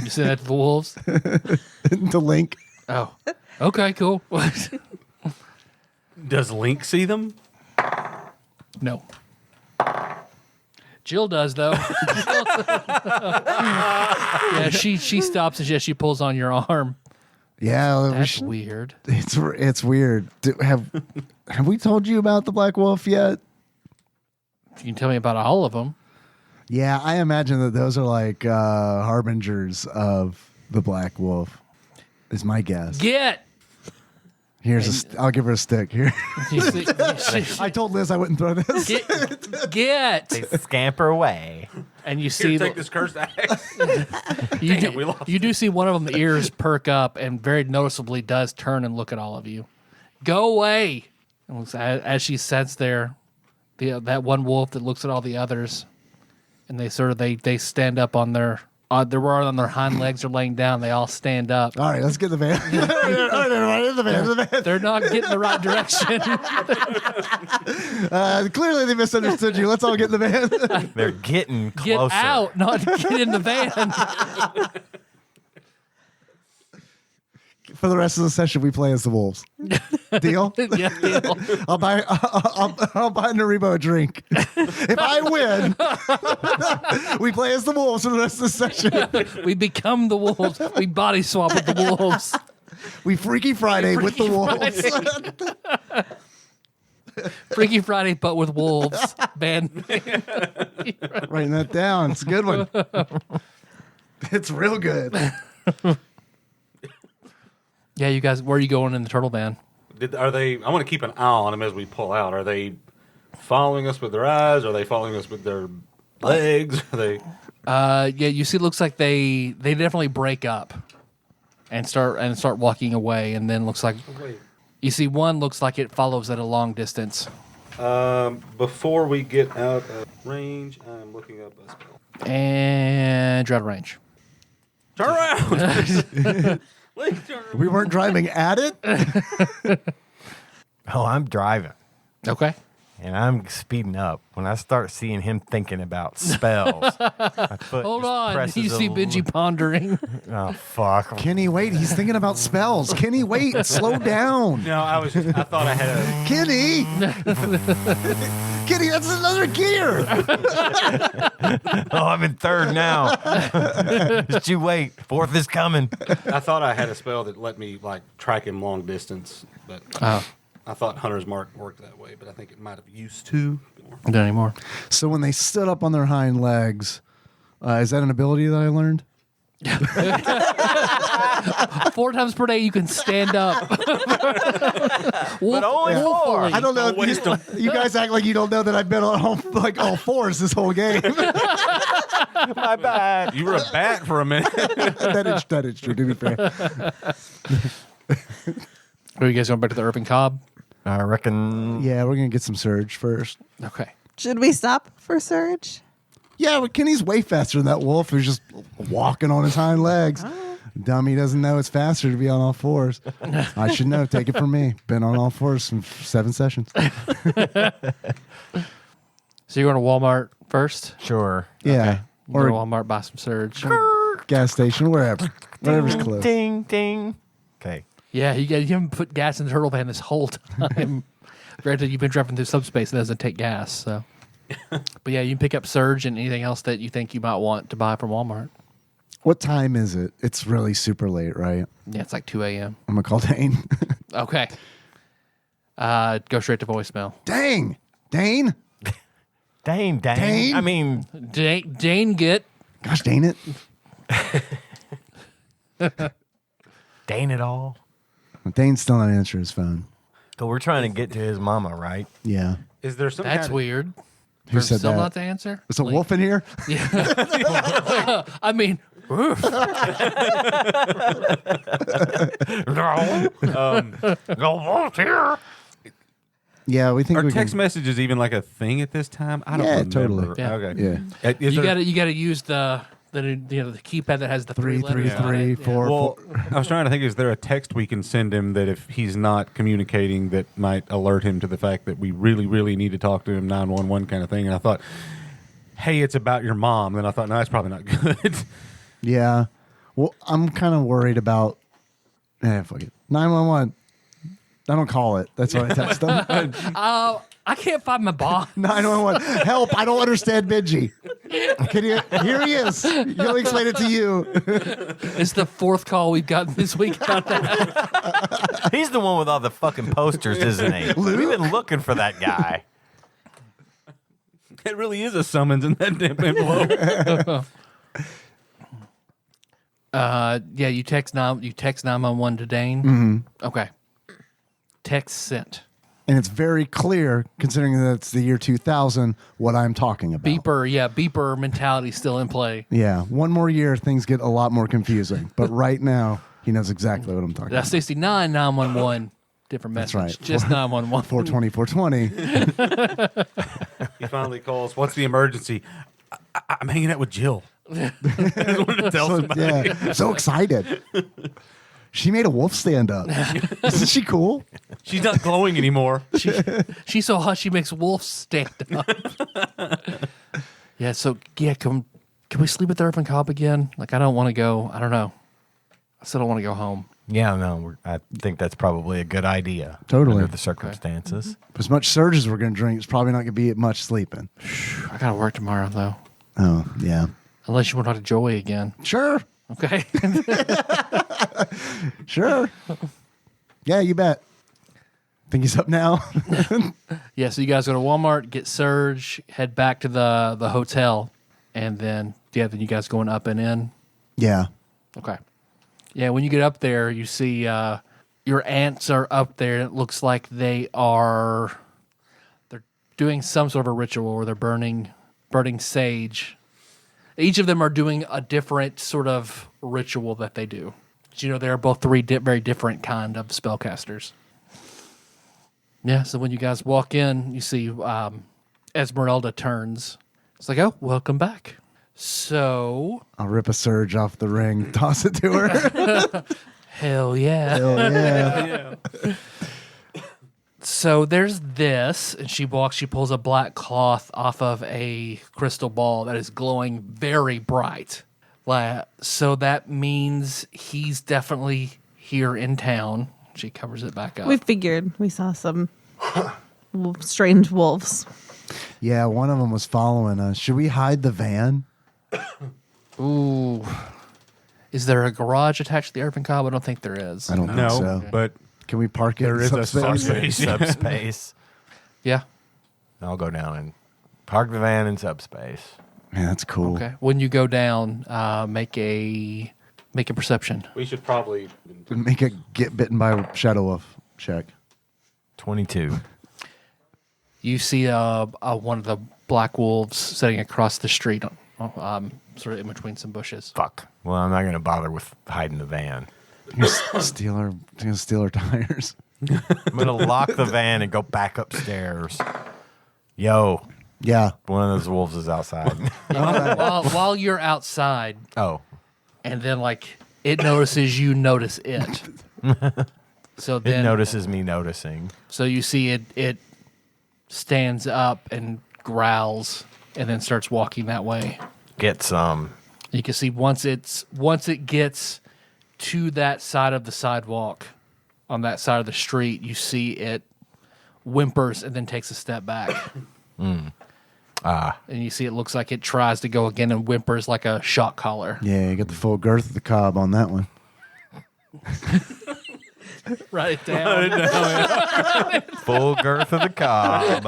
[SPEAKER 2] You see that, the wolves?
[SPEAKER 3] To Link.
[SPEAKER 2] Oh. Okay, cool.
[SPEAKER 5] Does Link see them?
[SPEAKER 2] No. Jill does, though. Yeah, she stops and she pulls on your arm.
[SPEAKER 3] Yeah,
[SPEAKER 2] That's weird.
[SPEAKER 3] it's weird. Have we told you about the Black Wolf yet?
[SPEAKER 2] You can tell me about all of them.
[SPEAKER 3] Yeah, I imagine that those are like harbingers of the Black Wolf. Is my guess.
[SPEAKER 2] Get.
[SPEAKER 3] I'll give her a stick here.
[SPEAKER 2] You see,
[SPEAKER 3] I told Liz I wouldn't throw this.
[SPEAKER 2] get.
[SPEAKER 1] They scamper away.
[SPEAKER 2] And you see
[SPEAKER 5] Take this cursed axe.
[SPEAKER 2] you do see one of them, the ears perk up and very noticeably does turn and look at all of you. Go away. And as she sits there, that one wolf that looks at all the others and they sort of they stand up on their they're on their hind legs or laying down. They all stand up.
[SPEAKER 3] All right, let's get the van. All right, everybody, in the van, in the van.
[SPEAKER 2] They're not getting the right direction.
[SPEAKER 3] Clearly, they misunderstood you. Let's all get in the van.
[SPEAKER 1] They're getting
[SPEAKER 2] Get
[SPEAKER 1] closer.
[SPEAKER 2] out, not get in the van.
[SPEAKER 3] For the rest of the session, we play as the wolves. Deal?
[SPEAKER 2] Yeah, deal.
[SPEAKER 3] I'll buy Naribo a drink. If I win, we play as the wolves for the rest of the session.
[SPEAKER 2] We become the wolves. We body swap with the wolves.
[SPEAKER 3] We Freaky Friday with the wolves.
[SPEAKER 2] Freaky Friday, but with wolves. Band.
[SPEAKER 3] Writing that down. It's a good one. It's real good.
[SPEAKER 2] Yeah, you guys, where are you going in the turtle van?
[SPEAKER 5] Are they? I want to keep an eye on them as we pull out. Are they following us with their eyes? Are they following us with their legs? Are they?
[SPEAKER 2] Yeah, you see, it looks like they definitely break up and start walking away, and then looks like you see one looks like it follows at a long distance.
[SPEAKER 5] Before we get out of range, I'm looking up a spell.
[SPEAKER 2] And you're out of range.
[SPEAKER 5] Turn around.
[SPEAKER 3] We weren't driving at it.
[SPEAKER 1] Oh, I'm driving.
[SPEAKER 2] Okay.
[SPEAKER 1] And I'm speeding up. When I start seeing him thinking about spells, my foot
[SPEAKER 2] Hold
[SPEAKER 1] just
[SPEAKER 2] on.
[SPEAKER 1] presses
[SPEAKER 2] You see
[SPEAKER 1] a
[SPEAKER 2] Benji
[SPEAKER 1] little-
[SPEAKER 2] pondering.
[SPEAKER 1] Oh, fuck.
[SPEAKER 3] Kenny, wait. He's thinking about spells. Kenny, wait. Slow down.
[SPEAKER 5] No, I thought I had a.
[SPEAKER 3] Kenny. Kenny, that's another gear.
[SPEAKER 1] Oh, I'm in third now. Just you wait. Fourth is coming.
[SPEAKER 5] I thought I had a spell that let me like track him long distance, but I thought Hunter's Mark worked that way. But I think it might have used to.
[SPEAKER 2] Not anymore.
[SPEAKER 3] So when they stood up on their hind legs, is that an ability that I learned?
[SPEAKER 2] 4 times per day you can stand up.
[SPEAKER 1] But only four.
[SPEAKER 3] I don't know. You guys act like you don't know that I've been on all fours this whole game.
[SPEAKER 1] My bad.
[SPEAKER 5] You were a bat for a minute.
[SPEAKER 3] that is true, to be fair.
[SPEAKER 2] Are you guys going back to the Urban Cobb?
[SPEAKER 1] I reckon.
[SPEAKER 3] Yeah, we're going to get some surge first.
[SPEAKER 2] Okay.
[SPEAKER 6] Should we stop for Surge?
[SPEAKER 3] Yeah, but Kenny's way faster than that wolf who's just walking on his hind legs. Dummy doesn't know it's faster to be on all fours. I should know. Take it from me. Been on all fours in 7 sessions.
[SPEAKER 2] So you're going to Walmart first?
[SPEAKER 1] Sure.
[SPEAKER 3] Yeah.
[SPEAKER 2] You go to
[SPEAKER 3] Or
[SPEAKER 2] Walmart, buy some Surge.
[SPEAKER 3] gas station, wherever. Whatever's
[SPEAKER 1] Ding,
[SPEAKER 3] close.
[SPEAKER 1] Ding, ding. Okay.
[SPEAKER 2] Yeah, you haven't put gas in the turtle van this whole time. Granted, you've been driving through subspace that doesn't take gas, so. But yeah, you can pick up Surge and anything else that you think you might want to buy from Walmart.
[SPEAKER 3] What time is it? It's really super late, right?
[SPEAKER 2] Yeah, it's like 2 a.m.
[SPEAKER 3] I'm going to call Dane.
[SPEAKER 2] Okay. Go straight to voicemail.
[SPEAKER 3] Dang. Dane?
[SPEAKER 1] Dane.
[SPEAKER 3] Dane?
[SPEAKER 1] I mean,
[SPEAKER 2] Dane get.
[SPEAKER 3] Gosh dang it.
[SPEAKER 1] Dane it all.
[SPEAKER 3] Dane's still not answering his phone.
[SPEAKER 1] So we're trying to get to his mama, right?
[SPEAKER 3] Yeah.
[SPEAKER 5] Is there some
[SPEAKER 2] That's
[SPEAKER 5] kind
[SPEAKER 2] weird.
[SPEAKER 3] Who said
[SPEAKER 2] Still
[SPEAKER 3] that?
[SPEAKER 2] not the answer?
[SPEAKER 3] Is a wolf in here?
[SPEAKER 2] I mean, oof.
[SPEAKER 1] No wolf here.
[SPEAKER 3] Yeah, we think
[SPEAKER 5] Are
[SPEAKER 3] we
[SPEAKER 5] text
[SPEAKER 3] can.
[SPEAKER 5] messages even like a thing at this time? I don't
[SPEAKER 3] Yeah,
[SPEAKER 5] remember.
[SPEAKER 3] totally.
[SPEAKER 2] Yeah.
[SPEAKER 5] Okay.
[SPEAKER 3] Yeah.
[SPEAKER 5] Is
[SPEAKER 2] You
[SPEAKER 5] there-
[SPEAKER 2] got to use the keypad that has the three letters on
[SPEAKER 3] Three,
[SPEAKER 2] it. Yeah.
[SPEAKER 3] 4,
[SPEAKER 5] Well, I was trying to think, is there a text we can send him that if he's not communicating that might alert him to the fact that we really, really need to talk to him, 911 kind of thing? And I thought, hey, it's about your mom. Then I thought, no, that's probably not good.
[SPEAKER 3] Yeah. Well, I'm kind of worried about. Fuck it. 911. I don't call it. That's what I text them.
[SPEAKER 2] I can't find my boss.
[SPEAKER 3] 911. Help! I don't understand Benji. Can you? Here he is. He'll explain it to you.
[SPEAKER 2] It's the 4th call we've gotten this week about that.
[SPEAKER 1] He's the one with all the fucking posters, isn't he? We've been looking for that guy.
[SPEAKER 5] It really is a summons in that damn envelope.
[SPEAKER 2] Yeah, you text 911 to Dane.
[SPEAKER 3] Mm-hmm.
[SPEAKER 2] Okay. Text sent.
[SPEAKER 3] And it's very clear, considering that it's the year 2000, what I'm talking about.
[SPEAKER 2] Beeper mentality still in play.
[SPEAKER 3] Yeah. One more year, things get a lot more confusing. But right now, he knows exactly what I'm talking
[SPEAKER 2] That's
[SPEAKER 3] about.
[SPEAKER 2] 69 911. Different
[SPEAKER 3] That's
[SPEAKER 2] message.
[SPEAKER 3] right.
[SPEAKER 2] Just 911.
[SPEAKER 3] 420, 420.
[SPEAKER 5] He finally calls. What's the emergency? I'm hanging out with Jill. I just wanted to tell somebody.
[SPEAKER 3] Yeah, so excited. She made a wolf stand up. Isn't she cool?
[SPEAKER 5] She's not glowing anymore.
[SPEAKER 2] She's so hot she makes wolves stand up. Yeah, so can we sleep at the Urban Cobb again? Like, I don't want to go. I don't know. I still don't want to go home.
[SPEAKER 1] Yeah, no, I think that's probably a good idea.
[SPEAKER 3] Totally.
[SPEAKER 1] Under the circumstances.
[SPEAKER 3] As much surge as we're going to drink, it's probably not going to be much sleeping.
[SPEAKER 2] I got to work tomorrow, though.
[SPEAKER 3] Oh, yeah.
[SPEAKER 2] Unless you want to talk to Joey again.
[SPEAKER 3] Sure.
[SPEAKER 2] Okay.
[SPEAKER 3] Sure. Yeah, you bet. Think he's up now?
[SPEAKER 2] Yeah, so you guys go to Walmart, get Surge, head back to the hotel, and then you guys going up and in?
[SPEAKER 3] Yeah.
[SPEAKER 2] Okay. Yeah, when you get up there, you see your aunts are up there, and it looks like they're doing some sort of a ritual where they're burning sage. Each of them are doing a different sort of ritual that they do. They're both three very different kind of spellcasters. Yeah, so when you guys walk in, you see Esmeralda turns. It's like, oh, welcome back. So...
[SPEAKER 3] I'll rip a surge off the ring, toss it to her.
[SPEAKER 2] Hell yeah.
[SPEAKER 3] Hell yeah.
[SPEAKER 2] So there's this, and she pulls a black cloth off of a crystal ball that is glowing very bright. So that means he's definitely here in town. She covers it back up.
[SPEAKER 6] We figured we saw some strange wolves.
[SPEAKER 3] Yeah, one of them was following us. Should we hide the van?
[SPEAKER 2] Ooh. Is there a garage attached to the Urban Cobb? I don't think there is.
[SPEAKER 3] I don't think so.
[SPEAKER 5] But
[SPEAKER 3] Can we park it
[SPEAKER 5] there
[SPEAKER 3] in
[SPEAKER 5] is a
[SPEAKER 3] subspace?
[SPEAKER 1] Subspace.
[SPEAKER 2] Yeah.
[SPEAKER 1] I'll go down and park the van in subspace.
[SPEAKER 3] Man, that's cool.
[SPEAKER 2] Okay. When you go down, make a perception.
[SPEAKER 5] we should probably.
[SPEAKER 3] Make a get bitten by Shadow Wolf check.
[SPEAKER 1] 22.
[SPEAKER 2] You see one of the black wolves sitting across the street, sort of in between some bushes.
[SPEAKER 1] Fuck. Well, I'm not going to bother with hiding the van.
[SPEAKER 3] Steal her tires.
[SPEAKER 1] I'm going to lock the van and go back upstairs. Yo,
[SPEAKER 3] Yeah.
[SPEAKER 1] one of those wolves is outside.
[SPEAKER 2] While you're outside,
[SPEAKER 1] Oh.
[SPEAKER 2] and then it notices you notice it. So
[SPEAKER 1] It
[SPEAKER 2] then
[SPEAKER 1] notices me noticing.
[SPEAKER 2] So you see it stands up and growls, and then starts walking that way.
[SPEAKER 1] Get some.
[SPEAKER 2] You can see once it gets to that side of the sidewalk, on that side of the street, you see it whimpers and then takes a step back. And you see it looks like it tries to go again and whimpers like a shock collar.
[SPEAKER 3] Yeah, you got the full girth of the Cobb on that one.
[SPEAKER 2] Write it down.
[SPEAKER 1] Full girth of the Cobb.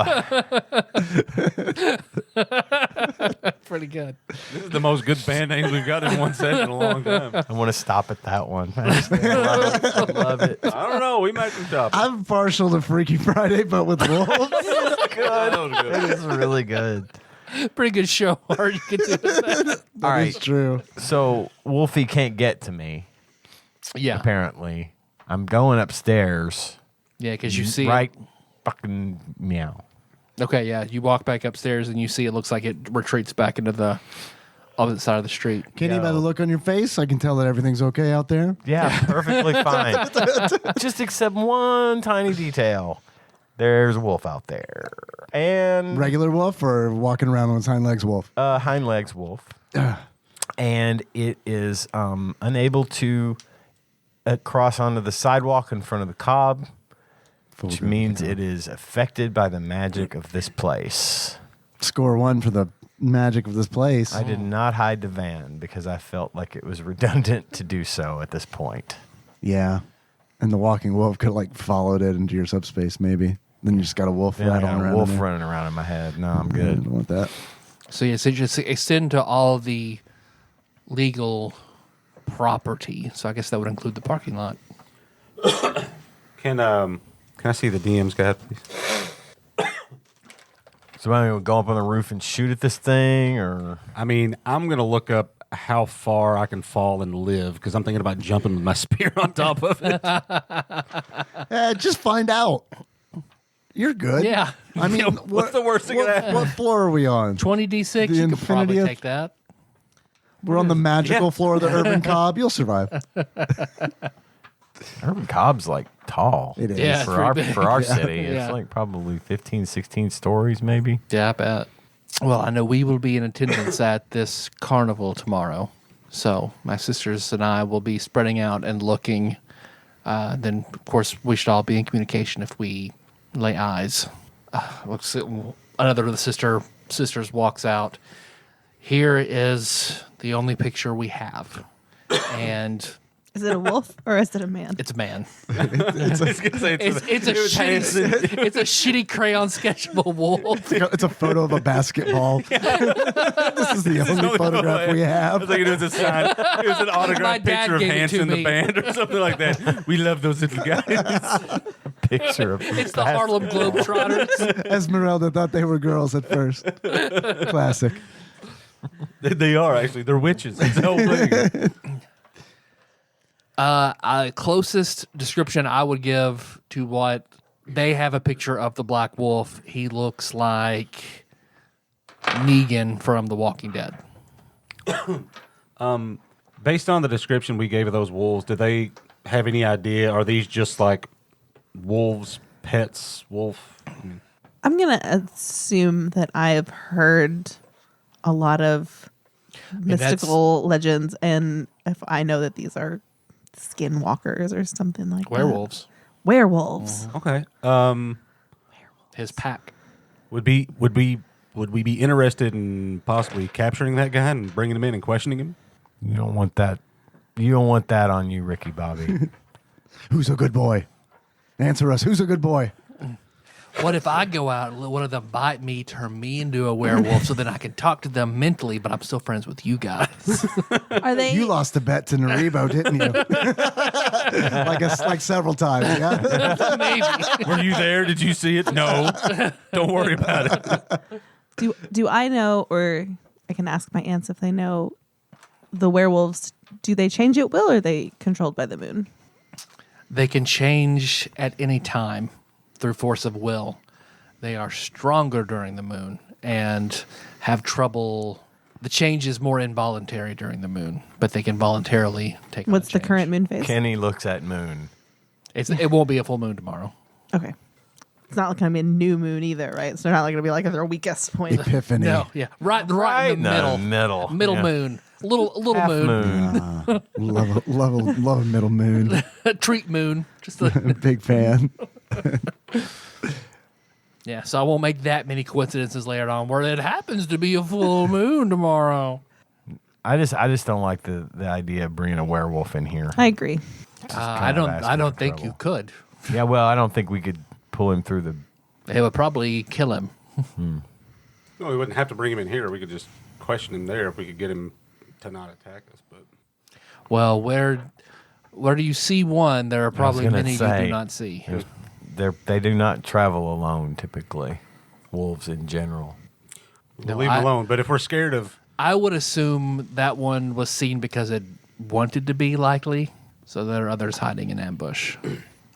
[SPEAKER 2] Pretty good.
[SPEAKER 5] This is the most good band names we've got in one set in a long time.
[SPEAKER 1] I want to stop at that one. I just love it.
[SPEAKER 5] I don't know. We might be tough.
[SPEAKER 3] I'm partial to Freaky Friday, but with wolves.
[SPEAKER 1] It is really good.
[SPEAKER 2] Pretty good show art you can do with that.
[SPEAKER 1] All right.
[SPEAKER 3] It's true.
[SPEAKER 1] So Wolfie can't get to me,
[SPEAKER 2] Yeah.
[SPEAKER 1] apparently. I'm going upstairs.
[SPEAKER 2] Yeah, because you see
[SPEAKER 1] Right fucking meow.
[SPEAKER 2] Okay, yeah. You walk back upstairs and you see it looks like it retreats back into the opposite side of the street.
[SPEAKER 3] Kenny,
[SPEAKER 1] Yo.
[SPEAKER 3] by the look on your face, I can tell that everything's okay out there.
[SPEAKER 1] Yeah, perfectly fine. Just except one tiny detail. There's a wolf out there. And
[SPEAKER 3] Regular wolf or walking around on its hind legs wolf?
[SPEAKER 1] hind legs wolf. And it is unable to cross onto the sidewalk in front of the Cobb, which means it is affected by the magic of this place.
[SPEAKER 3] Score one for the magic of this place.
[SPEAKER 1] I did not hide the van because I felt like it was redundant to do so at this point.
[SPEAKER 3] Yeah. And the walking wolf could have followed it into your subspace maybe. Then you just got a wolf
[SPEAKER 1] Then I
[SPEAKER 3] rattling
[SPEAKER 1] got a
[SPEAKER 3] around.
[SPEAKER 1] wolf
[SPEAKER 3] in there.
[SPEAKER 1] running around in my head. No, I'm
[SPEAKER 3] I
[SPEAKER 1] good.
[SPEAKER 3] don't want that.
[SPEAKER 2] So yeah, so you just extend to all the legal property. So I guess that would include the parking lot.
[SPEAKER 5] Can I see the DM's guide, please?
[SPEAKER 1] So I'm going to go up on the roof and shoot at this thing, or
[SPEAKER 5] I mean, I'm gonna look up how far I can fall and live because I'm thinking about jumping with my spear on top of it.
[SPEAKER 3] Just find out. You're good.
[SPEAKER 2] Yeah.
[SPEAKER 3] I mean,
[SPEAKER 1] What's the worst thing that happen?
[SPEAKER 3] What floor are we on?
[SPEAKER 2] 20d6,
[SPEAKER 3] The
[SPEAKER 2] you could probably
[SPEAKER 3] infinity of-
[SPEAKER 2] take that.
[SPEAKER 3] We're on the magical floor of the Urban Cobb. You'll survive.
[SPEAKER 1] Urban Cobb's like tall.
[SPEAKER 3] It is.
[SPEAKER 2] Yeah.
[SPEAKER 1] For our,
[SPEAKER 2] pretty big.
[SPEAKER 1] for our city,
[SPEAKER 2] Yeah.
[SPEAKER 1] it's like probably 15, 16 stories maybe.
[SPEAKER 2] Yeah, I bet. Well, I know we will be in attendance at this carnival tomorrow. So my sisters and I will be spreading out and looking. Then, of course, we should all be in communication if we lay eyes. Another of the sisters walks out. Here is the only picture we have. And
[SPEAKER 6] Is it a wolf or is it a man?
[SPEAKER 2] it's a man.
[SPEAKER 1] It's
[SPEAKER 2] It's a shitty crayon sketch of a wolf.
[SPEAKER 3] It's a photo of a basketball. This is the only photograph we
[SPEAKER 1] I
[SPEAKER 3] have.
[SPEAKER 1] was like, it was a sign. It was an
[SPEAKER 2] My
[SPEAKER 1] autographed
[SPEAKER 2] dad
[SPEAKER 1] picture of
[SPEAKER 2] gave it to
[SPEAKER 1] Hanson the
[SPEAKER 2] me.
[SPEAKER 1] band or something like that. We love those little guys. A picture of
[SPEAKER 2] It's the Harlem Globetrotters.
[SPEAKER 3] Esmeralda thought they were girls at first. Classic.
[SPEAKER 1] They are actually. They're witches. It's the whole thing.
[SPEAKER 2] Closest description I would give to what they have a picture of the Black Wolf. He looks like Negan from The Walking Dead.
[SPEAKER 5] Based on the description we gave of those wolves, do they have any idea? Are these just like wolves, pets, wolf?
[SPEAKER 6] I'm going to assume that I have heard a lot of mystical legends, and if I know that these are skinwalkers or something like
[SPEAKER 2] Werewolves.
[SPEAKER 6] that. Werewolves.
[SPEAKER 5] Okay.
[SPEAKER 2] His pack.
[SPEAKER 5] Would we be interested in possibly capturing that guy and bringing him in and questioning him?
[SPEAKER 1] You don't want that. You don't want that on you, Ricky Bobby.
[SPEAKER 3] Who's a good boy? Answer us. Who's a good boy?
[SPEAKER 2] What if I go out and let one of them bite me, turn me into a werewolf so then I can talk to them mentally, but I'm still friends with you guys?
[SPEAKER 6] Are they?
[SPEAKER 3] You lost a bet to Naribo, didn't you? like several times. Yeah.
[SPEAKER 2] Maybe.
[SPEAKER 1] Were you there? Did you see it? No. Don't worry about it.
[SPEAKER 6] Do I know, or I can ask my aunts if they know, the werewolves, do they change at will or are they controlled by the moon?
[SPEAKER 2] They can change at any time through force of will. They are stronger during the moon and have trouble. The change is more involuntary during the moon, but they can voluntarily take on
[SPEAKER 6] What's the
[SPEAKER 2] change.
[SPEAKER 6] current moon phase?
[SPEAKER 1] Kenny looks at moon.
[SPEAKER 2] It won't be a full moon tomorrow.
[SPEAKER 6] Okay. It's not going to be a new moon either, right? So they're not going to be like at their weakest point.
[SPEAKER 3] Epiphany.
[SPEAKER 2] No, yeah, right in the middle
[SPEAKER 1] Yeah.
[SPEAKER 2] moon, little
[SPEAKER 1] Half
[SPEAKER 2] moon,
[SPEAKER 3] Love a middle moon.
[SPEAKER 2] treat moon. Just a,
[SPEAKER 3] Big fan.
[SPEAKER 2] yeah. So I won't make that many coincidences later on where it happens to be a full moon tomorrow.
[SPEAKER 1] I just don't like the idea of bringing a werewolf in here.
[SPEAKER 6] I agree.
[SPEAKER 2] I don't think you could.
[SPEAKER 1] Yeah, well, I don't think we could pull him through the.
[SPEAKER 2] It would probably kill him.
[SPEAKER 5] No, we wouldn't have to bring him in here. We could just question him there if we could get him to not attack us. But
[SPEAKER 2] Well, where do you see one? There are probably
[SPEAKER 1] gonna
[SPEAKER 2] many you
[SPEAKER 1] say,
[SPEAKER 2] do not see.
[SPEAKER 1] They do not travel alone typically. Wolves in general.
[SPEAKER 5] we'll
[SPEAKER 2] No,
[SPEAKER 5] leave him
[SPEAKER 2] I-
[SPEAKER 5] alone. But if we're scared of,
[SPEAKER 2] I would assume that one was seen because it wanted to be likely, so there are others hiding in ambush.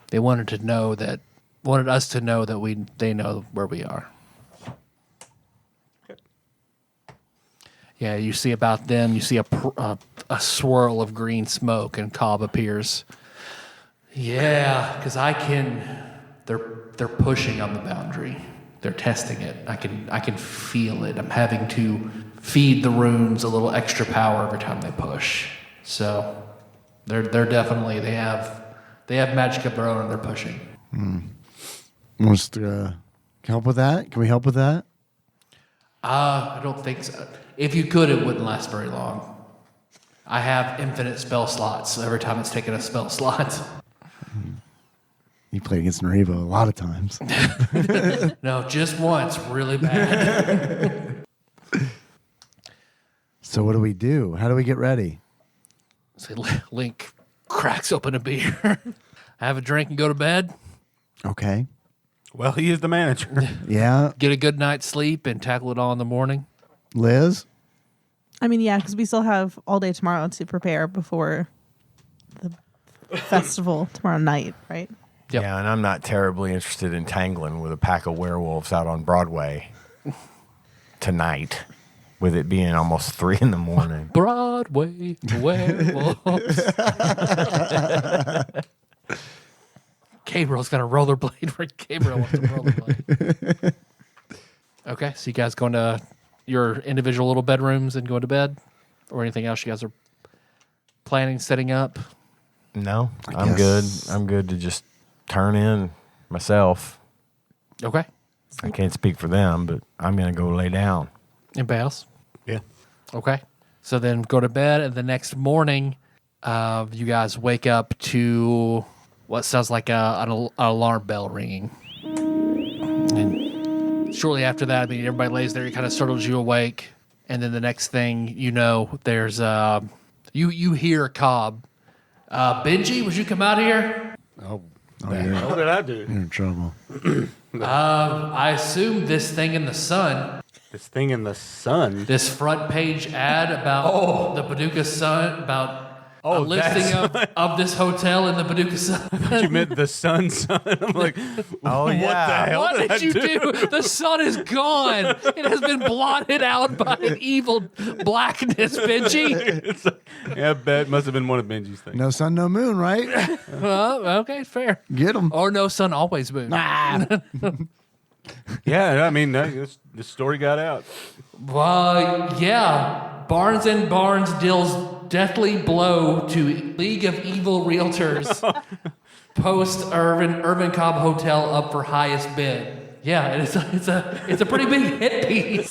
[SPEAKER 2] They wanted us to know that they know where we are. Yeah, you see about them. You see a swirl of green smoke, and Cobb appears. Yeah, because They're pushing on the boundary. They're testing it. I can feel it. I'm having to feed the runes a little extra power every time they push. So they're definitely they have magic of their own and they're pushing.
[SPEAKER 3] Want to help with that? Can we help with that?
[SPEAKER 2] I don't think so. If you could, it wouldn't last very long. I have infinite spell slots, so every time it's taking a spell slot.
[SPEAKER 3] You played against Naribo a lot of times.
[SPEAKER 2] No, just once, really bad.
[SPEAKER 3] So what do we do? How do we get ready?
[SPEAKER 2] So Link cracks open a beer, have a drink, and go to bed.
[SPEAKER 3] Okay.
[SPEAKER 5] well, he is the manager.
[SPEAKER 3] Yeah.
[SPEAKER 2] Get a good night's sleep and tackle it all in the morning.
[SPEAKER 3] Liz?
[SPEAKER 6] I mean, yeah, because we still have all day tomorrow to prepare before the festival tomorrow night, right?
[SPEAKER 2] Yep.
[SPEAKER 1] Yeah, and I'm not terribly interested in tangling with a pack of werewolves out on Broadway tonight, with it being almost 3 a.m.
[SPEAKER 2] Broadway werewolves. Gabriel's got a rollerblade where Gabriel wants to rollerblade. Okay, so you guys going to your individual little bedrooms and going to bed? Or anything else you guys are planning, setting up?
[SPEAKER 1] No,
[SPEAKER 3] I
[SPEAKER 1] I'm good.
[SPEAKER 3] guess.
[SPEAKER 1] I'm good to just turn in myself.
[SPEAKER 2] Okay.
[SPEAKER 1] I can't speak for them, but I'm going to go lay down.
[SPEAKER 2] Anybody else?
[SPEAKER 5] Yeah.
[SPEAKER 2] Okay. So then go to bed, and the next morning, you guys wake up to what sounds like an alarm bell ringing. And shortly after that, I mean, everybody lays there. It kind of startles you awake. And then the next thing you know, there's you hear Cobb. Benji, would you come out here?
[SPEAKER 5] Oh,
[SPEAKER 3] yeah.
[SPEAKER 5] what did I do?
[SPEAKER 3] You're in trouble.
[SPEAKER 2] I assume this thing in the Sun,
[SPEAKER 5] This thing in the sun.
[SPEAKER 2] this front page ad about the Paducah Sun, about a listing of this hotel in the Paducah Sun.
[SPEAKER 5] You meant the sun. I'm like,
[SPEAKER 1] Oh,
[SPEAKER 5] what
[SPEAKER 1] yeah.
[SPEAKER 5] the hell
[SPEAKER 2] What
[SPEAKER 5] did I
[SPEAKER 2] did you do? The sun is gone. It has been blotted out by an evil blackness, Benji.
[SPEAKER 5] It's like, yeah, I bet it must have been one of Benji's things.
[SPEAKER 3] No sun, no moon, right?
[SPEAKER 2] Okay, fair.
[SPEAKER 3] Get them.
[SPEAKER 2] Or no sun, always moon.
[SPEAKER 5] Yeah, I mean, this story got out.
[SPEAKER 2] Yeah. Barnes and Barnes deals deathly blow to League of Evil Realtors. Post Irvin Cobb Hotel up for highest bid. Yeah, and it's a pretty big hit piece.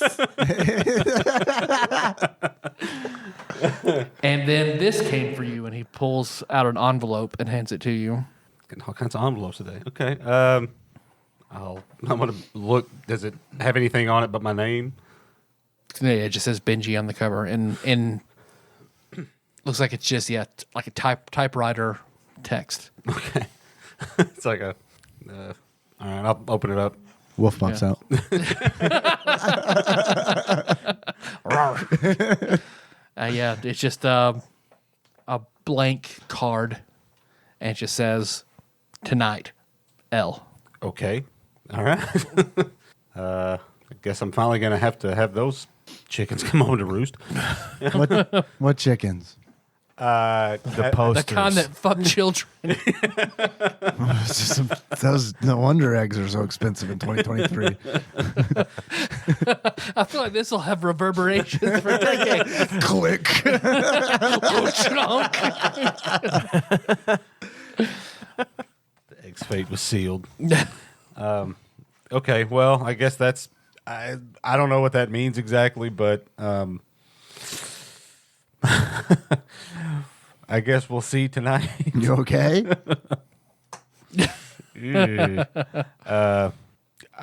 [SPEAKER 2] And then this came for you, and he pulls out an envelope and hands it to you.
[SPEAKER 5] Getting all kinds of envelopes today. Okay. I'm gonna look. Does it have anything on it but my name?
[SPEAKER 2] Yeah, it just says Benji on the cover, and looks like it's just like a typewriter text.
[SPEAKER 5] Okay. It's like a. All right, I'll open it up.
[SPEAKER 3] Wolf pops
[SPEAKER 2] Yeah.
[SPEAKER 3] out.
[SPEAKER 2] Yeah, it's just a blank card, and it just says tonight, L.
[SPEAKER 5] Okay. All right. I guess I'm finally gonna have to have those chickens come home to roost.
[SPEAKER 3] What chickens?
[SPEAKER 1] The posters.
[SPEAKER 2] The kind that fuck children.
[SPEAKER 3] Those no wonder eggs are so expensive in 2023.
[SPEAKER 2] I feel like this will have reverberations for decades.
[SPEAKER 3] Click.
[SPEAKER 5] The egg's fate was sealed. Okay, well, I guess that's. I don't know what that means exactly, but I guess we'll see tonight.
[SPEAKER 3] You okay?
[SPEAKER 5] I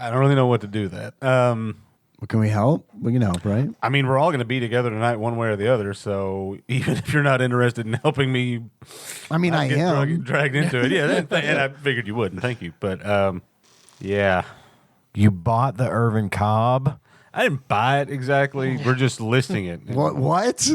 [SPEAKER 5] don't really know what to do with that.
[SPEAKER 3] Well, can we help? We can help, right?
[SPEAKER 5] I mean, we're all going to be together tonight, one way or the other. So even if you're not interested in helping me,
[SPEAKER 3] I mean, I
[SPEAKER 5] get
[SPEAKER 3] am.
[SPEAKER 5] dragged into it. Yeah, and I figured you wouldn't. Thank you, but yeah,
[SPEAKER 1] You bought the Irvin Cobb.
[SPEAKER 5] I didn't buy it exactly. We're just listing it.
[SPEAKER 3] What?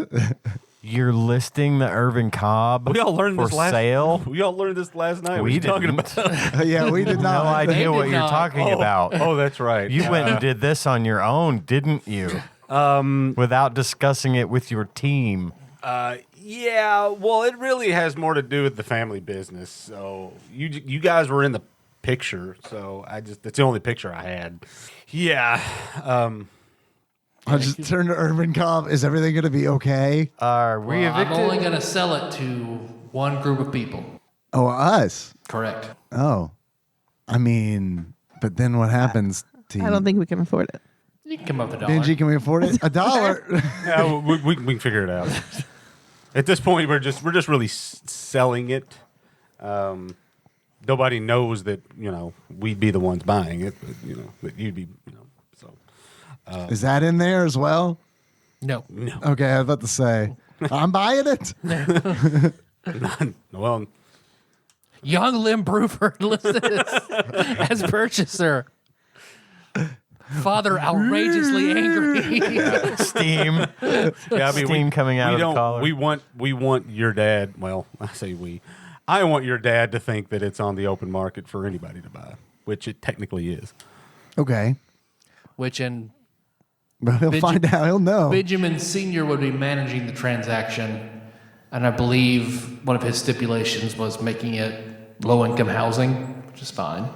[SPEAKER 1] You're listing the Irvin Cobb
[SPEAKER 5] We all learned
[SPEAKER 1] for
[SPEAKER 5] this last.
[SPEAKER 1] sale.
[SPEAKER 5] We all learned this last night. What
[SPEAKER 1] We
[SPEAKER 5] are you talking
[SPEAKER 1] didn't.
[SPEAKER 5] about?
[SPEAKER 3] Yeah, we did
[SPEAKER 1] No
[SPEAKER 3] not.
[SPEAKER 1] idea
[SPEAKER 2] They
[SPEAKER 1] what
[SPEAKER 2] did
[SPEAKER 1] you're
[SPEAKER 2] not.
[SPEAKER 1] talking about.
[SPEAKER 5] Oh, that's right.
[SPEAKER 1] You went and did this on your own, didn't you? Without discussing it with your team.
[SPEAKER 5] Yeah, well, it really has more to do with the family business. So you guys were in the picture, so that's the only picture I had. Yeah.
[SPEAKER 3] I just turned to Urban Cobb. Is everything going to be okay?
[SPEAKER 1] Are we
[SPEAKER 2] I'm
[SPEAKER 1] evicted?
[SPEAKER 2] only going to sell it to one group of people.
[SPEAKER 3] Oh, us.
[SPEAKER 2] Correct.
[SPEAKER 3] Oh. I mean, but then what happens to you?
[SPEAKER 6] I don't think we can afford it.
[SPEAKER 2] You can come up with $1.
[SPEAKER 3] Benji, can we afford it? $1.
[SPEAKER 5] Yeah, we can figure it out. At this point, we're just really selling it. Nobody knows that we'd be the ones buying it. But, that you'd be so.
[SPEAKER 3] Is that in there as well?
[SPEAKER 2] No.
[SPEAKER 3] Okay, I was about to say. I'm buying it.
[SPEAKER 5] Well,
[SPEAKER 2] Young Lim Bruford listed as purchaser. Father outrageously angry.
[SPEAKER 1] Steam.
[SPEAKER 5] yeah, I mean,
[SPEAKER 1] Steam coming out
[SPEAKER 5] we
[SPEAKER 1] of the
[SPEAKER 5] don't.
[SPEAKER 1] collar.
[SPEAKER 5] We want your dad. Well, I say we. I want your dad to think that it's on the open market for anybody to buy, which it technically is.
[SPEAKER 3] Okay.
[SPEAKER 2] Which in
[SPEAKER 3] But he'll find out. He'll know.
[SPEAKER 2] Benjamin Sr. would be managing the transaction, and I believe one of his stipulations was making it low-income housing, which is fine.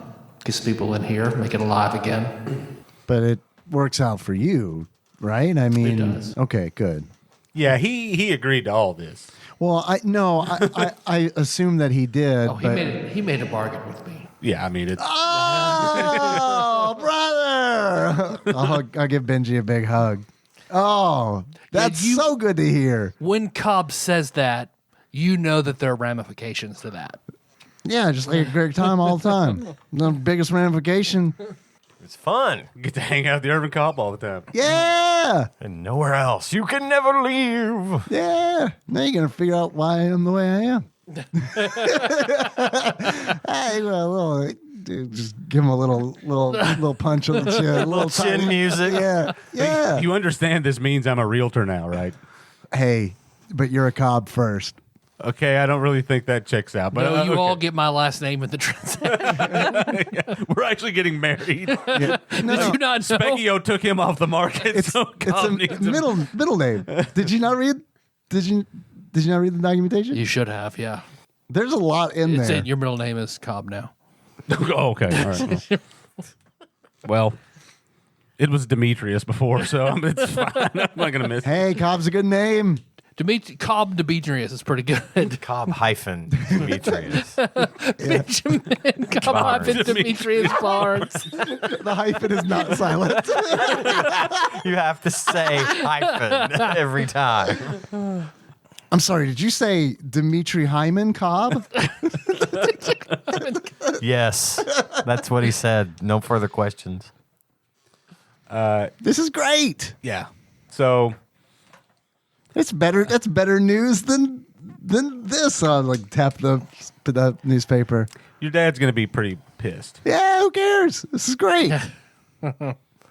[SPEAKER 2] Gets people in here, make it alive again.
[SPEAKER 3] But it works out for you, right? I mean,
[SPEAKER 2] does.
[SPEAKER 3] Okay, good.
[SPEAKER 5] Yeah, he agreed to all this.
[SPEAKER 3] Well, I assume that he did.
[SPEAKER 2] Oh, he made a bargain with me.
[SPEAKER 5] Yeah, I mean, it's
[SPEAKER 3] Oh, brother! I'll give Benji a big hug. Oh, that's so good to hear.
[SPEAKER 2] When Cobb says that, you know that there are ramifications to that.
[SPEAKER 3] Yeah, just like a great time all the time. The biggest ramification.
[SPEAKER 1] It's fun.
[SPEAKER 5] get to hang out with the urban cop all the time.
[SPEAKER 3] Yeah,
[SPEAKER 1] And nowhere else. You can never leave.
[SPEAKER 3] yeah. Now you're gonna figure out why I am the way I am. Hey, well, just give him a little punch on the chin, a
[SPEAKER 1] Little chin
[SPEAKER 3] tiny-
[SPEAKER 1] music.
[SPEAKER 3] Yeah, yeah.
[SPEAKER 5] You understand this means I'm a realtor now, right?
[SPEAKER 3] Hey, but you're a Cobb first.
[SPEAKER 5] Okay, I don't really think that checks out. But
[SPEAKER 2] No, you
[SPEAKER 5] okay.
[SPEAKER 2] all get my last name in the transaction.
[SPEAKER 5] We're actually getting married.
[SPEAKER 3] Yeah.
[SPEAKER 2] Did you not know?
[SPEAKER 5] Specchio took him off the market.
[SPEAKER 3] It's
[SPEAKER 5] so Cobb
[SPEAKER 3] a
[SPEAKER 5] needs him.
[SPEAKER 3] middle name. Did you not read? Did you not read the documentation?
[SPEAKER 2] You should have, yeah.
[SPEAKER 3] There's a lot in
[SPEAKER 2] It's
[SPEAKER 3] there.
[SPEAKER 2] in your middle name is Cobb now.
[SPEAKER 5] Oh, okay. All right. Well, it was Demetrius before, so it's fine. I'm not going to miss it.
[SPEAKER 3] Hey, Cobb's a good name.
[SPEAKER 2] Cobb Demetrius is pretty good.
[SPEAKER 1] Cobb hyphen Demetrius.
[SPEAKER 2] Benjamin Cobb hyphen Demetrius Barnes.
[SPEAKER 3] The hyphen is not silent.
[SPEAKER 1] You have to say hyphen every time.
[SPEAKER 3] I'm sorry. Did you say Dimitri Hyman Cobb?
[SPEAKER 1] Yes, that's what he said. No further questions.
[SPEAKER 3] This is great.
[SPEAKER 5] Yeah. So
[SPEAKER 3] It's better. That's better news than this. Like tap the newspaper.
[SPEAKER 5] your dad's going to be pretty pissed.
[SPEAKER 3] Yeah, who cares? This is great.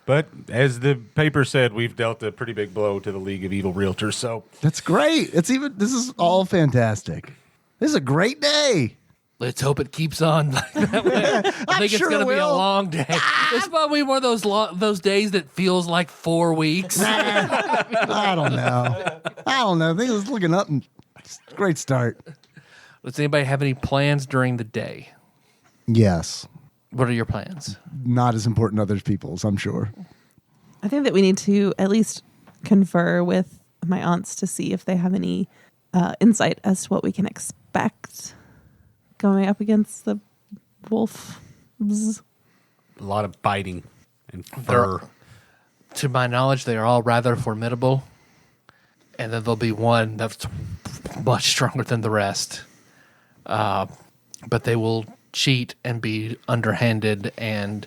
[SPEAKER 5] But as the paper said, we've dealt a pretty big blow to the League of Evil Realtors. So
[SPEAKER 3] That's great. This is all fantastic. This is a great day.
[SPEAKER 2] Let's hope it keeps on like that way. I think
[SPEAKER 3] sure
[SPEAKER 2] it's going to
[SPEAKER 3] it
[SPEAKER 2] be a
[SPEAKER 3] will.
[SPEAKER 2] long day. It's probably one of those days that feels like 4 weeks.
[SPEAKER 3] I don't know. I think it's looking up and great start.
[SPEAKER 2] Does anybody have any plans during the day?
[SPEAKER 3] Yes.
[SPEAKER 2] What are your plans?
[SPEAKER 3] Not as important to other people's, I'm sure.
[SPEAKER 6] I think that we need to at least confer with my aunts to see if they have any insight as to what we can expect going up against the wolves.
[SPEAKER 5] a lot of biting and fur.
[SPEAKER 2] To my knowledge, they are all rather formidable. And then there'll be one that's much stronger than the rest. But they will cheat and be underhanded and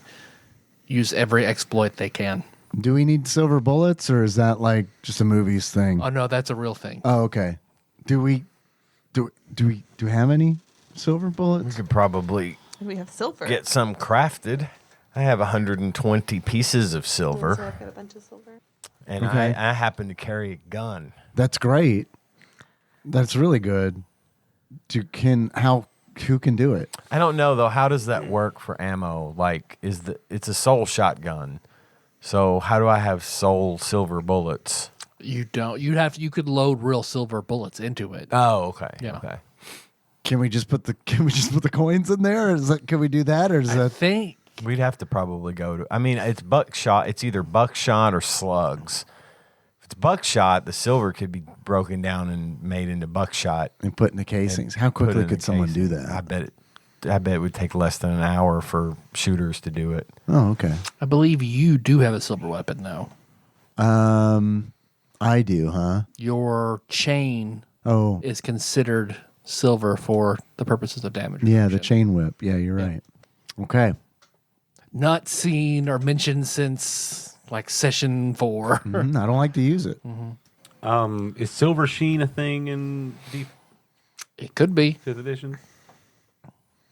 [SPEAKER 2] use every exploit they can.
[SPEAKER 3] Do we need silver bullets, or is that like just a movies thing?
[SPEAKER 2] Oh, no, that's a real thing.
[SPEAKER 3] Oh, okay. Do we have any silver
[SPEAKER 1] We
[SPEAKER 3] bullets?
[SPEAKER 1] could probably
[SPEAKER 6] We have silver.
[SPEAKER 1] get some crafted. I have 120 pieces of silver,
[SPEAKER 6] I've got a bunch of silver.
[SPEAKER 1] and
[SPEAKER 3] Okay.
[SPEAKER 1] I happen to carry a gun.
[SPEAKER 3] That's great. That's really good. Who can do it?
[SPEAKER 1] I don't know though. How does that work for ammo? Like, it's a soul shotgun. So how do I have soul silver bullets?
[SPEAKER 2] You don't. You could load real silver bullets into it.
[SPEAKER 1] Oh, okay.
[SPEAKER 2] Yeah.
[SPEAKER 1] Okay.
[SPEAKER 3] Can we just put the coins in there? Or can we do that, or is
[SPEAKER 2] I
[SPEAKER 3] that
[SPEAKER 2] think
[SPEAKER 1] We'd have to probably go to. I mean, it's buckshot. It's either buckshot or slugs. If it's buckshot, the silver could be broken down and made into buckshot.
[SPEAKER 3] and put in the casings? How
[SPEAKER 1] Put it
[SPEAKER 3] quickly
[SPEAKER 1] in
[SPEAKER 3] could
[SPEAKER 1] the
[SPEAKER 3] someone
[SPEAKER 1] casing.
[SPEAKER 3] do that?
[SPEAKER 1] I bet it would take less than an hour for shooters to do it.
[SPEAKER 3] Oh, okay.
[SPEAKER 2] I believe you do have a silver weapon though.
[SPEAKER 3] I do, huh?
[SPEAKER 2] Your chain
[SPEAKER 3] Oh,
[SPEAKER 2] is considered silver for the purposes of damage
[SPEAKER 3] yeah, the
[SPEAKER 2] reduction.
[SPEAKER 3] chain whip. Yeah, you're right. Okay.
[SPEAKER 2] Not seen or mentioned since like session 4.
[SPEAKER 3] I don't like to use it.
[SPEAKER 5] Is Silver Sheen a thing in the
[SPEAKER 2] It could be.
[SPEAKER 5] 5th edition?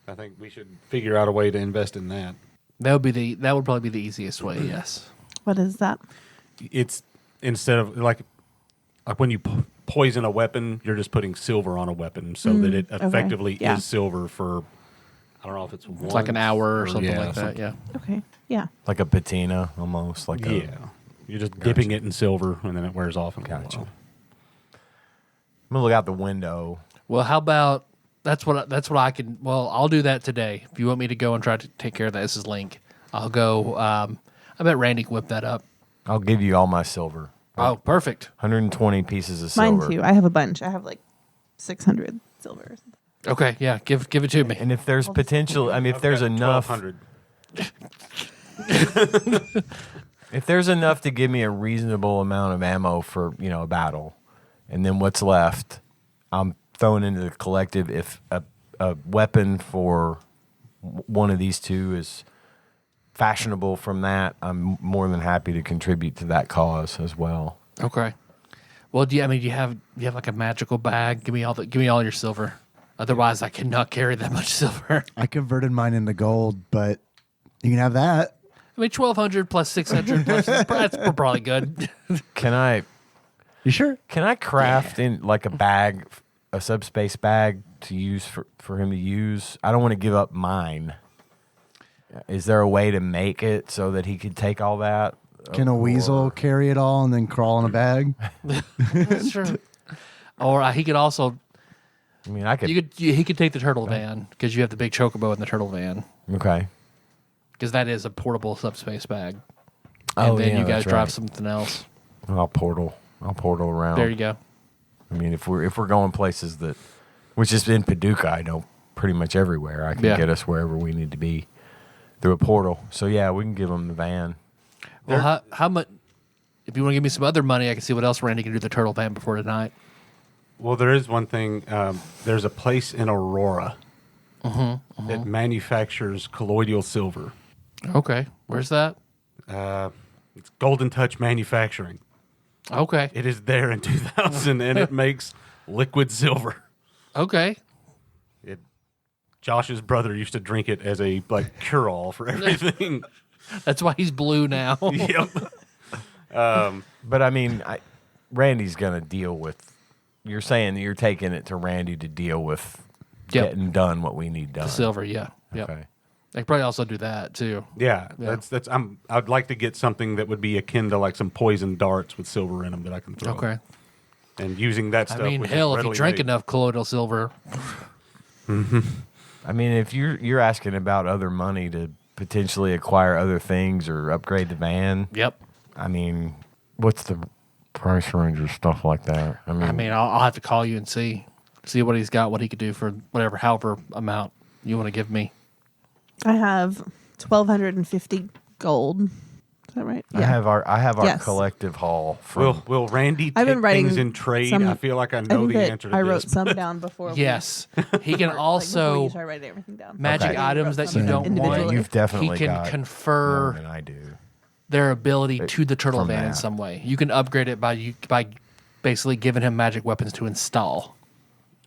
[SPEAKER 5] I think we should figure out a way to invest in that.
[SPEAKER 2] That would probably be the easiest way. Yes.
[SPEAKER 6] What is that?
[SPEAKER 5] It's instead of like like when you poison a weapon, you're just putting silver on a weapon so that it effectively
[SPEAKER 6] Yeah.
[SPEAKER 5] is silver for, I don't know if it's
[SPEAKER 2] like an hour or something like that.
[SPEAKER 5] something.
[SPEAKER 2] Yeah.
[SPEAKER 6] Okay. Yeah.
[SPEAKER 1] Like a patina, almost like
[SPEAKER 5] Yeah.
[SPEAKER 1] a.
[SPEAKER 5] You're just dipping it in silver and then it wears off in a
[SPEAKER 1] Gotcha.
[SPEAKER 5] while.
[SPEAKER 1] I'm gonna look out the window.
[SPEAKER 2] Well, how about that's what I can. Well, I'll do that today. If you want me to go and try to take care of that, this is Link. I'll go. I bet Randy can whip that up.
[SPEAKER 1] I'll give you all my silver.
[SPEAKER 2] Oh, perfect.
[SPEAKER 1] 120 pieces of
[SPEAKER 6] Mine
[SPEAKER 1] silver.
[SPEAKER 6] too. I have a bunch. I have like 600 silver. Or something.
[SPEAKER 2] Okay, yeah, give it to me.
[SPEAKER 1] And if there's potential, I mean, if
[SPEAKER 5] I've
[SPEAKER 1] there's
[SPEAKER 5] got
[SPEAKER 1] enough,
[SPEAKER 5] 1,200.
[SPEAKER 1] if there's enough to give me a reasonable amount of ammo for a battle, and then what's left, I'm throwing into the collective. If a weapon for one of these two is fashionable from that, I'm more than happy to contribute to that cause as well.
[SPEAKER 2] Okay. Well, do you have like a magical bag? Give me all your silver. Otherwise, I cannot carry that much silver.
[SPEAKER 3] I converted mine into gold, but you can have that.
[SPEAKER 2] I mean, 1,200 plus 600 plus that's probably good.
[SPEAKER 1] Can I
[SPEAKER 3] You sure?
[SPEAKER 1] craft in like a bag, a subspace bag to use for him to use? I don't want to give up mine. Is there a way to make it so that he could take all that?
[SPEAKER 3] Can a weasel carry it all and then crawl in a bag?
[SPEAKER 2] That's true. Or he could also
[SPEAKER 1] I mean, I could.
[SPEAKER 2] he could take the turtle van because you have the big chocobo in the turtle van
[SPEAKER 1] Okay.
[SPEAKER 2] because that is a portable subspace bag.
[SPEAKER 1] Oh,
[SPEAKER 2] And then
[SPEAKER 1] yeah,
[SPEAKER 2] you guys
[SPEAKER 1] that's
[SPEAKER 2] drive
[SPEAKER 1] right.
[SPEAKER 2] something else.
[SPEAKER 1] I'll portal around.
[SPEAKER 2] There you go.
[SPEAKER 1] I mean, if we're going places that, which is in Paducah, I know pretty much everywhere. I can
[SPEAKER 2] Yeah.
[SPEAKER 1] get us wherever we need to be through a portal. So yeah, we can give them the van.
[SPEAKER 2] Well, how much? If you want to give me some other money, I can see what else Randy can do with the turtle van before tonight.
[SPEAKER 5] Well, there is one thing. There's a place in Aurora that manufactures colloidal silver.
[SPEAKER 2] Okay, where's that?
[SPEAKER 5] It's Golden Touch Manufacturing.
[SPEAKER 2] Okay,
[SPEAKER 5] It is there in 2000, and it makes liquid silver.
[SPEAKER 2] okay.
[SPEAKER 5] Josh's brother used to drink it as a cure-all for everything.
[SPEAKER 2] That's why he's blue now.
[SPEAKER 5] Yep.
[SPEAKER 1] But I mean, Randy's gonna deal with. You're saying that you're taking it to Randy to deal with
[SPEAKER 2] Yep.
[SPEAKER 1] getting done what we need done.
[SPEAKER 2] The silver, yeah. Yep.
[SPEAKER 1] Okay.
[SPEAKER 2] They could probably also do that too.
[SPEAKER 5] Yeah,
[SPEAKER 2] Yeah.
[SPEAKER 5] that's. I'd like to get something that would be akin to like some poison darts with silver in them that I can throw.
[SPEAKER 2] Okay.
[SPEAKER 5] And using that
[SPEAKER 2] I
[SPEAKER 5] stuff.
[SPEAKER 2] mean,
[SPEAKER 5] which is
[SPEAKER 2] hell, if you
[SPEAKER 5] readily
[SPEAKER 2] drank
[SPEAKER 5] made.
[SPEAKER 2] enough colloidal silver,
[SPEAKER 1] I mean, if you're asking about other money to potentially acquire other things or upgrade the van,
[SPEAKER 2] yep.
[SPEAKER 1] I mean, what's the price range or stuff like that?
[SPEAKER 2] I mean, I'll have to call you and see what he's got, what he could do for however amount you want to give me.
[SPEAKER 6] I have 1,250 gold. Is that right?
[SPEAKER 1] I have our
[SPEAKER 6] Yes.
[SPEAKER 1] collective haul from.
[SPEAKER 5] Will Randy
[SPEAKER 6] I've
[SPEAKER 5] take
[SPEAKER 6] been writing
[SPEAKER 5] things in trade?
[SPEAKER 6] some-
[SPEAKER 5] I feel like I
[SPEAKER 6] I
[SPEAKER 5] know
[SPEAKER 6] think
[SPEAKER 5] the
[SPEAKER 6] that
[SPEAKER 5] answer to
[SPEAKER 6] I
[SPEAKER 5] this.
[SPEAKER 6] wrote some down before.
[SPEAKER 2] Yes, he can
[SPEAKER 6] Before
[SPEAKER 2] also
[SPEAKER 6] you start writing everything down.
[SPEAKER 2] magic
[SPEAKER 1] Okay.
[SPEAKER 2] items that you
[SPEAKER 6] Some
[SPEAKER 2] don't
[SPEAKER 6] individually.
[SPEAKER 2] want.
[SPEAKER 1] You've definitely
[SPEAKER 2] he can
[SPEAKER 1] got more
[SPEAKER 2] confer
[SPEAKER 1] than I do.
[SPEAKER 2] their ability to the turtle
[SPEAKER 1] from
[SPEAKER 2] van in
[SPEAKER 1] that.
[SPEAKER 2] some way. You can upgrade it by basically giving him magic weapons to install.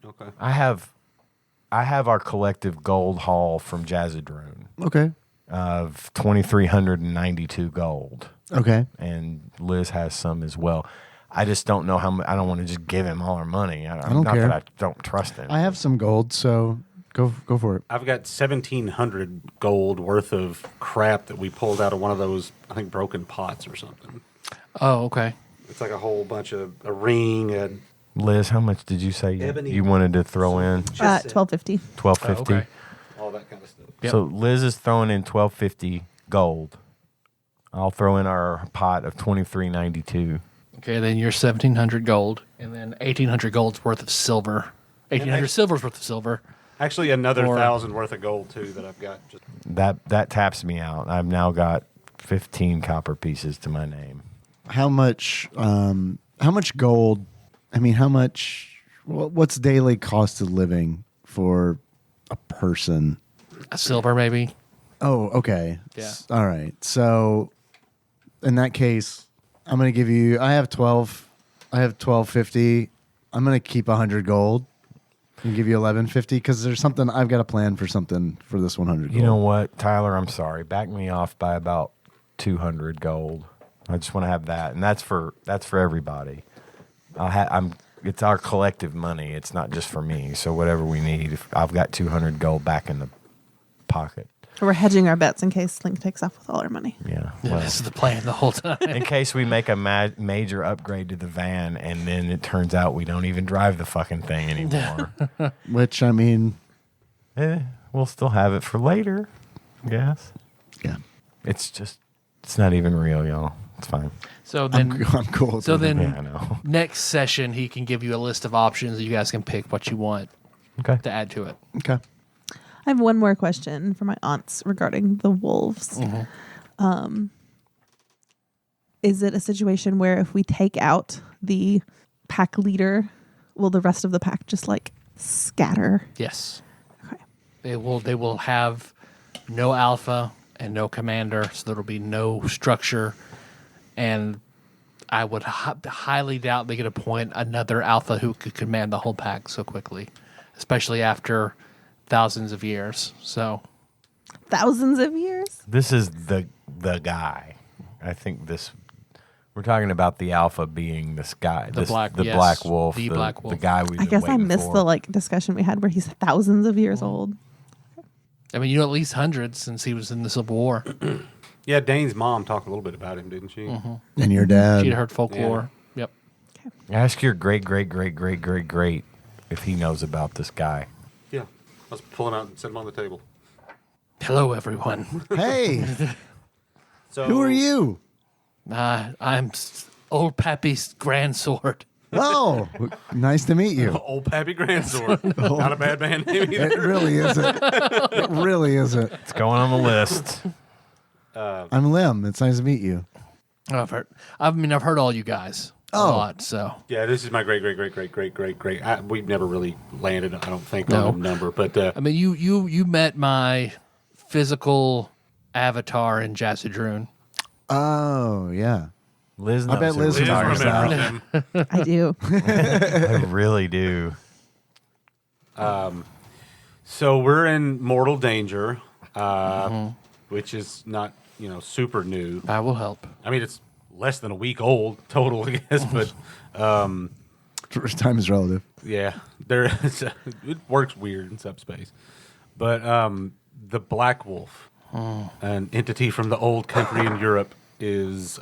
[SPEAKER 5] Okay.
[SPEAKER 1] I have our collective gold haul from Jazzadrone
[SPEAKER 3] Okay.
[SPEAKER 1] of 2,392 gold,
[SPEAKER 3] Okay.
[SPEAKER 1] and Liz has some as well. I just don't know how much. I don't want to just give him all our money. I
[SPEAKER 3] don't
[SPEAKER 1] not
[SPEAKER 3] care.
[SPEAKER 1] that I don't trust him.
[SPEAKER 3] I have some gold, so go for it.
[SPEAKER 5] I've got 1,700 gold worth of crap that we pulled out of one of those, I think, broken pots or something.
[SPEAKER 2] Oh, okay.
[SPEAKER 5] It's like a whole bunch of a ring and
[SPEAKER 1] Liz, how much did you say
[SPEAKER 5] Ebony.
[SPEAKER 1] you wanted to throw in?
[SPEAKER 6] 1,250.
[SPEAKER 1] 1,250.
[SPEAKER 2] okay.
[SPEAKER 5] all that kind of stuff.
[SPEAKER 2] Yep.
[SPEAKER 1] So Liz is throwing in 1,250 gold. I'll throw in our pot of 2,392.
[SPEAKER 2] Okay, then you're 1,700 gold, and then 1,800 gold's worth of silver. 1,800 silver's worth of silver.
[SPEAKER 5] Actually, another
[SPEAKER 2] Or-
[SPEAKER 5] 1,000 worth of gold too that I've got. Just
[SPEAKER 1] That taps me out. I've now got 15 copper pieces to my name.
[SPEAKER 3] How much gold? I mean, how much? What's daily cost of living for a person?
[SPEAKER 2] A silver, maybe.
[SPEAKER 3] Oh, okay.
[SPEAKER 2] Yeah.
[SPEAKER 3] All right. So, in that case, I'm going to give you. I have 1,250. I'm going to keep 100 gold and give you 1,150 because there's something I've got a plan for something for this 100 gold.
[SPEAKER 1] You know what, Tyler? I'm sorry. Back me off by about 200 gold. I just want to have that, and that's for everybody. It's our collective money. It's not just for me. So whatever we need, if I've got 200 gold back in the pocket.
[SPEAKER 6] We're hedging our bets in case Link takes off with all our money.
[SPEAKER 1] Yeah.
[SPEAKER 2] Yeah,
[SPEAKER 1] Well,
[SPEAKER 2] this is the plan the whole time.
[SPEAKER 1] in case we make a major upgrade to the van, and then it turns out we don't even drive the fucking thing anymore.
[SPEAKER 3] Which, I mean,
[SPEAKER 1] We'll still have it for later, I guess.
[SPEAKER 3] yeah.
[SPEAKER 1] It's not even real, y'all. It's fine.
[SPEAKER 2] So then,
[SPEAKER 3] I'm cool with
[SPEAKER 2] so
[SPEAKER 3] it.
[SPEAKER 2] then
[SPEAKER 1] Yeah, I know.
[SPEAKER 2] next session he can give you a list of options. You guys can pick what you want
[SPEAKER 1] Okay.
[SPEAKER 2] to add to it.
[SPEAKER 3] Okay.
[SPEAKER 6] I have one more question for my aunts regarding the wolves. Is it a situation where if we take out the pack leader, will the rest of the pack just like scatter?
[SPEAKER 2] Yes,
[SPEAKER 6] Okay.
[SPEAKER 2] they will have no alpha and no commander, so there will be no structure. And I would highly doubt they could appoint another alpha who could command the whole pack so quickly, especially after thousands of years. So
[SPEAKER 6] Thousands of years?
[SPEAKER 1] This is the guy. I think we're talking about the alpha being this guy.
[SPEAKER 2] The black
[SPEAKER 1] wolf.
[SPEAKER 2] The black wolf.
[SPEAKER 1] The guy we've
[SPEAKER 6] I
[SPEAKER 1] been
[SPEAKER 6] guess I
[SPEAKER 1] waiting
[SPEAKER 6] missed
[SPEAKER 1] for.
[SPEAKER 6] the like discussion we had where he's thousands of years old.
[SPEAKER 2] I mean, at least hundreds since he was in the Civil War.
[SPEAKER 5] Yeah, Dane's mom talked a little bit about him, didn't she?
[SPEAKER 3] And your dad.
[SPEAKER 2] She'd heard folklore. Yep.
[SPEAKER 1] Ask your great if he knows about this guy.
[SPEAKER 5] Yeah. Let's pull him out and set him on the table.
[SPEAKER 2] Hello, everyone.
[SPEAKER 3] Hey,
[SPEAKER 5] So
[SPEAKER 3] who are you?
[SPEAKER 2] I'm old Pappy's grandsword.
[SPEAKER 3] Oh, nice to meet you.
[SPEAKER 5] Old Pappy Grandsword. Not a bad band name either.
[SPEAKER 3] It really isn't. It really isn't.
[SPEAKER 1] It's going on the list.
[SPEAKER 3] I'm Lim. It's nice to meet you.
[SPEAKER 2] I've heard all you guys a lot. So
[SPEAKER 5] Yeah, this is my great. We've never really landed, I don't think,
[SPEAKER 2] No.
[SPEAKER 5] on a number. But
[SPEAKER 2] I mean, you met my physical avatar in Jazzadroon.
[SPEAKER 3] Oh, yeah.
[SPEAKER 1] Liz
[SPEAKER 3] I
[SPEAKER 1] knows
[SPEAKER 3] bet
[SPEAKER 1] who
[SPEAKER 3] Liz
[SPEAKER 1] we're talking
[SPEAKER 3] remembers
[SPEAKER 1] about.
[SPEAKER 3] that.
[SPEAKER 6] I do.
[SPEAKER 1] I really do.
[SPEAKER 5] So we're in mortal danger, which is not, super new.
[SPEAKER 2] I will help.
[SPEAKER 5] I mean, it's less than a week old total, I guess. But
[SPEAKER 3] Time is relative.
[SPEAKER 5] yeah, it works weird in subspace. But the Black Wolf, an entity from the old country in Europe, is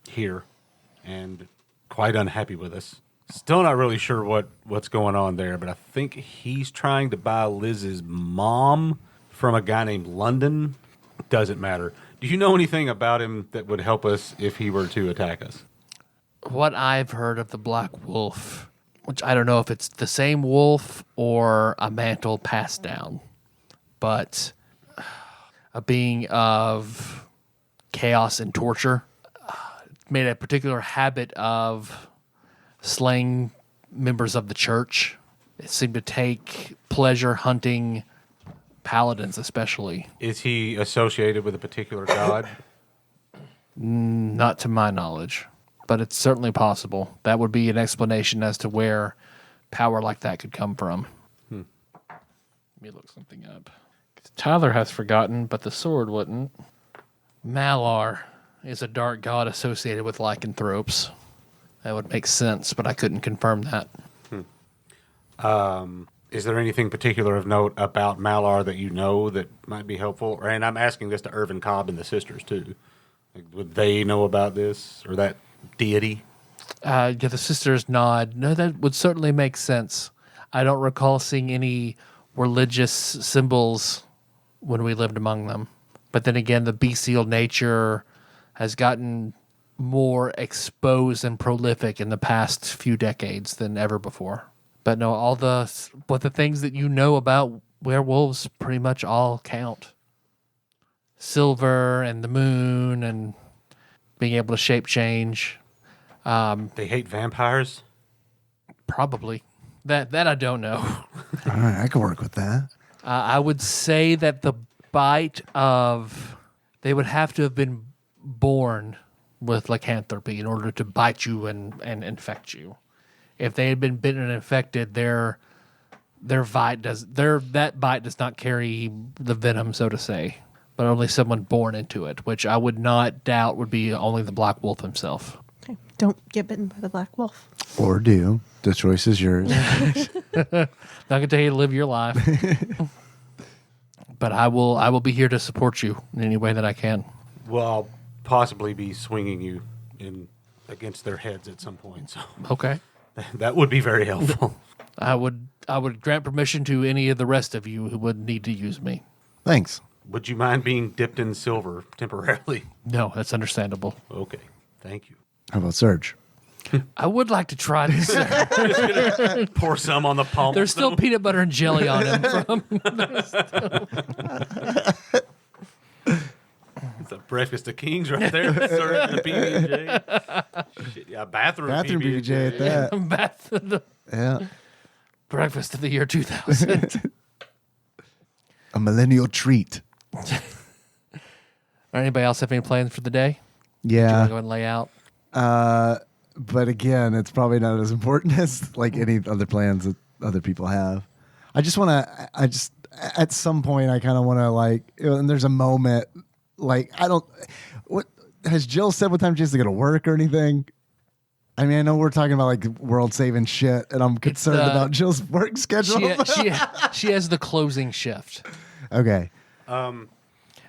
[SPEAKER 5] here and quite unhappy with us. Still not really sure what's going on there, but I think he's trying to buy Liz's mom from a guy named London. Doesn't matter. Do you know anything about him that would help us if he were to attack us?
[SPEAKER 2] What I've heard of the Black Wolf, which I don't know if it's the same wolf or a mantle passed down, but a being of chaos and torture, made a particular habit of slaying members of the church. It seemed to take pleasure hunting paladins, especially.
[SPEAKER 5] Is he associated with a particular god?
[SPEAKER 2] Not to my knowledge, but it's certainly possible. That would be an explanation as to where power like that could come from. Let me look something up. Tyler has forgotten, but the sword wouldn't. Malar is a dark god associated with lycanthropes. That would make sense, but I couldn't confirm that.
[SPEAKER 5] Is there anything particular of note about Malar that you know that might be helpful? And I'm asking this to Irvin Cobb and the sisters, too. Like, would they know about this or that deity?
[SPEAKER 2] Yeah, the sisters nod. No, that would certainly make sense. I don't recall seeing any religious symbols when we lived among them. But then again, the bestial nature has gotten more exposed and prolific in the past few decades than ever before. But no, the things that you know about werewolves pretty much all count. Silver and the moon and being able to shape change.
[SPEAKER 5] They hate vampires?
[SPEAKER 2] Probably. That I don't know.
[SPEAKER 3] All right, I can work with that.
[SPEAKER 2] I would say that the bite of... They would have to have been born with lycanthropy in order to bite you and infect you. If they had been bitten and infected, that bite does not carry the venom, so to say, but only someone born into it, which I would not doubt would be only the Black Wolf himself.
[SPEAKER 6] Okay. Don't get bitten by the black wolf.
[SPEAKER 3] Or do. The choice is yours.
[SPEAKER 2] Not gonna tell you to live your life, but I will be here to support you in any way that I can.
[SPEAKER 5] Well, I'll possibly be swinging you in against their heads at some point. So
[SPEAKER 2] Okay.
[SPEAKER 5] that would be very helpful.
[SPEAKER 2] I would grant permission to any of the rest of you who would need to use me.
[SPEAKER 3] Thanks.
[SPEAKER 5] Would you mind being dipped in silver temporarily?
[SPEAKER 2] No, that's understandable.
[SPEAKER 5] Okay, thank you.
[SPEAKER 3] How about Surge?
[SPEAKER 2] I would like to try this.
[SPEAKER 5] Pour some on the palm.
[SPEAKER 2] There's still peanut butter and jelly on him.
[SPEAKER 5] It's a breakfast of kings right there. Serving a PB&J. Shit, yeah, bathroom
[SPEAKER 3] PB&J at that.
[SPEAKER 2] Bath the
[SPEAKER 3] Yeah.
[SPEAKER 2] breakfast of the year 2000.
[SPEAKER 3] A millennial treat.
[SPEAKER 2] Anybody else have any plans for the day? Do you want to go
[SPEAKER 3] Yeah.
[SPEAKER 2] ahead and lay out?
[SPEAKER 3] But again, it's probably not as important as like any other plans that other people have. I just want to, at some point, I kind of want to like, and there's a moment, like, what has Jill said what time she has to go to work or anything? I mean, I know we're talking about like world saving shit, and I'm concerned about Jill's work schedule.
[SPEAKER 2] She has the closing shift.
[SPEAKER 3] Okay.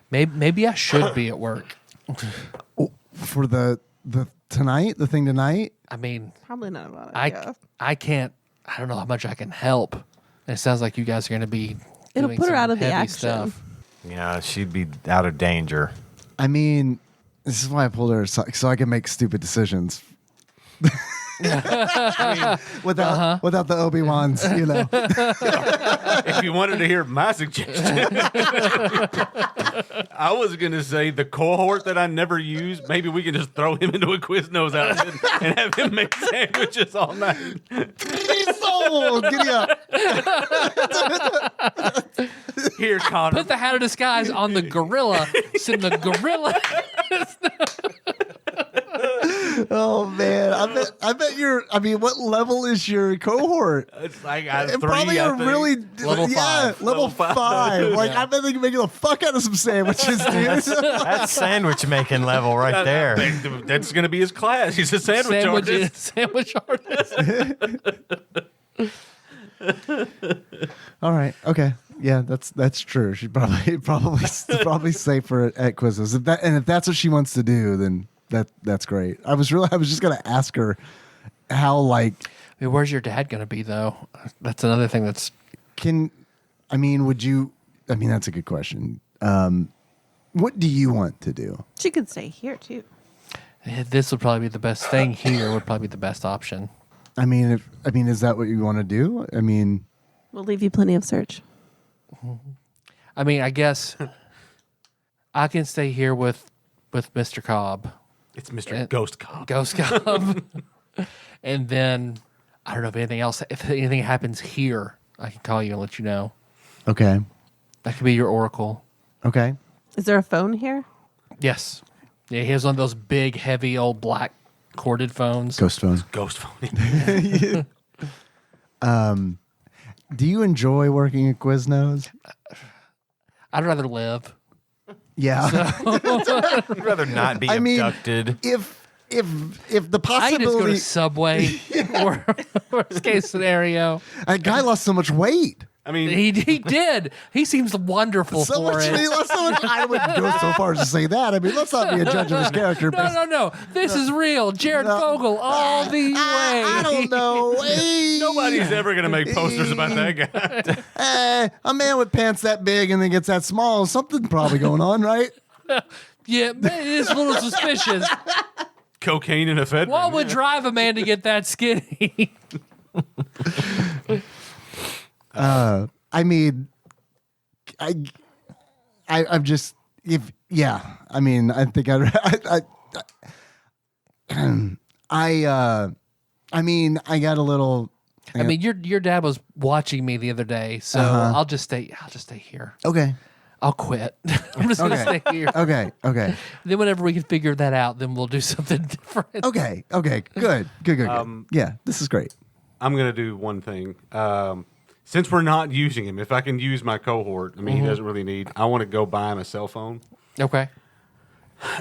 [SPEAKER 2] Maybe I should be at work.
[SPEAKER 3] For the thing tonight?
[SPEAKER 2] I mean,
[SPEAKER 6] Probably not about it.
[SPEAKER 2] I can't. I don't know how much I can help. And it sounds like you guys are going to be.
[SPEAKER 6] It'll
[SPEAKER 2] doing
[SPEAKER 6] put her
[SPEAKER 2] some
[SPEAKER 6] out of the
[SPEAKER 2] heavy
[SPEAKER 6] action.
[SPEAKER 2] stuff.
[SPEAKER 1] Yeah, she'd be out of danger.
[SPEAKER 3] I mean, this is why I pulled her so I can make stupid decisions. Without the Obi-Wans, you know.
[SPEAKER 5] If you wanted to hear my suggestion, I was going to say the cohort that I never use, maybe we can just throw him into a Quiznos outfit and have him make sandwiches all night.
[SPEAKER 3] Sold! Giddy up.
[SPEAKER 5] Here, Connor.
[SPEAKER 2] Put the hat of disguise on the gorilla. Send the gorilla.
[SPEAKER 3] Oh man, I bet you're. I mean, what level is your cohort?
[SPEAKER 5] It's like
[SPEAKER 3] Probably a really
[SPEAKER 2] Level
[SPEAKER 3] yeah,
[SPEAKER 2] five.
[SPEAKER 3] level five. Like I bet they can make the fuck out of some sandwiches, dude.
[SPEAKER 1] That's sandwich making level right there.
[SPEAKER 5] That's going to be his class. He's a sandwich artist.
[SPEAKER 2] Sandwich artist.
[SPEAKER 3] All right, okay, yeah, that's true. She'd probably safer at quizzes. If that's what she wants to do, then that's great. I was just gonna ask her how like.
[SPEAKER 2] I mean, where's your dad going to be though? That's another thing that's.
[SPEAKER 3] Would you? I mean, that's a good question. What do you want to do?
[SPEAKER 6] She could stay here too.
[SPEAKER 2] This would probably be the best thing here. Would probably be the best option.
[SPEAKER 3] I mean, is that what you want to do? I mean,
[SPEAKER 6] We'll leave you plenty of search.
[SPEAKER 2] I mean, I guess I can stay here with Mr. Cobb.
[SPEAKER 5] It's Mr. Ghost Cop.
[SPEAKER 2] Ghost Cobb. And then I don't know if anything happens here, I can call you and let you know.
[SPEAKER 3] okay,
[SPEAKER 2] That could be your oracle.
[SPEAKER 3] okay.
[SPEAKER 6] Is there a phone here?
[SPEAKER 2] Yes. Yeah, he has one of those big, heavy, old black corded phones.
[SPEAKER 3] Ghost phone.
[SPEAKER 5] Ghost phone.
[SPEAKER 3] Do you enjoy working at Quiznos?
[SPEAKER 2] I'd rather live.
[SPEAKER 3] Yeah.
[SPEAKER 1] I'd rather not be
[SPEAKER 3] I mean,
[SPEAKER 1] abducted.
[SPEAKER 3] if the
[SPEAKER 2] I can just go
[SPEAKER 3] possibility,
[SPEAKER 2] to Subway. Worst case scenario.
[SPEAKER 3] that guy lost so much weight.
[SPEAKER 5] I mean,
[SPEAKER 2] He did. He seems wonderful
[SPEAKER 3] So
[SPEAKER 2] for
[SPEAKER 3] much.
[SPEAKER 2] it.
[SPEAKER 3] He lost so much. I wouldn't go so far as to say that. I mean, let's not be a judge of his character.
[SPEAKER 2] No. This is real. Jared Fogle all the way.
[SPEAKER 3] I don't know. Hey,
[SPEAKER 5] nobody's ever going to make posters about that guy.
[SPEAKER 3] a man with pants that big and then gets that small. Something probably going on, right?
[SPEAKER 2] Yeah, it is a little suspicious.
[SPEAKER 5] Cocaine in a Fed.
[SPEAKER 2] What would drive a man to get that skinny?
[SPEAKER 3] I mean, I'm just I mean, I think I mean, I got a little.
[SPEAKER 2] I mean, your dad was watching me the other day, so I'll just stay here.
[SPEAKER 3] Okay.
[SPEAKER 2] I'll quit. I'm just gonna stay here.
[SPEAKER 3] Okay.
[SPEAKER 2] Then whenever we can figure that out, then we'll do something different.
[SPEAKER 3] Okay. Good. Yeah, this is great.
[SPEAKER 5] I'm going to do one thing. Since we're not using him, if I can use my cohort, I mean, he doesn't really need. I want to go buy him a cell phone.
[SPEAKER 2] Okay.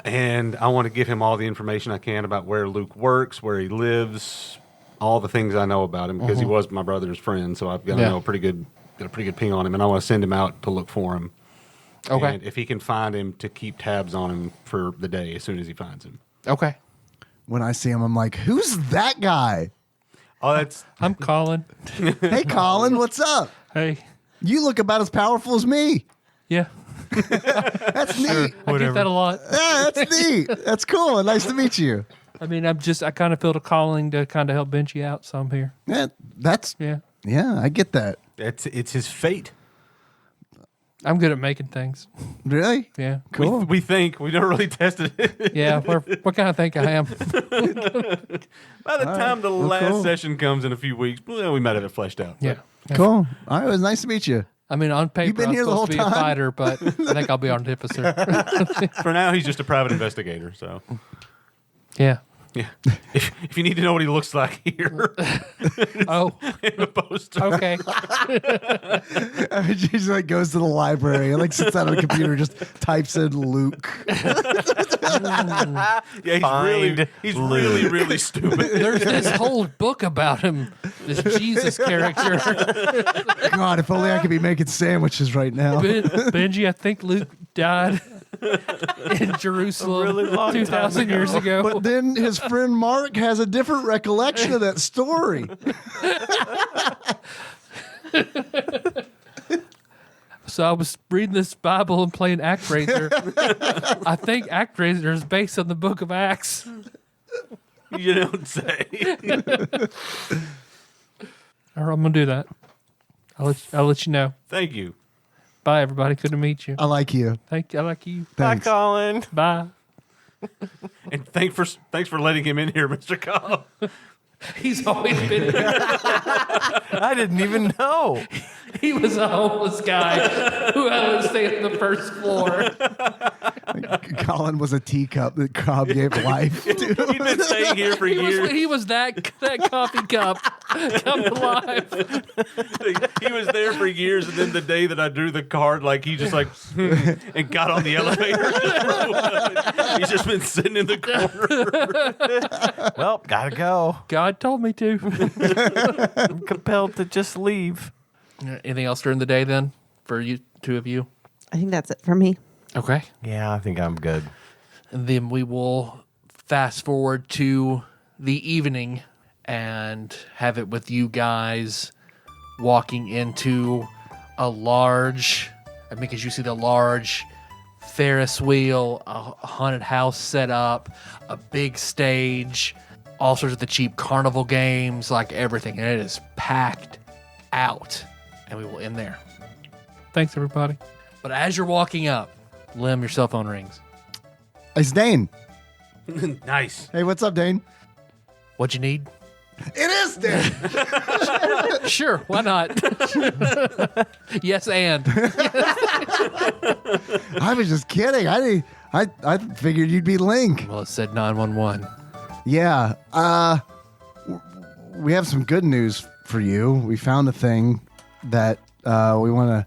[SPEAKER 5] And I want to give him all the information I can about where Luke works, where he lives, all the things I know about him, because he was my brother's friend. So I've got to know got a pretty good ping on him, and I want to send him out to look for him.
[SPEAKER 2] Okay.
[SPEAKER 5] And if he can find him, to keep tabs on him for the day as soon as he finds him.
[SPEAKER 2] Okay.
[SPEAKER 3] When I see him, I'm like, who's that guy?
[SPEAKER 5] Oh, that's
[SPEAKER 2] I'm Colin.
[SPEAKER 3] Hey, Colin, what's up?
[SPEAKER 2] Hey.
[SPEAKER 3] You look about as powerful as me.
[SPEAKER 2] Yeah.
[SPEAKER 3] That's neat.
[SPEAKER 2] I get that a lot.
[SPEAKER 3] Yeah, that's neat. That's cool. Nice to meet you.
[SPEAKER 2] I mean, I kind of felt a calling to kind of help Benji out, so I'm here.
[SPEAKER 3] Yeah,
[SPEAKER 2] Yeah.
[SPEAKER 3] I get that.
[SPEAKER 5] it's his fate.
[SPEAKER 2] I'm good at making things.
[SPEAKER 3] Really?
[SPEAKER 2] Yeah.
[SPEAKER 3] Cool.
[SPEAKER 5] We think we never really tested it.
[SPEAKER 2] Yeah. What kind of think I am?
[SPEAKER 5] By the time the last session comes in a few weeks, well, we might have it fleshed out.
[SPEAKER 2] Yeah.
[SPEAKER 3] Cool. All right. It was nice to meet you.
[SPEAKER 2] I mean, on paper,
[SPEAKER 3] been
[SPEAKER 2] I'm
[SPEAKER 3] here the
[SPEAKER 2] supposed to
[SPEAKER 3] whole
[SPEAKER 2] be a
[SPEAKER 3] time?
[SPEAKER 2] fighter, but I think I'll be on officer.
[SPEAKER 5] For now, he's just a private investigator. So,
[SPEAKER 2] Yeah.
[SPEAKER 5] yeah. If you need to know what he looks like here,
[SPEAKER 2] Oh,
[SPEAKER 5] in the poster.
[SPEAKER 2] okay.
[SPEAKER 3] I mean, she just like goes to the library and like sits down on a computer, just types in Luke.
[SPEAKER 5] Yeah, he's really stupid.
[SPEAKER 2] There's this whole book about him, this Jesus character.
[SPEAKER 3] God, if only I could be making sandwiches right now.
[SPEAKER 2] Benji, I think Luke died in Jerusalem
[SPEAKER 1] really long time
[SPEAKER 2] 2,000 years ago.
[SPEAKER 3] But then his friend Mark has a different recollection of that story.
[SPEAKER 2] So I was reading this Bible and playing ActRaiser. I think ActRaiser is based on the book of Acts.
[SPEAKER 5] You don't say.
[SPEAKER 2] All right, I'm going to do that. I'll let you know.
[SPEAKER 5] Thank you.
[SPEAKER 2] Bye, everybody. Good to meet you.
[SPEAKER 3] I like you.
[SPEAKER 2] Thank you. I like you.
[SPEAKER 3] Thanks.
[SPEAKER 1] Bye, Colin.
[SPEAKER 2] Bye.
[SPEAKER 5] And thanks for letting him in here, Mr. Cobb.
[SPEAKER 2] He's always been here.
[SPEAKER 1] I didn't even know.
[SPEAKER 2] He was a homeless guy who had to stay on the first floor.
[SPEAKER 3] Colin was a teacup that Cobb gave life to.
[SPEAKER 5] He's been staying here for years.
[SPEAKER 2] He was that coffee cup come alive.
[SPEAKER 5] He was there for years, and then the day that I drew the card, like he just like and got on the elevator. He's just been sitting in the corner.
[SPEAKER 1] Well, gotta go.
[SPEAKER 2] God told me to.
[SPEAKER 1] I'm compelled to just leave.
[SPEAKER 2] Anything else during the day then for you two of you?
[SPEAKER 6] I think that's it for me.
[SPEAKER 2] Okay.
[SPEAKER 1] Yeah, I think I'm good.
[SPEAKER 2] And then we will fast forward to the evening and have it with you guys walking into a large, because you see the large Ferris wheel, a haunted house set up, a big stage, all sorts of the cheap carnival games, like everything. And it is packed out. And we will end there. Thanks, everybody. But as you're walking up, Lim, your cell phone rings.
[SPEAKER 3] It's Dane.
[SPEAKER 5] Nice.
[SPEAKER 3] Hey, what's up, Dane?
[SPEAKER 2] What'd you need?
[SPEAKER 3] It is Dane.
[SPEAKER 2] Sure, why not? Yes, and.
[SPEAKER 3] I was just kidding. I figured you'd be Link.
[SPEAKER 2] Well, it said 911.
[SPEAKER 3] Yeah. We have some good news for you. We found a thing that we want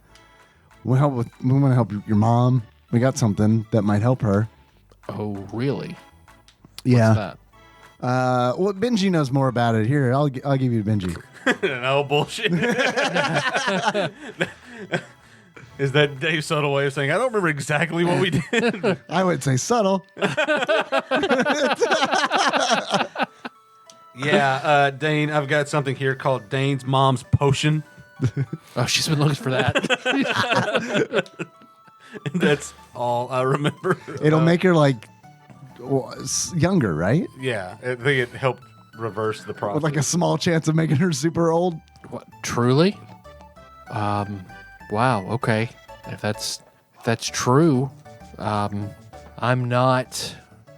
[SPEAKER 3] to help with. We want to help your mom. We got something that might help her.
[SPEAKER 2] Oh, really?
[SPEAKER 3] Yeah.
[SPEAKER 2] What's that?
[SPEAKER 3] Well, Benji knows more about it. Here, I'll give you Benji.
[SPEAKER 5] No bullshit. Is that Dave's subtle way of saying I don't remember exactly what we did?
[SPEAKER 3] I would say subtle.
[SPEAKER 5] Yeah, Dane, I've got something here called Dane's Mom's Potion.
[SPEAKER 2] Oh, she's been looking for that.
[SPEAKER 5] That's all I remember.
[SPEAKER 3] It'll make her like younger, right?
[SPEAKER 5] Yeah, I think it helped reverse the process.
[SPEAKER 3] With like a small chance of making her super old.
[SPEAKER 2] What? Truly? Wow. Okay. If that's true, I'm not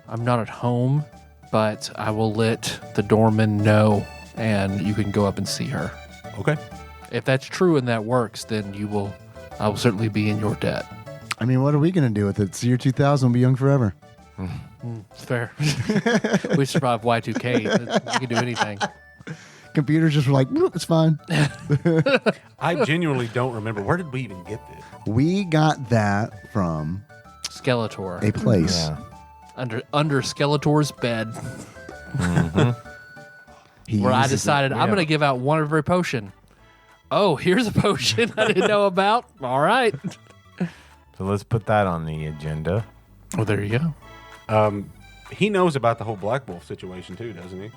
[SPEAKER 2] at home, but I will let the doorman know, and you can go up and see her.
[SPEAKER 5] Okay.
[SPEAKER 2] If that's true and that works, then I will certainly be in your debt.
[SPEAKER 3] I mean, what are we going to do with it? It's the year 2000. We'll be young forever.
[SPEAKER 2] It's fair. We survived Y2K. You can do anything.
[SPEAKER 3] Computers just were like, it's fine.
[SPEAKER 5] I genuinely don't remember. Where did we even get this?
[SPEAKER 3] We got that from
[SPEAKER 2] Skeletor.
[SPEAKER 3] a place.
[SPEAKER 1] Yeah.
[SPEAKER 2] under Skeletor's bed,
[SPEAKER 3] He
[SPEAKER 2] where I
[SPEAKER 3] uses it.
[SPEAKER 2] decided I'm going to give out one of every potion. Oh, here's a potion I didn't know about. All right.
[SPEAKER 1] So let's put that on the agenda.
[SPEAKER 2] Well, there you go.
[SPEAKER 5] He knows about the whole Black Wolf situation too, doesn't he?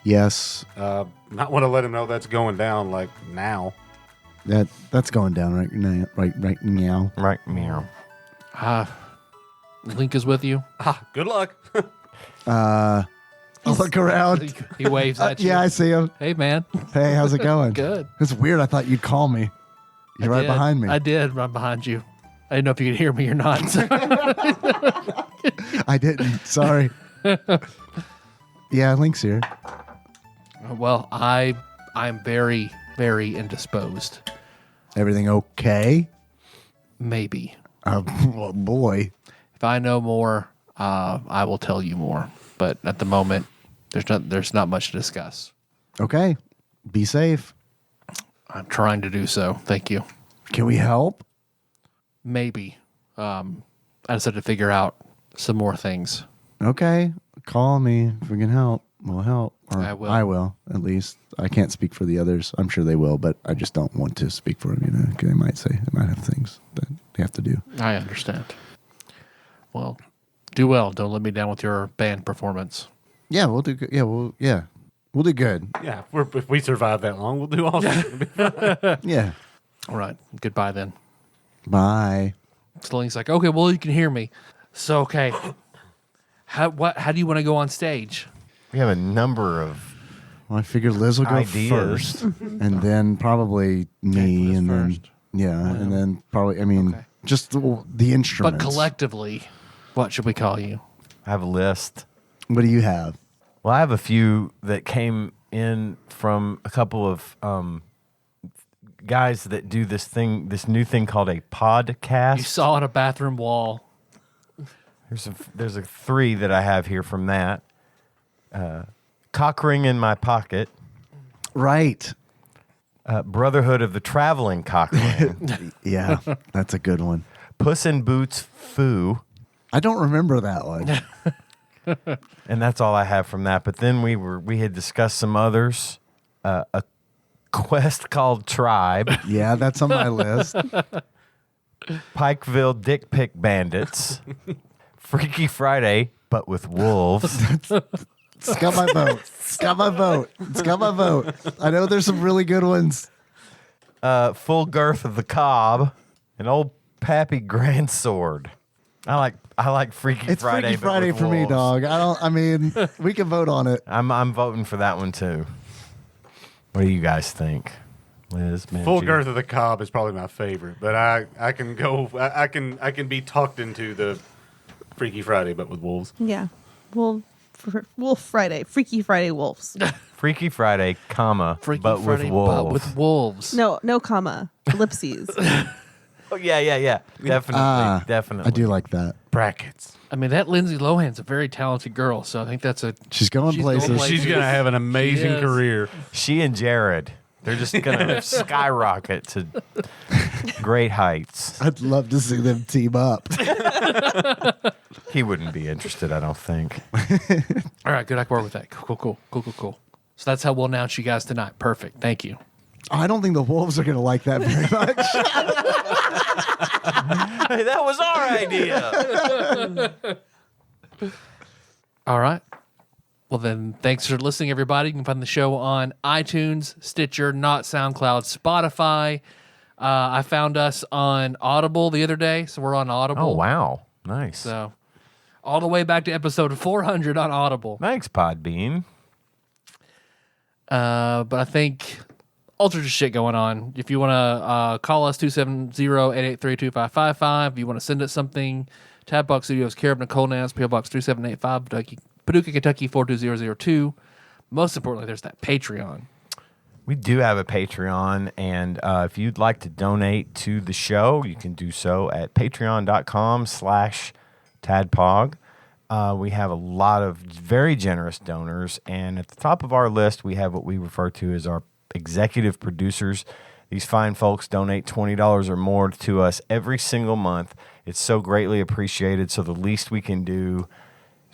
[SPEAKER 3] Yes,
[SPEAKER 5] Not want to let him know that's going down like now.
[SPEAKER 3] that's going down right now. Right now.
[SPEAKER 1] Right, meow.
[SPEAKER 2] Link is with you.
[SPEAKER 5] Good luck.
[SPEAKER 3] I'll look around.
[SPEAKER 2] He waves at you.
[SPEAKER 3] Yeah, I see him.
[SPEAKER 2] Hey, man.
[SPEAKER 3] Hey, how's it going?
[SPEAKER 2] Good.
[SPEAKER 3] It's weird. I thought you'd call me. You're right
[SPEAKER 2] Did.
[SPEAKER 3] behind me.
[SPEAKER 2] I did, right behind you. I didn't know if you could hear me or not.
[SPEAKER 3] I didn't. Sorry. Yeah, Link's here.
[SPEAKER 2] Well, I'm very, very indisposed.
[SPEAKER 3] Everything okay?
[SPEAKER 2] Maybe.
[SPEAKER 3] Oh boy.
[SPEAKER 2] If I know more, I will tell you more. But at the moment, there's not much to discuss.
[SPEAKER 3] Okay. Be safe.
[SPEAKER 2] I'm trying to do so. Thank you.
[SPEAKER 3] Can we help?
[SPEAKER 2] Maybe. I just have to figure out some more things.
[SPEAKER 3] Okay. Call me if we can help. We'll help. Or
[SPEAKER 2] I will.
[SPEAKER 3] at least. I can't speak for the others. I'm sure they will, but I just don't want to speak for them, 'cause they might have things that they have to do.
[SPEAKER 2] I understand. Well, do well. Don't let me down with your band performance.
[SPEAKER 3] Yeah, we'll do good. Yeah, we'll do good.
[SPEAKER 5] Yeah, if we survive that long, we'll do awesome.
[SPEAKER 3] Yeah.
[SPEAKER 2] All right. Goodbye then.
[SPEAKER 3] Bye.
[SPEAKER 2] So Link's like, okay, well, you can hear me. So, okay. How do you want to go on stage?
[SPEAKER 1] We have a number of
[SPEAKER 3] Well, I figured Liz will go
[SPEAKER 1] ideas.
[SPEAKER 3] first, and then probably me,
[SPEAKER 2] Liz
[SPEAKER 3] and then
[SPEAKER 2] first.
[SPEAKER 3] and then probably. I mean,
[SPEAKER 2] Okay.
[SPEAKER 3] just the instruments.
[SPEAKER 2] But collectively, what should we call you?
[SPEAKER 1] I have a list.
[SPEAKER 3] What do you have?
[SPEAKER 1] Well, I have a few that came in from a couple of guys that do this new thing called a podcast.
[SPEAKER 2] You saw on a bathroom wall.
[SPEAKER 1] There's a three that I have here from that. Cock ring in my pocket.
[SPEAKER 3] Right.
[SPEAKER 1] Brotherhood of the traveling cock ring.
[SPEAKER 3] Yeah, that's a good one.
[SPEAKER 1] Puss in Boots foo.
[SPEAKER 3] I don't remember that one.
[SPEAKER 1] And that's all I have from that. But then we had discussed some others. A quest called Tribe.
[SPEAKER 3] Yeah, that's on my list.
[SPEAKER 1] Pikeville Dick Pic Bandits. Freaky Friday, but with wolves.
[SPEAKER 3] It's got my vote. It's got my vote. It's got my vote. I know there's some really good ones.
[SPEAKER 1] Full Girth of the Cobb. And Old Pappy Grand Sword. I like Freaky
[SPEAKER 3] It's
[SPEAKER 1] Friday.
[SPEAKER 3] Freaky
[SPEAKER 1] but
[SPEAKER 3] Friday
[SPEAKER 1] with
[SPEAKER 3] for me,
[SPEAKER 1] wolves.
[SPEAKER 3] dog. I mean, we can vote on it.
[SPEAKER 1] I'm voting for that one too. What do you guys think, Liz?
[SPEAKER 5] Full
[SPEAKER 1] Manji?
[SPEAKER 5] Girth of the Cobb is probably my favorite, but I can go. I can be tucked into the Freaky Friday, but with wolves.
[SPEAKER 6] Yeah. Wolf Friday. Freaky Friday wolves.
[SPEAKER 1] Freaky Friday, comma,
[SPEAKER 2] Freaky
[SPEAKER 1] but
[SPEAKER 2] Friday,
[SPEAKER 1] with wolves.
[SPEAKER 2] but with wolves.
[SPEAKER 6] No comma. Ellipses.
[SPEAKER 1] Oh yeah. Definitely.
[SPEAKER 3] I do like that.
[SPEAKER 5] Brackets.
[SPEAKER 2] I mean, that Lindsay Lohan's a very talented girl, so I think that's a...
[SPEAKER 3] She's going
[SPEAKER 2] She's going
[SPEAKER 3] places.
[SPEAKER 2] places.
[SPEAKER 5] She's gonna have an amazing
[SPEAKER 2] is.
[SPEAKER 5] career.
[SPEAKER 1] She and Jared, they're just gonna skyrocket to great heights.
[SPEAKER 3] I'd love to see them team up.
[SPEAKER 1] He wouldn't be interested, I don't think.
[SPEAKER 2] All right, good. I can work with that. Cool. So that's how we'll announce you guys tonight. Perfect. Thank you.
[SPEAKER 3] I don't think the wolves are going to like that very much.
[SPEAKER 1] Hey, that was our idea.
[SPEAKER 2] All right. Well, then, thanks for listening, everybody. You can find the show on iTunes, Stitcher, Not SoundCloud, Spotify. I found us on Audible the other day, so we're on Audible.
[SPEAKER 1] Oh wow, nice.
[SPEAKER 2] So, all the way back to episode 400 on Audible.
[SPEAKER 1] Thanks, Podbean.
[SPEAKER 2] But I think all sorts of shit going on. If you want to call us, 270-883-2555. If you want to send us something, TADPOG Studios, care of Nicole Nance, PO Box 3785, Paducah, Kentucky 42002. Most importantly, there's that Patreon.
[SPEAKER 1] We do have a Patreon, and if you'd like to donate to the show, you can do so at patreon.com/TADPOG. We have a lot of very generous donors, and at the top of our list, we have what we refer to as our executive producers. These fine folks donate $20 or more to us every single month. It's so greatly appreciated, so the least we can do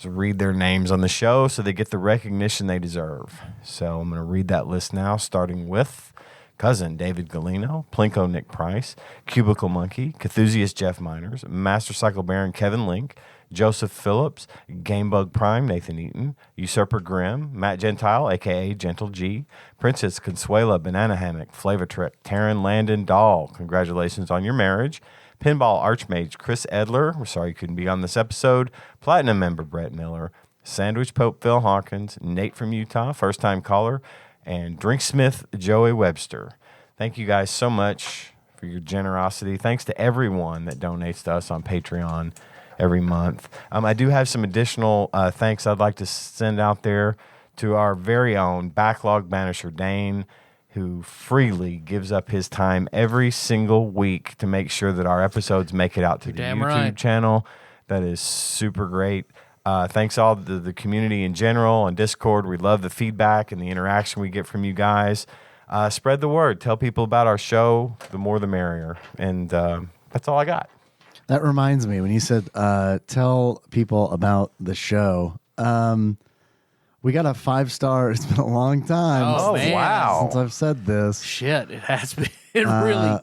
[SPEAKER 1] to read their names on the show so they get the recognition they deserve. So I'm going to read that list now, starting with Cousin David Galino, Plinko Nick Price, Cubicle Monkey, Cthusiast Jeff Miners, Master Cycle Baron Kevin Link, Joseph Phillips, Gamebug Prime Nathan Eaton, Usurper Grimm, Matt Gentile, a.k.a. Gentle G, Princess Consuela Banana Hammock, Flavatrek, Taryn Landon Dahl, congratulations on your marriage, Pinball Archmage Chris Edler, we're sorry you couldn't be on this episode, Platinum member Brett Miller, Sandwich Pope Phil Hawkins, Nate from Utah, first time caller, and Drinksmith Joey Webster. Thank you guys so much for your generosity. Thanks to everyone that donates to us on Patreon every month. I do have some additional thanks I'd like to send out there to our very own Backlog Banisher Dane, who freely gives up his time every single week to make sure that our episodes make it out to the YouTube channel. That is super great. Thanks all to the community in general on Discord. We love the feedback and the interaction we get from you guys. Spread the word. Tell people about our show. The more the merrier. And that's all I got.
[SPEAKER 3] That reminds me, when you said tell people about the show, we got a 5-star. It's been a long time.
[SPEAKER 2] Oh, man.
[SPEAKER 1] Wow.
[SPEAKER 3] Since I've said this.
[SPEAKER 2] Shit, it has been. It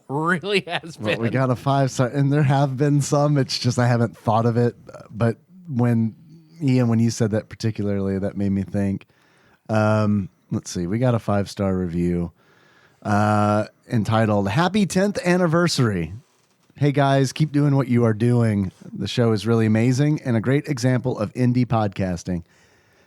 [SPEAKER 2] really has been.
[SPEAKER 3] But we got a 5-star, and there have been some. It's just I haven't thought of it. But when you said that particularly, that made me think. Let's see. We got a 5-star review entitled "Happy 10th Anniversary." Hey guys, keep doing what you are doing. The show is really amazing and a great example of indie podcasting.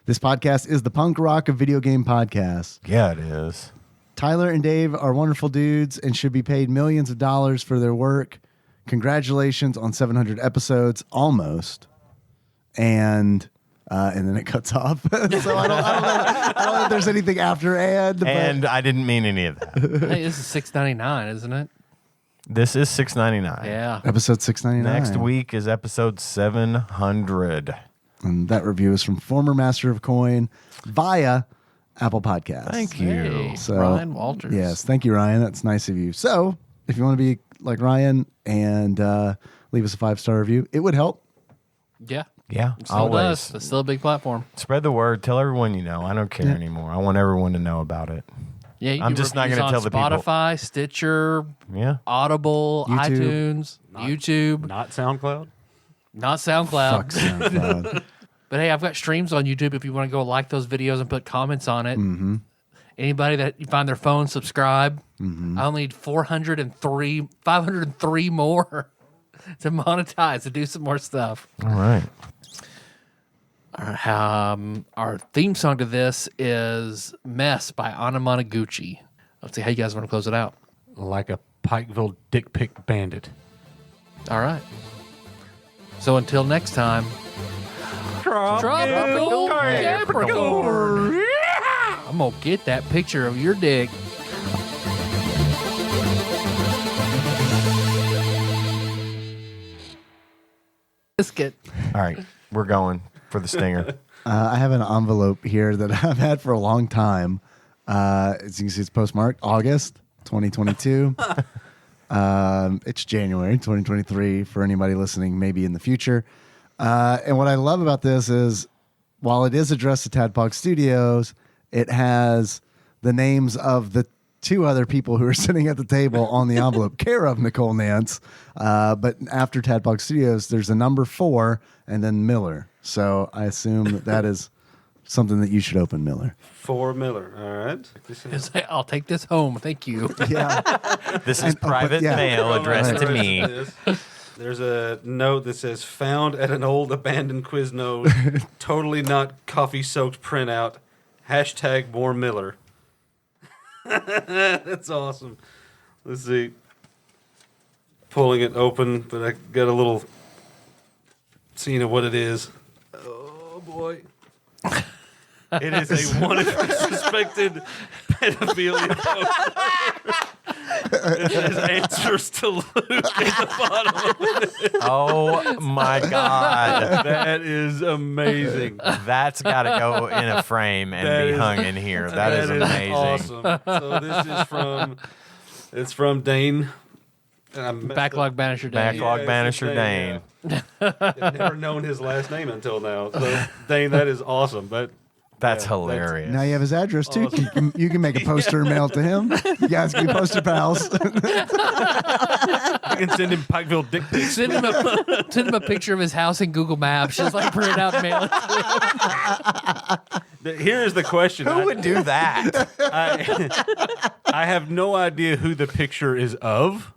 [SPEAKER 3] This podcast is the punk rock of video game podcasts.
[SPEAKER 1] Yeah, it is.
[SPEAKER 3] Tyler and Dave are wonderful dudes and should be paid millions of dollars for their work. Congratulations on 700 episodes, almost. And then it cuts off. So I don't know if there's anything after and.
[SPEAKER 1] And I didn't mean any of that.
[SPEAKER 2] Hey, this is $6.99, isn't it?
[SPEAKER 1] This is $6.99.
[SPEAKER 2] Yeah.
[SPEAKER 3] Episode 699.
[SPEAKER 1] Next week is episode 700.
[SPEAKER 3] And that review is from former Master of Coin via Apple Podcasts.
[SPEAKER 1] Thank you.
[SPEAKER 2] Hey,
[SPEAKER 3] So,
[SPEAKER 2] Ryan Walters.
[SPEAKER 3] Yes, thank you, Ryan. That's nice of you. So, if you want to be like Ryan and leave us a 5-star review, it would help.
[SPEAKER 2] Yeah.
[SPEAKER 1] Yeah,
[SPEAKER 2] It still
[SPEAKER 1] always.
[SPEAKER 2] does. It's still a big platform.
[SPEAKER 1] Spread the word. Tell everyone you know. I don't care anymore. I want everyone to know about it.
[SPEAKER 2] Yeah, you
[SPEAKER 1] I'm
[SPEAKER 2] can
[SPEAKER 1] just not
[SPEAKER 2] reviews
[SPEAKER 1] gonna
[SPEAKER 2] on
[SPEAKER 1] tell the people.
[SPEAKER 2] Spotify, Stitcher,
[SPEAKER 1] Yeah.
[SPEAKER 2] Audible,
[SPEAKER 3] YouTube.
[SPEAKER 2] iTunes, YouTube,
[SPEAKER 5] Not SoundCloud.
[SPEAKER 2] not SoundCloud.
[SPEAKER 3] Fuck SoundCloud.
[SPEAKER 2] But hey, I've got streams on YouTube if you want to go like those videos and put comments on it. Mm-hmm. Anybody that you find their phone, subscribe. Mm-hmm. I only need 503 more to monetize, to do some more stuff.
[SPEAKER 1] All right.
[SPEAKER 2] Our theme song to this is Mess by Anamanaguchi. Let's see how you guys want to close it out.
[SPEAKER 5] Like a Pikeville dick pic bandit.
[SPEAKER 2] All right. So until next time, Tropical Capricorn. I'm going to get that picture of your dick. Biscuit.
[SPEAKER 1] All right. We're going for the stinger.
[SPEAKER 3] I have an envelope here that I've had for a long time. As you can see, it's postmarked August 2022. It's January 2023 for anybody listening, maybe in the future. And what I love about this is, while it is addressed to TADPOG Studios, it has the names of the 2 other people who are sitting at the table on the envelope, care of Nicole Nance. But after TADPOG Studios, there's a number 4 and then Miller. So I assume that is something that you should open, Miller.
[SPEAKER 5] For Miller. All right.
[SPEAKER 2] It's like, I'll take this home. Thank you.
[SPEAKER 3] Yeah.
[SPEAKER 1] This is private
[SPEAKER 3] yeah.
[SPEAKER 1] mail addressed to me.
[SPEAKER 5] There's a note that says, found at an old abandoned Quiznos, totally not coffee-soaked printout, hashtag more Miller. That's awesome. Let's see. Pulling it open, but I got a little scene of what it is. Oh, boy. It is a wanted suspected pedophilia poster. It says answers to Luke at the bottom of it.
[SPEAKER 1] Oh my God.
[SPEAKER 5] That is amazing.
[SPEAKER 1] That's got to go in a frame and be hung in here. That is amazing.
[SPEAKER 5] Awesome. So this is from Dane And I messed
[SPEAKER 2] Backlog
[SPEAKER 5] up.
[SPEAKER 2] Banisher Dane.
[SPEAKER 1] Backlog
[SPEAKER 5] Yeah, it's his
[SPEAKER 1] Banisher
[SPEAKER 5] name,
[SPEAKER 1] Dane.
[SPEAKER 5] I've never known his last name until now. So, Dane, that is awesome.
[SPEAKER 1] That's
[SPEAKER 5] Yeah,
[SPEAKER 1] hilarious.
[SPEAKER 3] Now you have his address too. You can make a poster and mail it to him. You guys can be poster pals.
[SPEAKER 5] I can send him Pikeville dick pics.
[SPEAKER 2] Send him a picture of his house in Google Maps. Just like print it out and mail it.
[SPEAKER 5] Here's the question.
[SPEAKER 1] Who would do that?
[SPEAKER 5] I have no idea who the picture is of.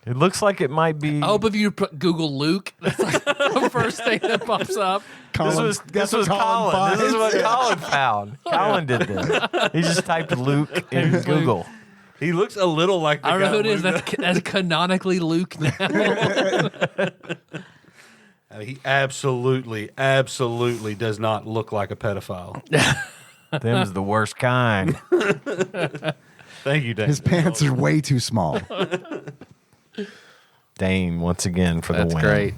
[SPEAKER 1] It looks like it might be.
[SPEAKER 2] I hope if you put Google Luke, that's like the first thing that pops up.
[SPEAKER 1] This was Colin. This is what Colin found. Colin did this. He just typed Luke in Google.
[SPEAKER 5] He looks a little like the
[SPEAKER 2] I don't know
[SPEAKER 5] guy
[SPEAKER 2] who it is.
[SPEAKER 5] with
[SPEAKER 2] That's canonically Luke now.
[SPEAKER 5] He absolutely does not look like a pedophile.
[SPEAKER 1] Them's the worst kind.
[SPEAKER 5] Thank you, Dane.
[SPEAKER 3] His pants are way too small.
[SPEAKER 1] Dane once again for the
[SPEAKER 2] That's
[SPEAKER 1] win.
[SPEAKER 2] great.